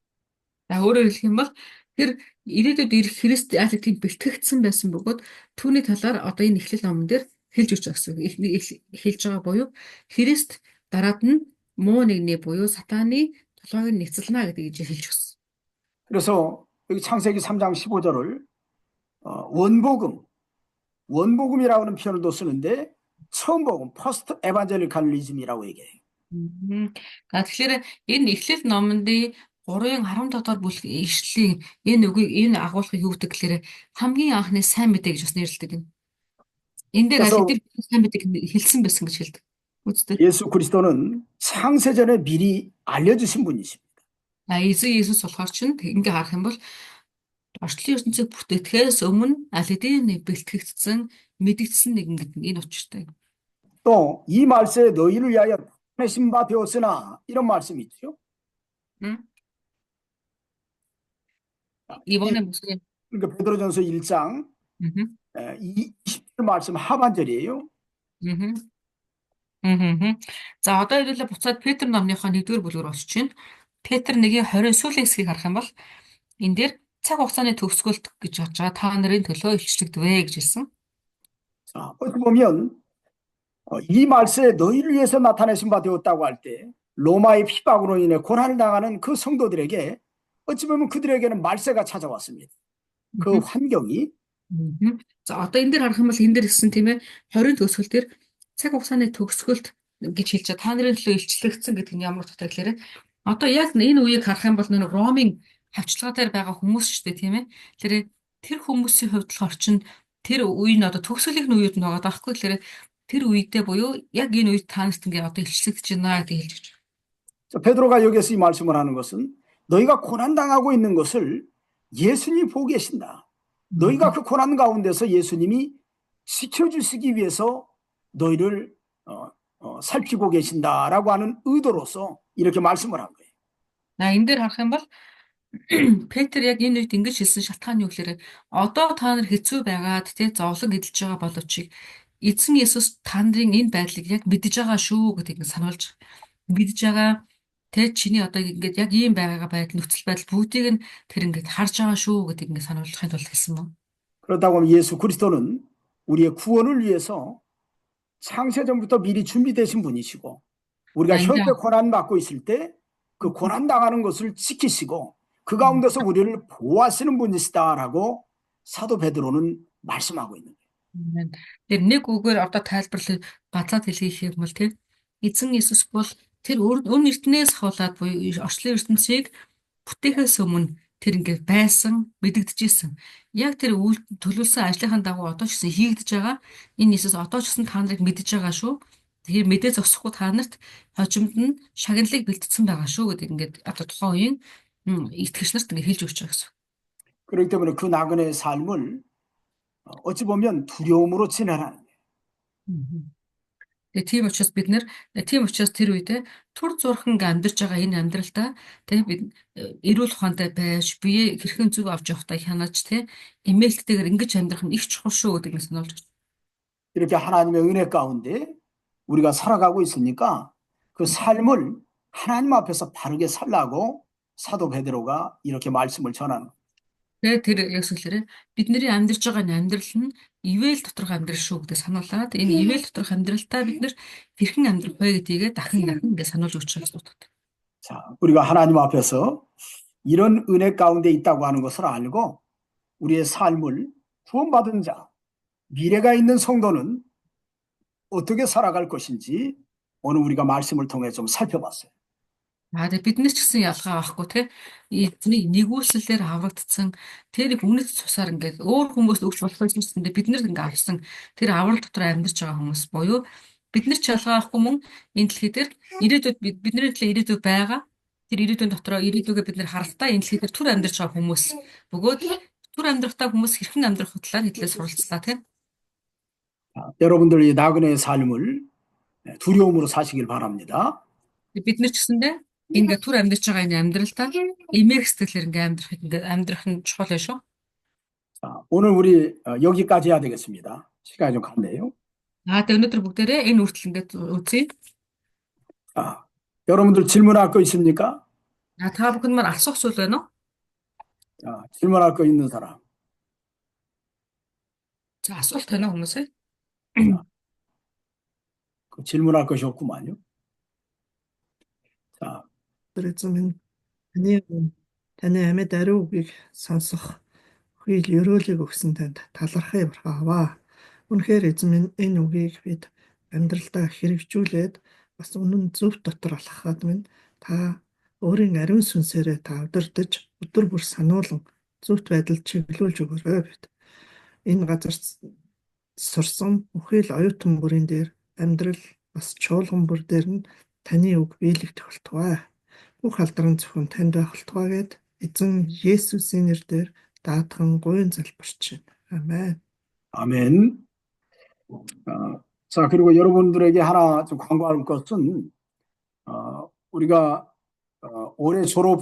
[SPEAKER 2] За өөрөөр хэлэх юм бол тэр ирээдүйд ирэх Христ яг тийм бэлтгэгдсэн байсан бөгөөд түүний талаар одоо энэ Эхлэл номон дээр хэлж өгч байгаа гэсэн. Хэлж байгаа буюу Христ дараад нь муу нэгний буюу сатааны толгойг нэцэлнэ гэдгийг хэлж өгсөн.
[SPEAKER 1] 그래서 여기 창세기 3장 15절을 원복음이라고 하는 표현도 쓰는데 처음 복음, 퍼스트 에반젤리칼리즘이라고 얘기해요.
[SPEAKER 2] Тэгэхээр энэ Эхлэл номонд 3:15 бүлэг ишлэлийн энэ агуулгыг юу гэдэг гэхээр хамгийн анхны сайн мэдээ гэж бас нэрлэдэг юм. Энэ дээр аль хэдийн сайн мэдээг хэлсэн байсан гэж хэлдэг. Үздэг.
[SPEAKER 1] 예수 그리스도는 창세전에 미리 알려주신 분이십니다.
[SPEAKER 2] Эзэн Есүс болохоор чинь ингээ харах юм бол орчлын ертөнцийг бүтээхээс өмнө аль хэдийн бэлтгэгдсэн, мэдэгдсэн нэгэн гэдэг энэ учиртай.
[SPEAKER 1] 또 이 말세에 너희를 위하여 보내신 바 되었으나 이런 말씀이 있죠.
[SPEAKER 2] 응?
[SPEAKER 1] 이-
[SPEAKER 2] 이번에 무슨
[SPEAKER 1] 그러니까 베드로전서 1장
[SPEAKER 2] 음흠,
[SPEAKER 1] 20절 말씀 하반절이에요.
[SPEAKER 2] 음흠, 음흠. За одоо хэдүүлээ буцаад Петр номныхоо 1-р бүлгээр очиж байна. Петр 1:20 сүүлийн хэсгийг харах юм бол энэ дээр цаг хугацааны төгсгөлт гэж харж байгаа та нарын төлөө илчлэгдэвэ гэж хэлсэн.
[SPEAKER 1] 자, 어떻게 보면 이 말세에 너희를 위해서 나타내신 바 되었다고 할 때 로마의 핍박으로 인해 고난을 당하는 그 성도들에게 어찌 보면 그들에게는 말세가 찾아왔습니다. 그
[SPEAKER 2] 음흠.
[SPEAKER 1] 환경이
[SPEAKER 2] За одоо энэ дээр харах юм бол энэ дээр гэсэн тийм ээ 20 төгсгөл дээр цаг хугацааны төгсгөлт гэж хэлж байгаа. Та нарын төлөө илчлэгдсэн гэдэг нь ямар утгатай гэхээр одоо яг энэ үеийг харах юм бол нэг Ромын хавчлагаа дээр байгаа хүмүүс шүү дээ тийм ээ. Тэр хүмүүсийн хувьд болохоор чинь тэр үе нь одоо төгсгөлийн үед нь байгаа даахгүй тэгэхээр тэр үедээ буюу яг энэ үед та нарт ингээ одоо илчлэгдэж байна гэж хэлж байгаа.
[SPEAKER 1] 자, 베드로가 여기서 이 말씀을 하는 것은 너희가 고난당하고 있는 것을 예수님이 보고 계신다. 너희가 그 고난 가운데서 예수님이 지켜주시기 위해서 너희를 살피고 계신다라고 하는 의도로서 이렇게 말씀을 한 거예요.
[SPEAKER 2] Энэ дээр харах юм бол Петр яг энэ үед ингэж хэлсэн шалтгаан юу гэхээр одоо та нар хэцүү байгаад тий зовлон эдэлж байгаа боловч эзэн Есүс та нарын энэ байдлыг яг мэдж байгаа шүү гэдгийг сануулж мэдж байгаа тий чиний одоо ингээд яг ийм байгаа байдал нөхцөл байдал бүгдийг нь тэр ингээд харж байгаа шүү гэдгийг ингээд сануулгахын тулд хэлсэн мөн.
[SPEAKER 1] 그렇다고 하면 예수 그리스도는 우리의 구원을 위해서 창세전부터 미리 준비되신 분이시고 우리가 현재 고난 받고 있을 때 그 고난 당하는 것을 지키시고 그 가운데서 우리를 보호하시는 분이시다라고 사도 베드로는 말씀하고 있는 거예요.
[SPEAKER 2] Тэр нэг үгээр одоо тайлбарлал батлаад хэлэх юм бол тийм эзэн Есүс бол тэр өн эртнээс хавуулаад буюу орчлын ертөнцийг бүтээхээс өмнө тэр ингээд байсан, мэдэгдэжсэн. Яг тэр төлөвлөсөн ажлынхаа дагуу одоо ч гэсэн хийгдэж байгаа. Энэ Есүс одоо ч гэсэн та нарыг мэдж байгаа шүү. Тэгэхээр мэдээ зогсохгүй та нарт хожимд нь шагналыг бэлтгэсэн байгаа шүү гэдэг ингээд одоо тухайн үеийн итгэгч нарт ингээд хэлж өгч байгаа гэсэн.
[SPEAKER 1] 그렇기 때문에 그 나그네의 삶을 어찌 보면 두려움으로 지내라는 거예요.
[SPEAKER 2] Тийм учраас бид нэр тийм учраас тэр үедээ түр зурхан амьдарч байгаа энэ амьдралдаа тийм бид эрүүл ухаантай байж бие хэрхэн зүг авч явахтай хянаж тийм эмээлттэйгээр ингэж амьдрах нь их чухал шүү гэдэг нь сануулж байна.
[SPEAKER 1] 이렇게 하나님의 은혜 가운데 우리가 살아가고 있으니까 그 삶을 하나님 앞에서 바르게 살라고 사도 베드로가 이렇게 말씀을 전하는 거예요.
[SPEAKER 2] Тэгээд тэр яг сүлээрээ бидний амьдарч байгаа амьдрал нь ивэл доторх амьдрал шүү гэдэг сануулаад энэ ивэл доторх амьдралтаа бид нэр хэрхэн амьдрах вэ гэдгийг дахин ингэ сануулж өгч байгаа гэдэг.
[SPEAKER 1] 자, 우리가 하나님 앞에서 이런 은혜 가운데 있다고 하는 것을 알고 우리의 삶을 구원받은 자, 미래가 있는 성도는 어떻게 살아갈 것인지 오늘 우리가 말씀을 통해 좀 살펴봤어요.
[SPEAKER 2] Тэгээд бид нар ч гэсэн ялгаа авахгүй те эзний нэгүслэлээр аврагдсан тэр их үнэт цусаар ингээд өөр хүмүүст өгч болох юмсэндээ бид нар ингээд авсан тэр аврал дотор амьдарч байгаа хүмүүс буюу бид нар ч ялгаа авахгүй мөн энэ дэлхий дээр ирээдүйд бидний төлөө ирээдүй байгаа тэр ирээдүйн дотроо ирээдүйгээ бид нар харалтаа энэ дэлхий дээр түр амьдарч байгаа хүмүүс бөгөөд түр амьдрахтаа хүмүүс хэрхэн амьдрах талаар хэдлээ суралцлаа те.
[SPEAKER 1] 여러분들 이 나그네의 삶을 두려움으로 사시길 바랍니다.
[SPEAKER 2] Бид нар ч гэсэндээ ингээд түр амьдарч байгаа энэ амьдралтаа эмээх сэтгэлээр ингээд амьдрах нь чухал шүү.
[SPEAKER 1] 자, 오늘 우리 여기까지 해야 되겠습니다. 시간이 좀 갔네요.
[SPEAKER 2] Тэгээд өнөөдөр бүгдээрээ энэ үртэл ингээд үзье.
[SPEAKER 1] 자, 여러분들 질문할 거 있습니까?
[SPEAKER 2] Та бүхэн маань асуух зүйл байна уу?
[SPEAKER 1] 자, 질문할 거 있는 사람.
[SPEAKER 2] За асуулт байна уу хүмүүсээ?
[SPEAKER 1] 그 질문할 것이 없구만요. 자,
[SPEAKER 3] эзэн таны амьд ариу үгийг сонсох хэл ёроолыг өгсөн танд талархаа явахаа. Үнэхээр эзэн минь энэ үгийг бид амьдралдаа хэрэгжүүлээд бас үнэн зөв дотор алхахад минь та өөрийн ариун сүнсээрээ та удирдах өдөр бүр сануулan зөвхт байдалд чиглүүлж өгөөрэй бид. Энэ газар сурсан бүхэл оюутан бүрийн дээр амьдрал бас чуулган бүр дээр нь таны үг биелэгдэх болтугай. Бүх алдран зөвхөн танд байх болтугай гэд эзэн Есүсийн нэрээр даатхан гуйн залбирч байна. 아멘.
[SPEAKER 1] 아멘. 자, 그리고 여러분들에게 하나 좀 광고할 것은, 우리가 올해 졸업은